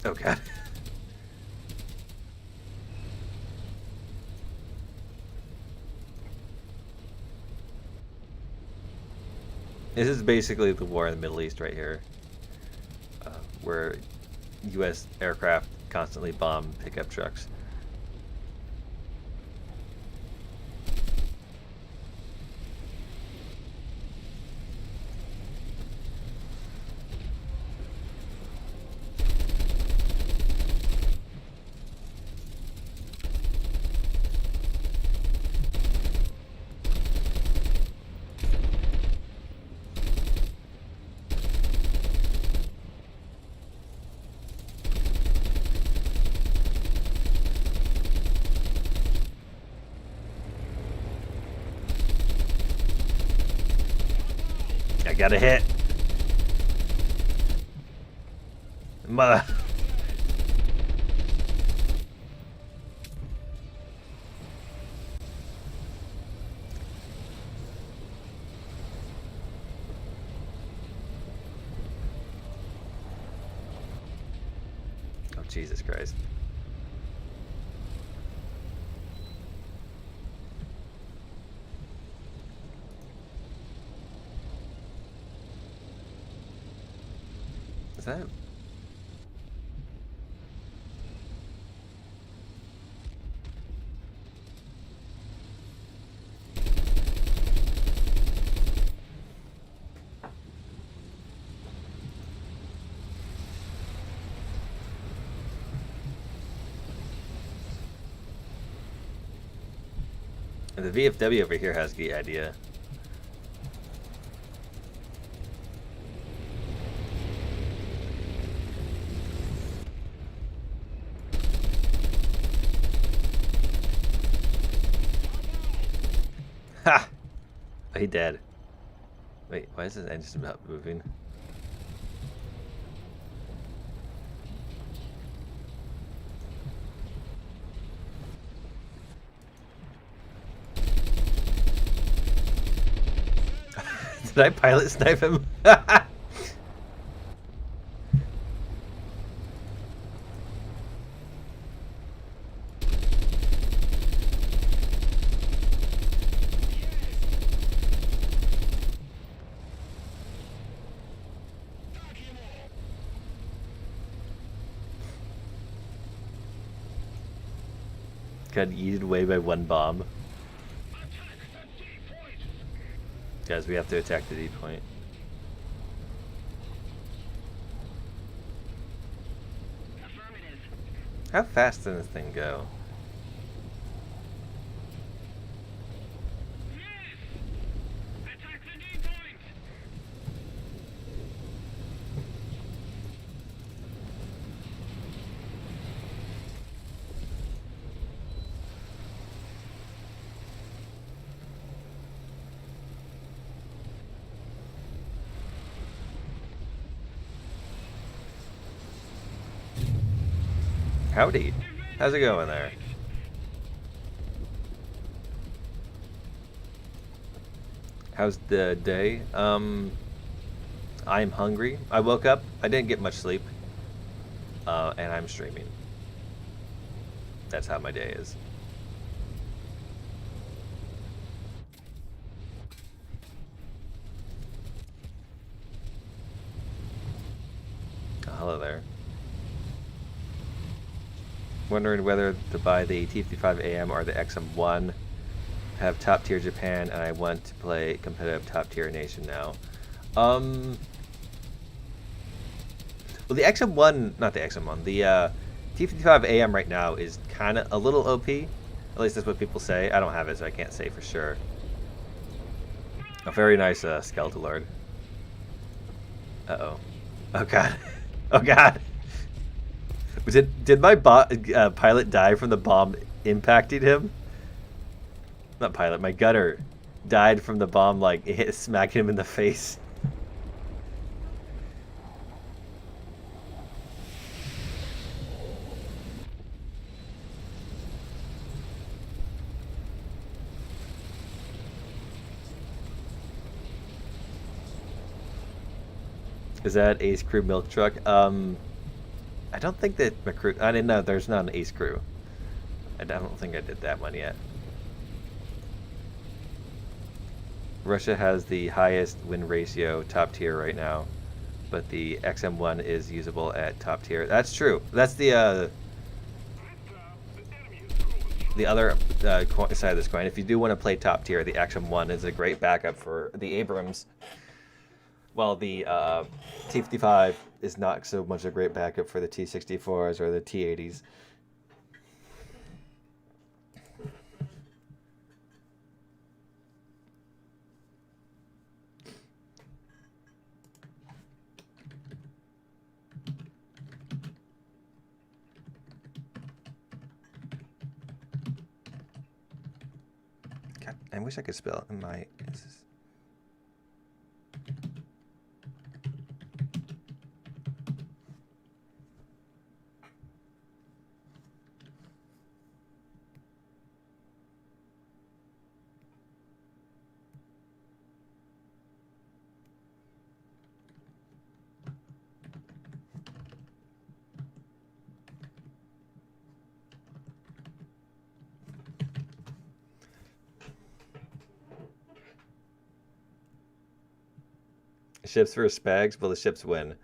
Oh god. This is basically the war in the Middle East right here, where U.S. aircraft constantly bomb pickup trucks. I got a hit. Mother. Oh, Jesus Christ. Is that? And the VFW over here has the idea. Ha! Oh, he dead. Wait, why is this engine not moving? Did I pilot snipe him? Got yeeted away by one bomb. Guys, we have to attack the D point. Affirmative. How fast does this thing go? Yes! Attack the D point! Howdy. How's it going there? How's the day? I'm hungry. I woke up. I didn't get much sleep. And I'm streaming. That's how my day is. Oh, hello there. Wondering whether to buy the T55 AM or the XM1. I have top tier Japan and I want to play competitive top tier nation now. Well, the XM1, not the XM1, the T55 AM right now is kind of a little OP. At least that's what people say. I don't have it, so I can't say for sure. A very nice skeletal lord. Uh-oh. Oh god. Oh god. Did my pilot die from the bomb impacting him? Not pilot, my gunner died from the bomb, like, smacking him in the face. Is that Ace Crew milk truck? I don't think that my crew... I didn't know there's not an Ace Crew. I don't think I did that one yet. Russia has the highest win ratio, top tier right now. But the XM1 is usable at top tier. That's true. That's the other side of this coin. If you do want to play top tier, the XM1 is a great backup for the Abrams. While the T55 is not so much a great backup for the T64s or the T80s. God, I wish I could spell it in my... Ships for spags, well, the ships win.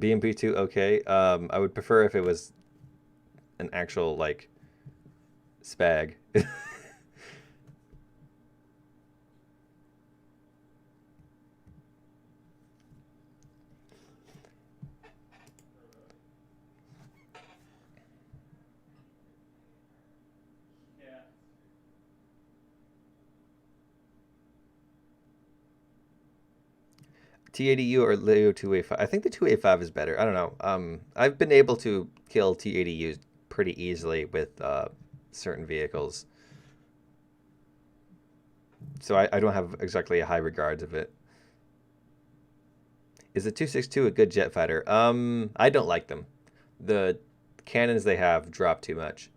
BMP2, okay. I would prefer if it was an actual, like, spag. T80U or Leo 2A5? I think the 2A5 is better. I don't know. I've been able to kill T80Us pretty easily with certain vehicles. So I don't have exactly a high regards of it. Is the 262 a good jet fighter? I don't like them. The cannons they have drop too much.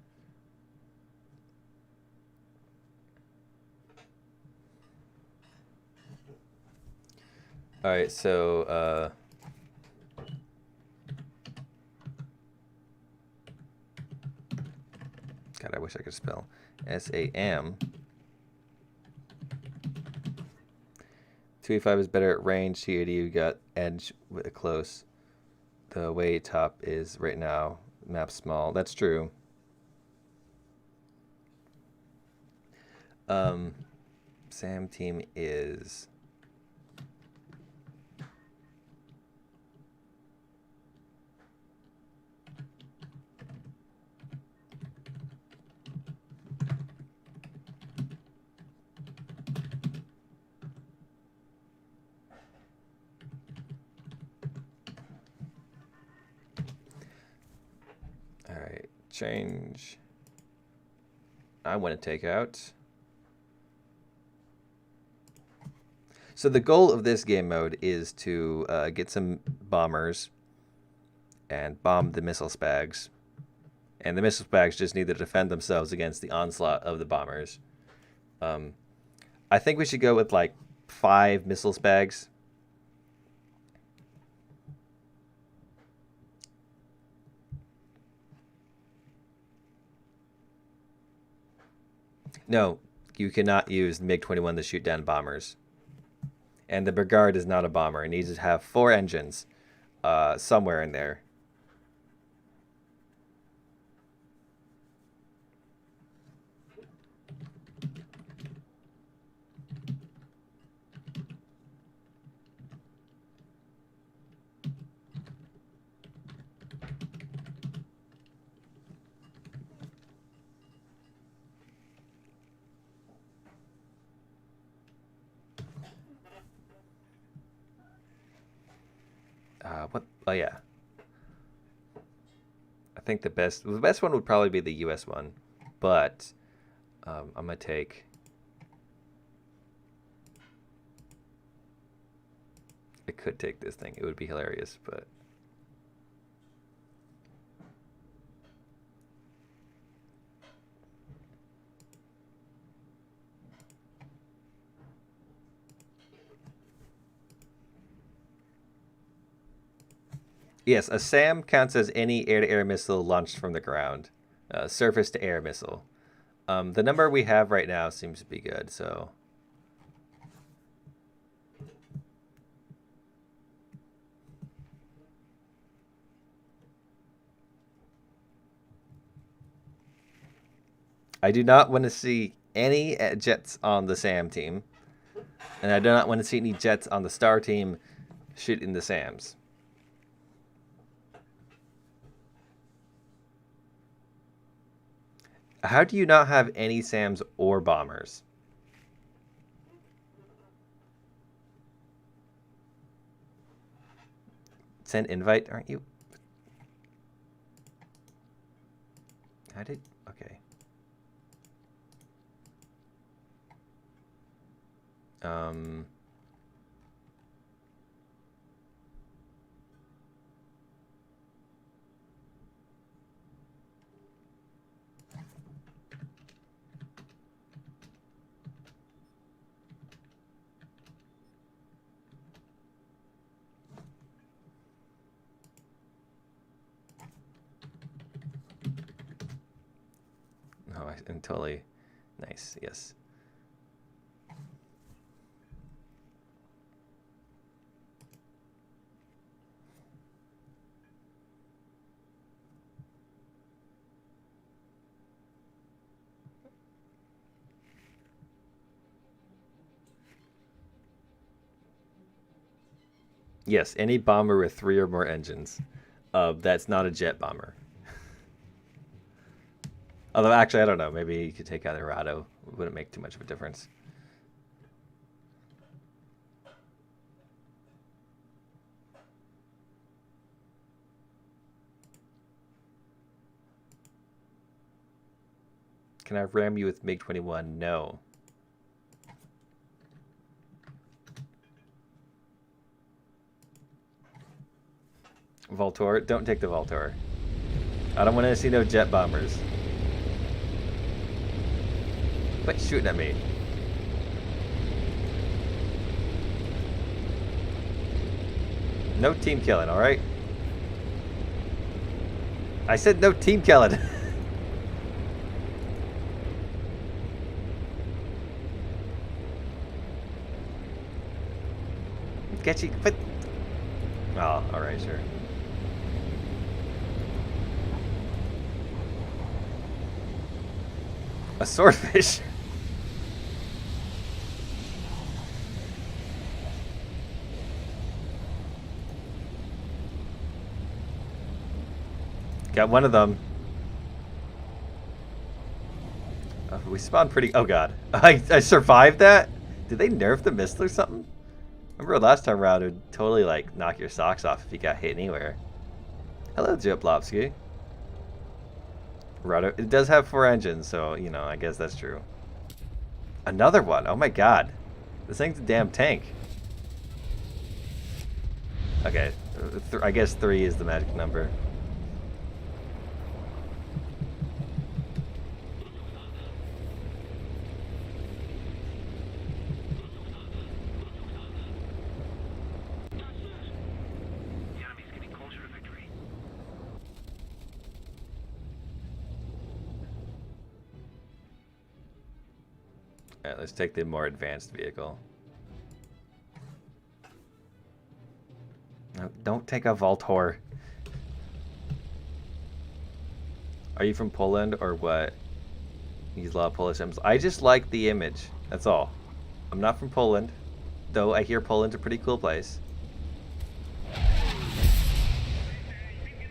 All right, so God, I wish I could spell SAM. 285 is better at range. T80 you got edge with close. The way top is right now. Map small. That's true. Sam team is all right. Change. I want to take out. So the goal of this game mode is to get some bombers and bomb the missile spags. And the missile spags just need to defend themselves against the onslaught of the bombers. I think we should go with like 5 missile spags. No, you cannot use MiG-21 to shoot down bombers. And the Brigade is not a bomber. It needs to have 4 engines somewhere in there. What? Oh yeah. I think the best one would probably be the U.S. one, but I'm gonna take. I could take this thing. It would be hilarious, but. Yes, a SAM counts as any air-to-air missile launched from the ground. Surface-to-air missile. The number we have right now seems to be good, so... I do not want to see any jets on the SAM team. And I do not want to see any jets on the Star team shooting the SAMs. How do you not have any SAMs or bombers? Send invite, aren't you? I did. Okay. Oh, I'm totally nice. Yes. Yes, any bomber with 3 or more engines. That's not a jet bomber. Although, actually, I don't know. Maybe you could take out a Rado. It wouldn't make too much of a difference. Can I ram you with MiG-21? No. Voltor? Don't take the Voltor. I don't want to see no jet bombers. Quit shooting at me. No team killing, alright? I said no team killing. Get you, but... Oh, alright, sure. A swordfish? Got one of them. We spawned pretty... Oh, God. I survived that? Did they nerf the missile or something? Remember last time around, it would totally, like, knock your socks off if you got hit anywhere. Hello, Jiplopsky. Rado. It does have 4 engines, so, you know, I guess that's true. Another one. Oh, my God. This thing's a damn tank. Okay. I guess 3 is the magic number. Alright, let's take the more advanced vehicle. No, don't take a Voltor. Are you from Poland or what? Use a lot of Polish emblems. I just like the image. That's all. I'm not from Poland, though I hear Poland's a pretty cool place.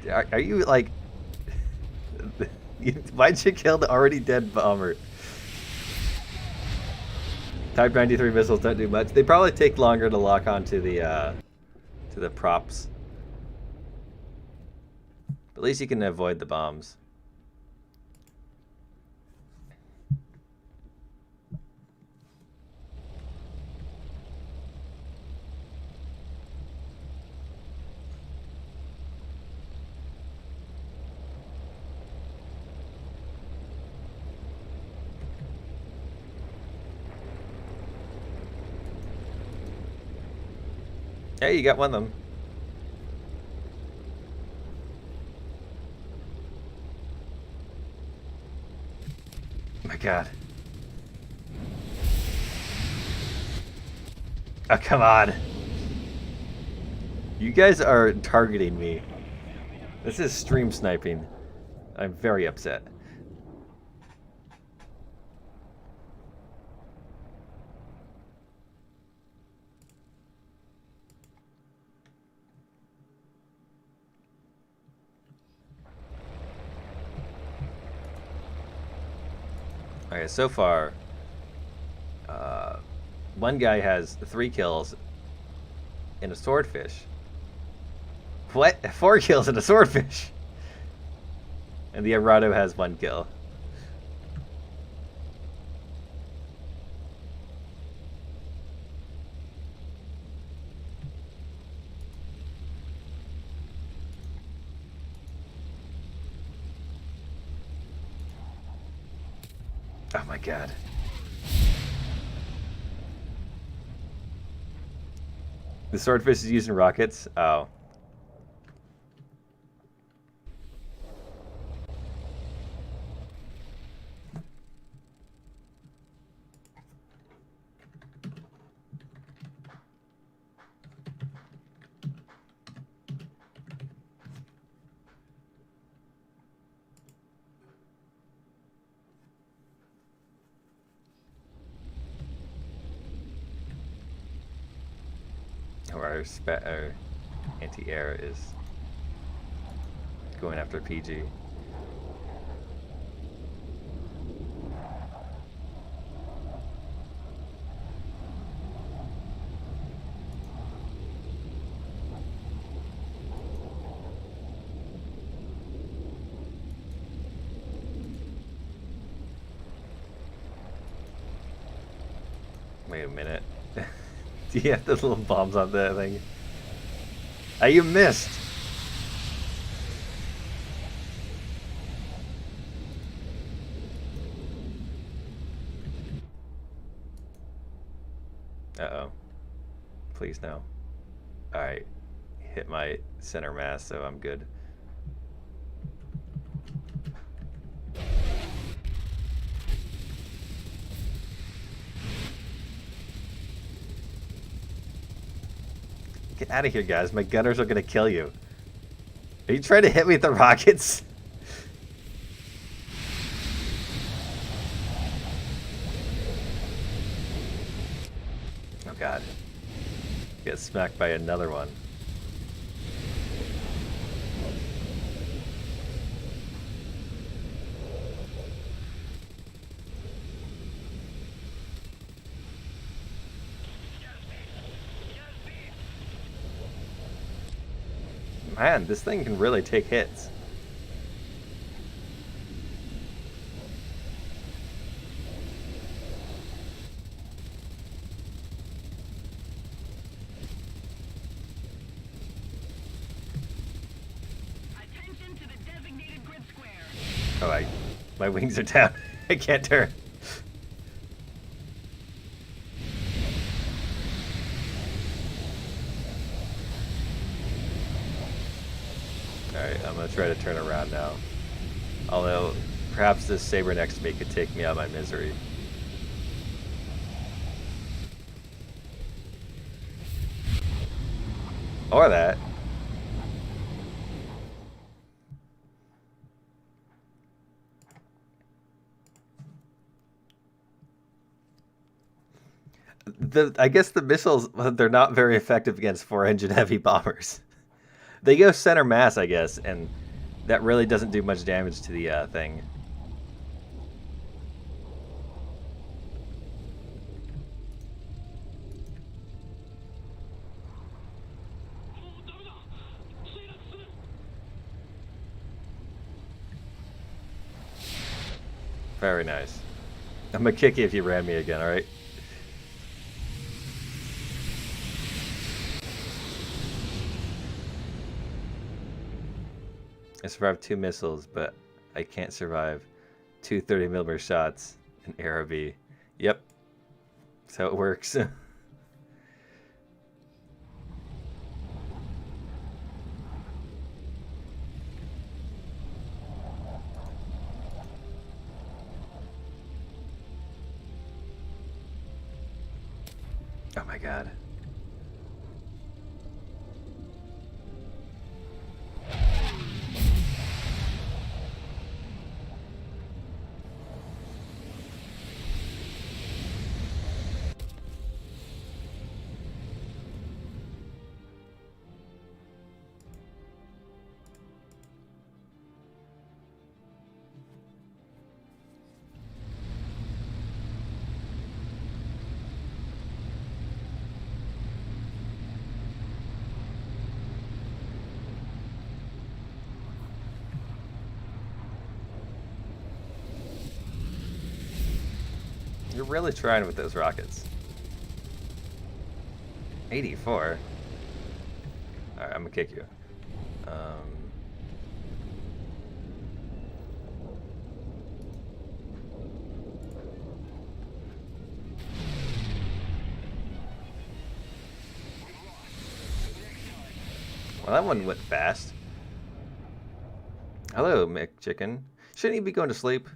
Are you like... Why'd you kill the already dead bomber? Type 93 missiles don't do much. They probably take longer to lock onto the props. But at least you can avoid the bombs. Hey, you got one of them. Oh my God. Oh, come on. You guys are targeting me. This is stream sniping. I'm very upset. Okay, so far, one guy has 3 kills in a swordfish. What? 4 kills in a swordfish? And the Arado has 1 kill. Oh my God. The swordfish is using rockets? Oh. Or Anti-air is going after PG. Wait a minute. Do you have those little bombs on that thing? Oh, you missed! Uh-oh. Please no. Alright. Hit my center mass, so I'm good. Get out of here, guys. My gunners are gonna kill you. Are you trying to hit me with the rockets? Oh god. Get smacked by another one. Man, this thing can really take hits. Attention to the designated grid square. Oh, my wings are down. I can't turn. Alright, I'm gonna try to turn around now. Although, perhaps this saber next to me could take me out of my misery. Or that. I guess the missiles, they're not very effective against 4-engine heavy bombers. They go center mass, I guess, and that really doesn't do much damage to the thing. Very nice. I'm gonna kick you if you ram me again, alright? I survived 2 missiles, but I can't survive 2 30mm shots in Arrow B. Yep. That's how it works. Oh my god. You're really trying with those rockets. 84? Alright, I'm gonna kick you. Well, that one went fast. Hello, McChicken. Shouldn't you be going to sleep?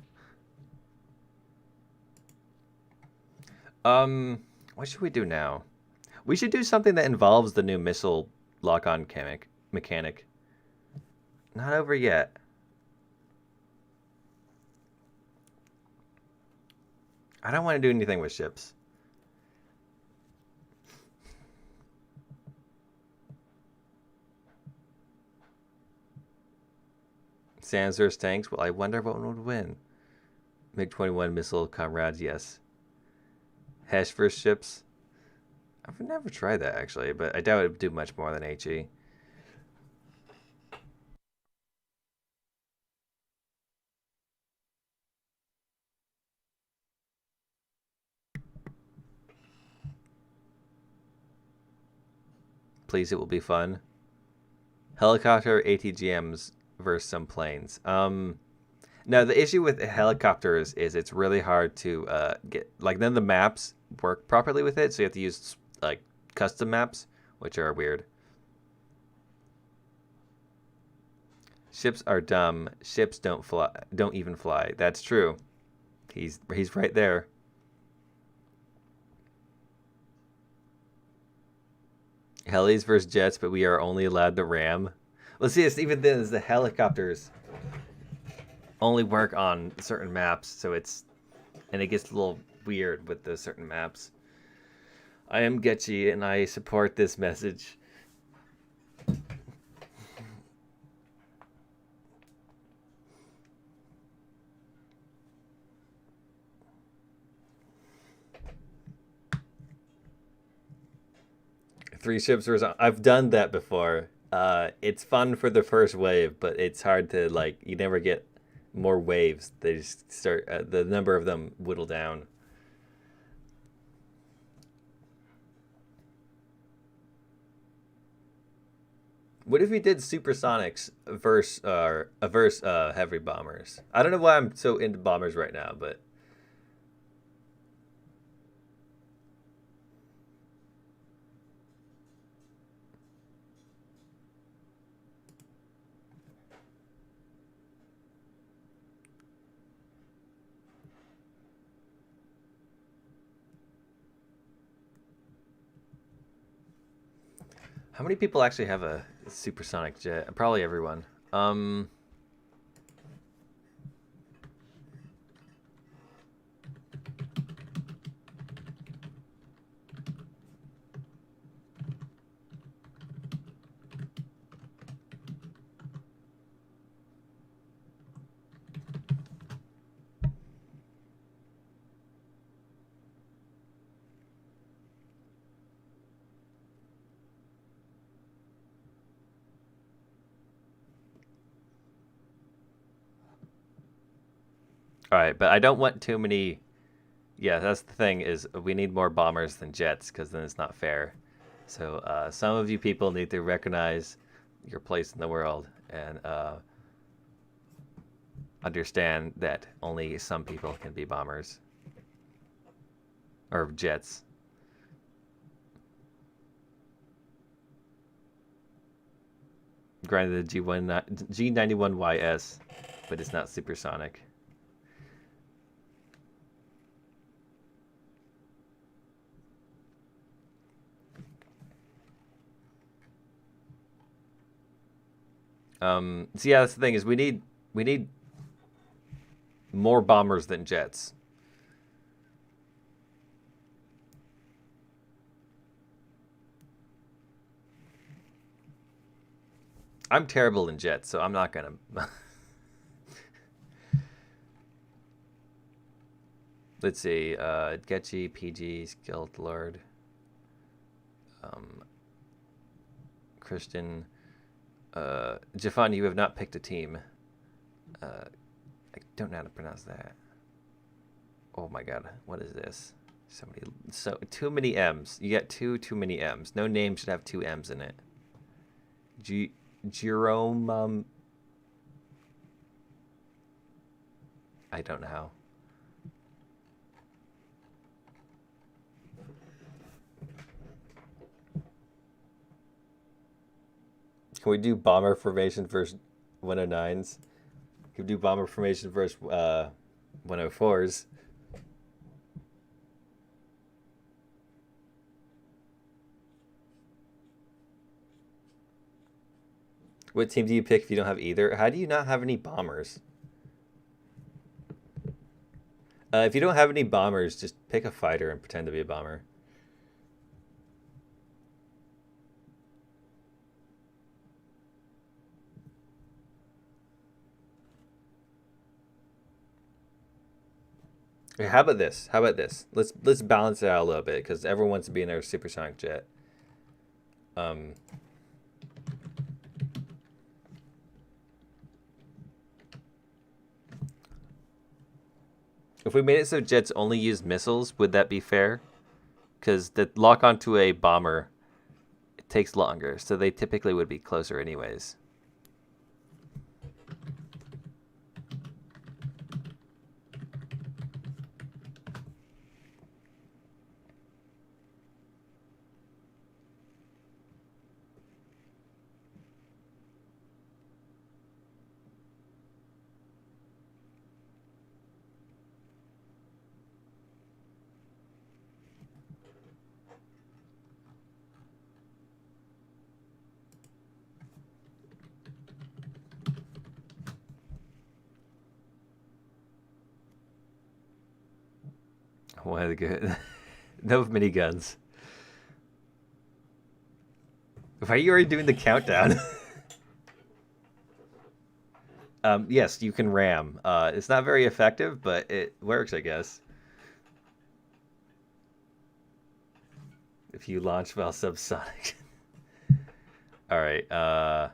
What should we do now? We should do something that involves the new missile lock-on mechanic. Not over yet. I don't want to do anything with ships. Sans versus tanks. Well, I wonder what one would win. MiG-21 missile comrades, yes. Hesh versus ships. I've never tried that actually, but I doubt it would do much more than HE. Please, it will be fun. Helicopter ATGMs versus some planes. No, the issue with helicopters is it's really hard to get, like, none of the maps work properly with it, so you have to use like custom maps, which are weird. Ships are dumb. Ships don't fly. Don't even fly. That's true. He's right there. Helis versus jets, but we are only allowed to ram. Well, see, it's even then is the helicopters only work on certain maps, so it's, and it gets a little weird with those certain maps. I am Getchy, and I support this message. Three ships versus. I've done that before. It's fun for the first wave, but it's hard to, like, you never get more waves. They just start, the number of them whittle down. What if we did supersonics versus heavy bombers? I don't know why I'm so into bombers right now, but how many people actually have a supersonic jet? Probably everyone. All right, but I don't want too many. Yeah, that's the thing, is we need more bombers than jets, because then it's not fair. So some of you people need to recognize your place in the world and understand that only some people can be bombers or jets. Granted, the G91YS, but it's not supersonic. So yeah, that's the thing, is we need more bombers than jets. I'm terrible in jets, so I'm not gonna. Let's see, Getchy, PG, Skilled Lord, Christian, Jafan, you have not picked a team. I don't know how to pronounce that. Oh my god, what is this? Too many M's. You get too many M's. No name should have two M's in it. Jerome, I don't know how. Can we do bomber formation versus 109s? Can we do bomber formation versus 104s? What team do you pick if you don't have either? How do you not have any bombers? If you don't have any bombers, just pick a fighter and pretend to be a bomber. Hey, how about this? How about this? Let's balance it out a little bit because everyone wants to be in their supersonic jet. If we made it so jets only use missiles, would that be fair? Because the lock onto a bomber, it takes longer, so they typically would be closer anyways. One of the good. No miniguns. Why are you already doing the countdown? Yes, you can ram. It's not very effective, but it works, I guess. If you launch while subsonic. All right. All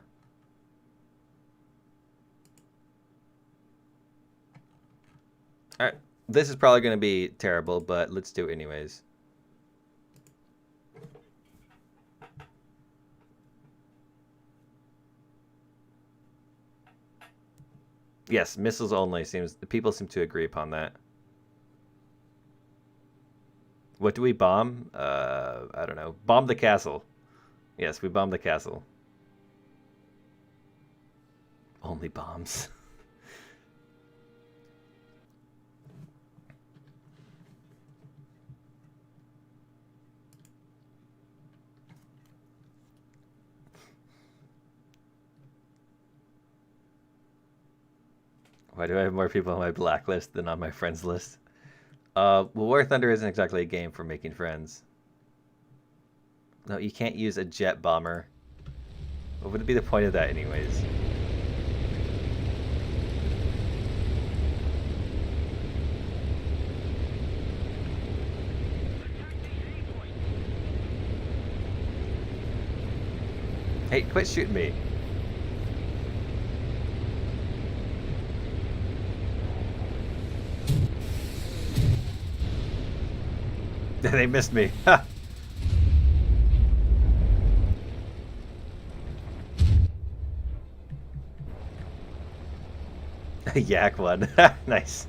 right. This is probably going to be terrible, but let's do it anyways. Yes, missiles only. People seem to agree upon that. What do we bomb? I don't know. Bomb the castle. Yes, we bomb the castle. Only bombs. Why do I have more people on my blacklist than on my friends list? Well, War Thunder isn't exactly a game for making friends. No, you can't use a jet bomber. What would be the point of that anyways? Hey, quit shooting me. They missed me. Ha! Yak one. Nice.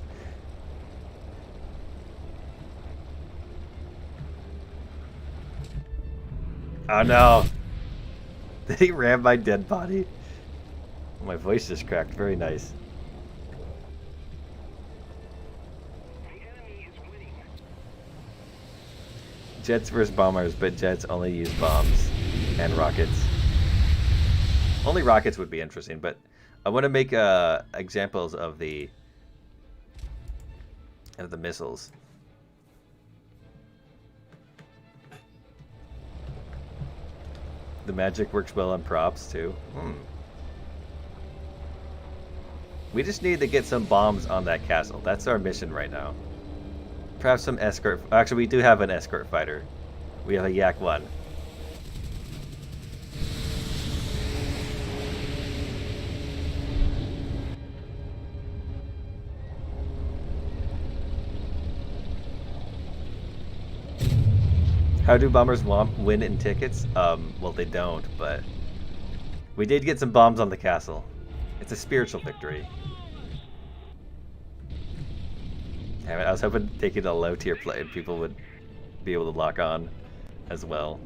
Oh no. Did he ram my dead body? My voice just cracked. Very nice. Jets versus bombers, but jets only use bombs and rockets. Only rockets would be interesting, but I want to make examples of the missiles. The magic works well on props too. We just need to get some bombs on that castle. That's our mission right now. Perhaps some escort. Actually, we do have an escort fighter. We have a Yak 1. How do bombers win in tickets? Well, they don't, but we did get some bombs on the castle. It's a spiritual victory. Damn it, I was hoping taking a low tier play and people would be able to lock on as well.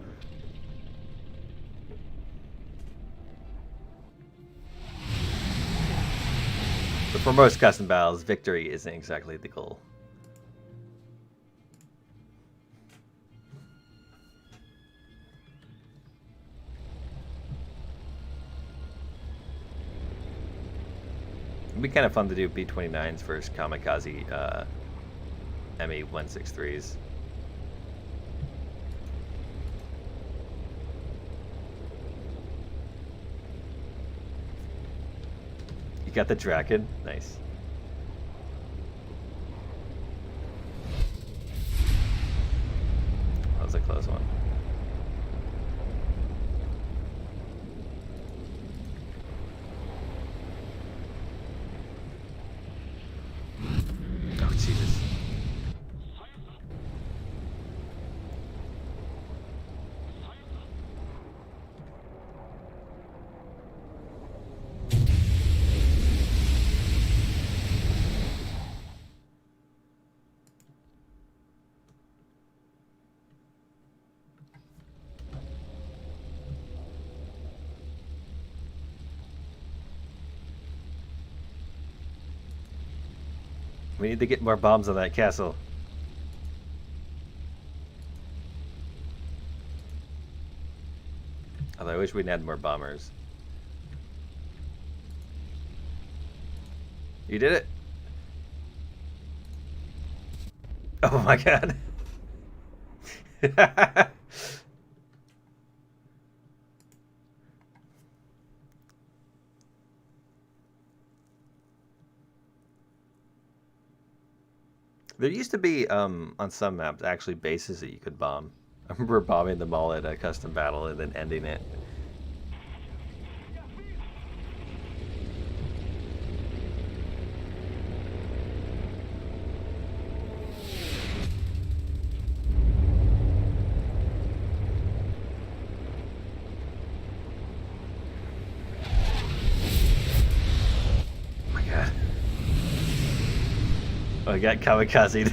But for most custom battles, victory isn't exactly the goal. It'd be kind of fun to do B-29s versus kamikaze ME-163s. You got the Draken? Nice. We need to get more bombs on that castle. Although I wish we'd had more bombers. You did it! Oh my god. There used to be, on some maps, actually bases that you could bomb. I remember bombing them all at a custom battle and then ending it. Oh, I got kamikazed.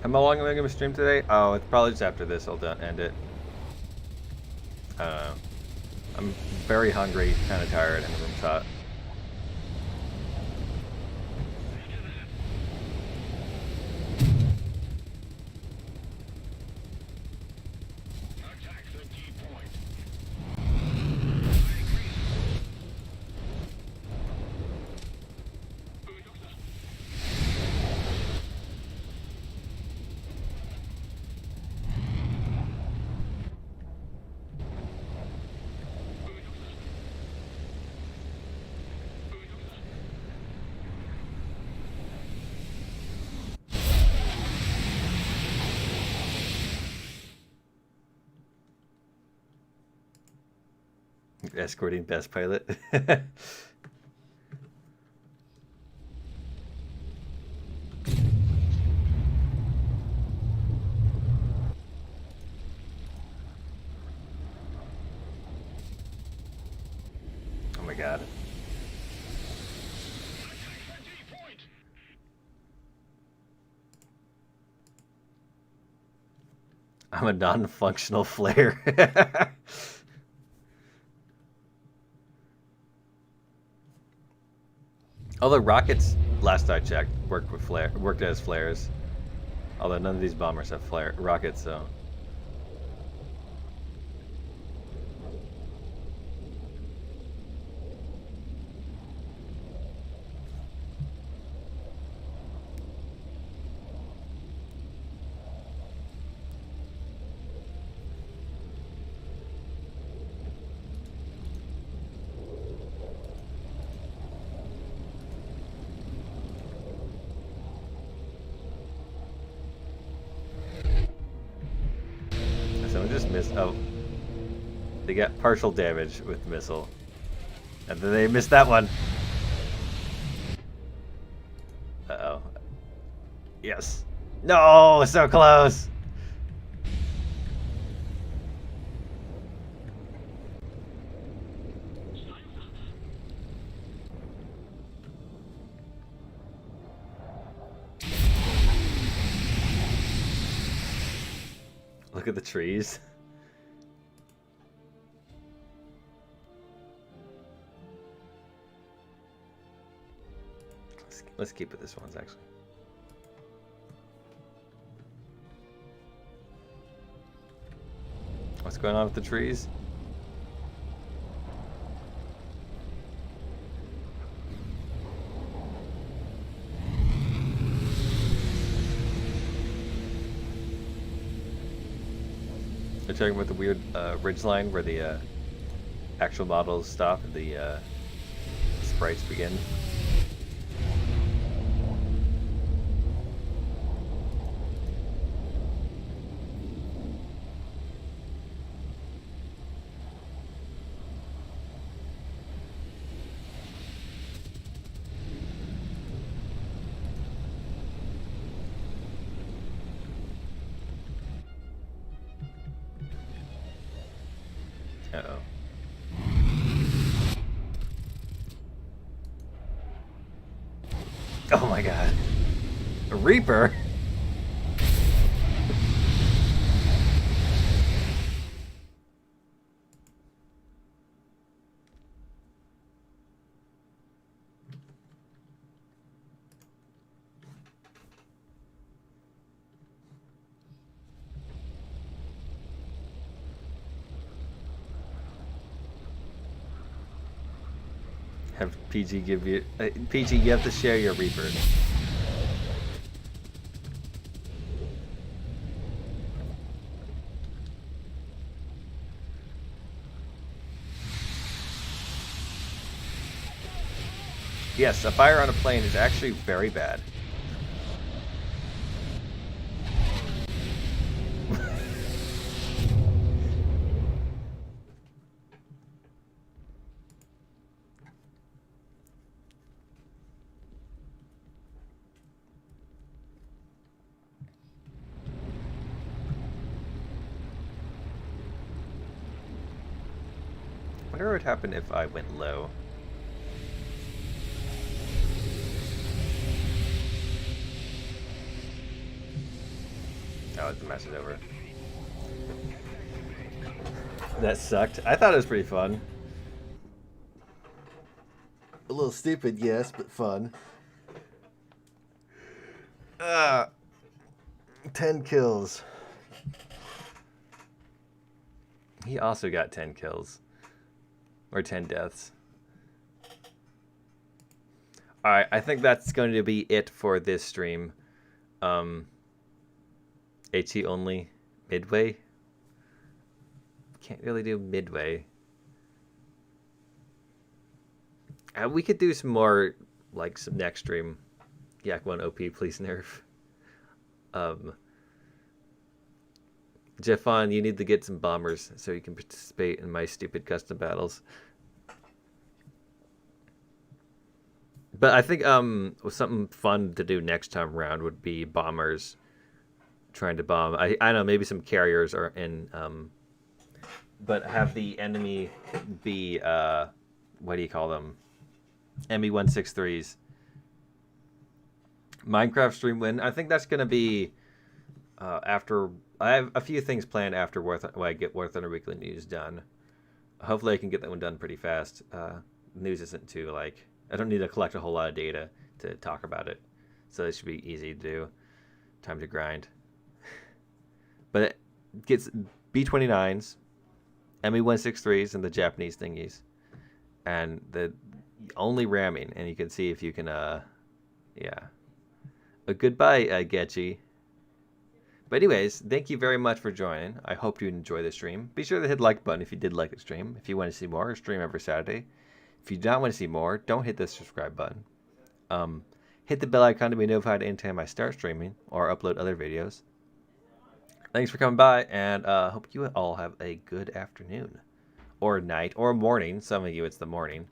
How long am I going to stream today? Oh, it's probably just after this. I'll end it. I don't know. I'm very hungry, kind of tired, and the room's hot. Attack the key point. Escorting best pilot. Oh my god. I'm a non-functional flare. Although rockets, last I checked, worked as flares. Although none of these bombers have rockets, so. Someone just missed. Oh, they got partial damage with Missile, and then they missed that one. Uh-oh. Yes. No, so close. Look at the trees. Let's keep it this one's actually. What's going on with the trees? They're talking about the weird ridge line where the actual models stop and the sprites begin. Uh-oh. Oh my god. A Reaper? Have PG give you... PG, you have to share your Reaper. Yes, a fire on a plane is actually very bad. I wonder what would happen if I went low. Oh, the match is over. That sucked. I thought it was pretty fun. A little stupid, yes, but fun. 10 kills. He also got 10 kills. Or 10 deaths. Alright, I think that's going to be it for this stream. HE only. Midway? Can't really do midway. We could do some more, like, some next stream. Yak 1 OP, please nerf. Jeffon, you need to get some bombers so you can participate in my stupid custom battles. But I think something fun to do next time around would be bombers trying to bomb. I don't know, maybe some carriers are in, but have the enemy be what do you call them? ME163s. Minecraft stream win. I think that's gonna be after. I have a few things planned after when I get War Thunder Weekly News done. Hopefully I can get that one done pretty fast. News isn't too, like, I don't need to collect a whole lot of data to talk about it. So it should be easy to do. Time to grind. But it gets B-29s, ME-163s, and the Japanese thingies. And the only ramming. And you can see if you can, yeah. A goodbye, Getchy. But anyways, thank you very much for joining. I hope you enjoy the stream. Be sure to hit the like button if you did like the stream. If you want to see more, I stream every Saturday. If you don't want to see more, don't hit the subscribe button. Hit the bell icon to be notified anytime I start streaming or upload other videos. Thanks for coming by, and hope you all have a good afternoon. Or night, or morning. Some of you it's the morning.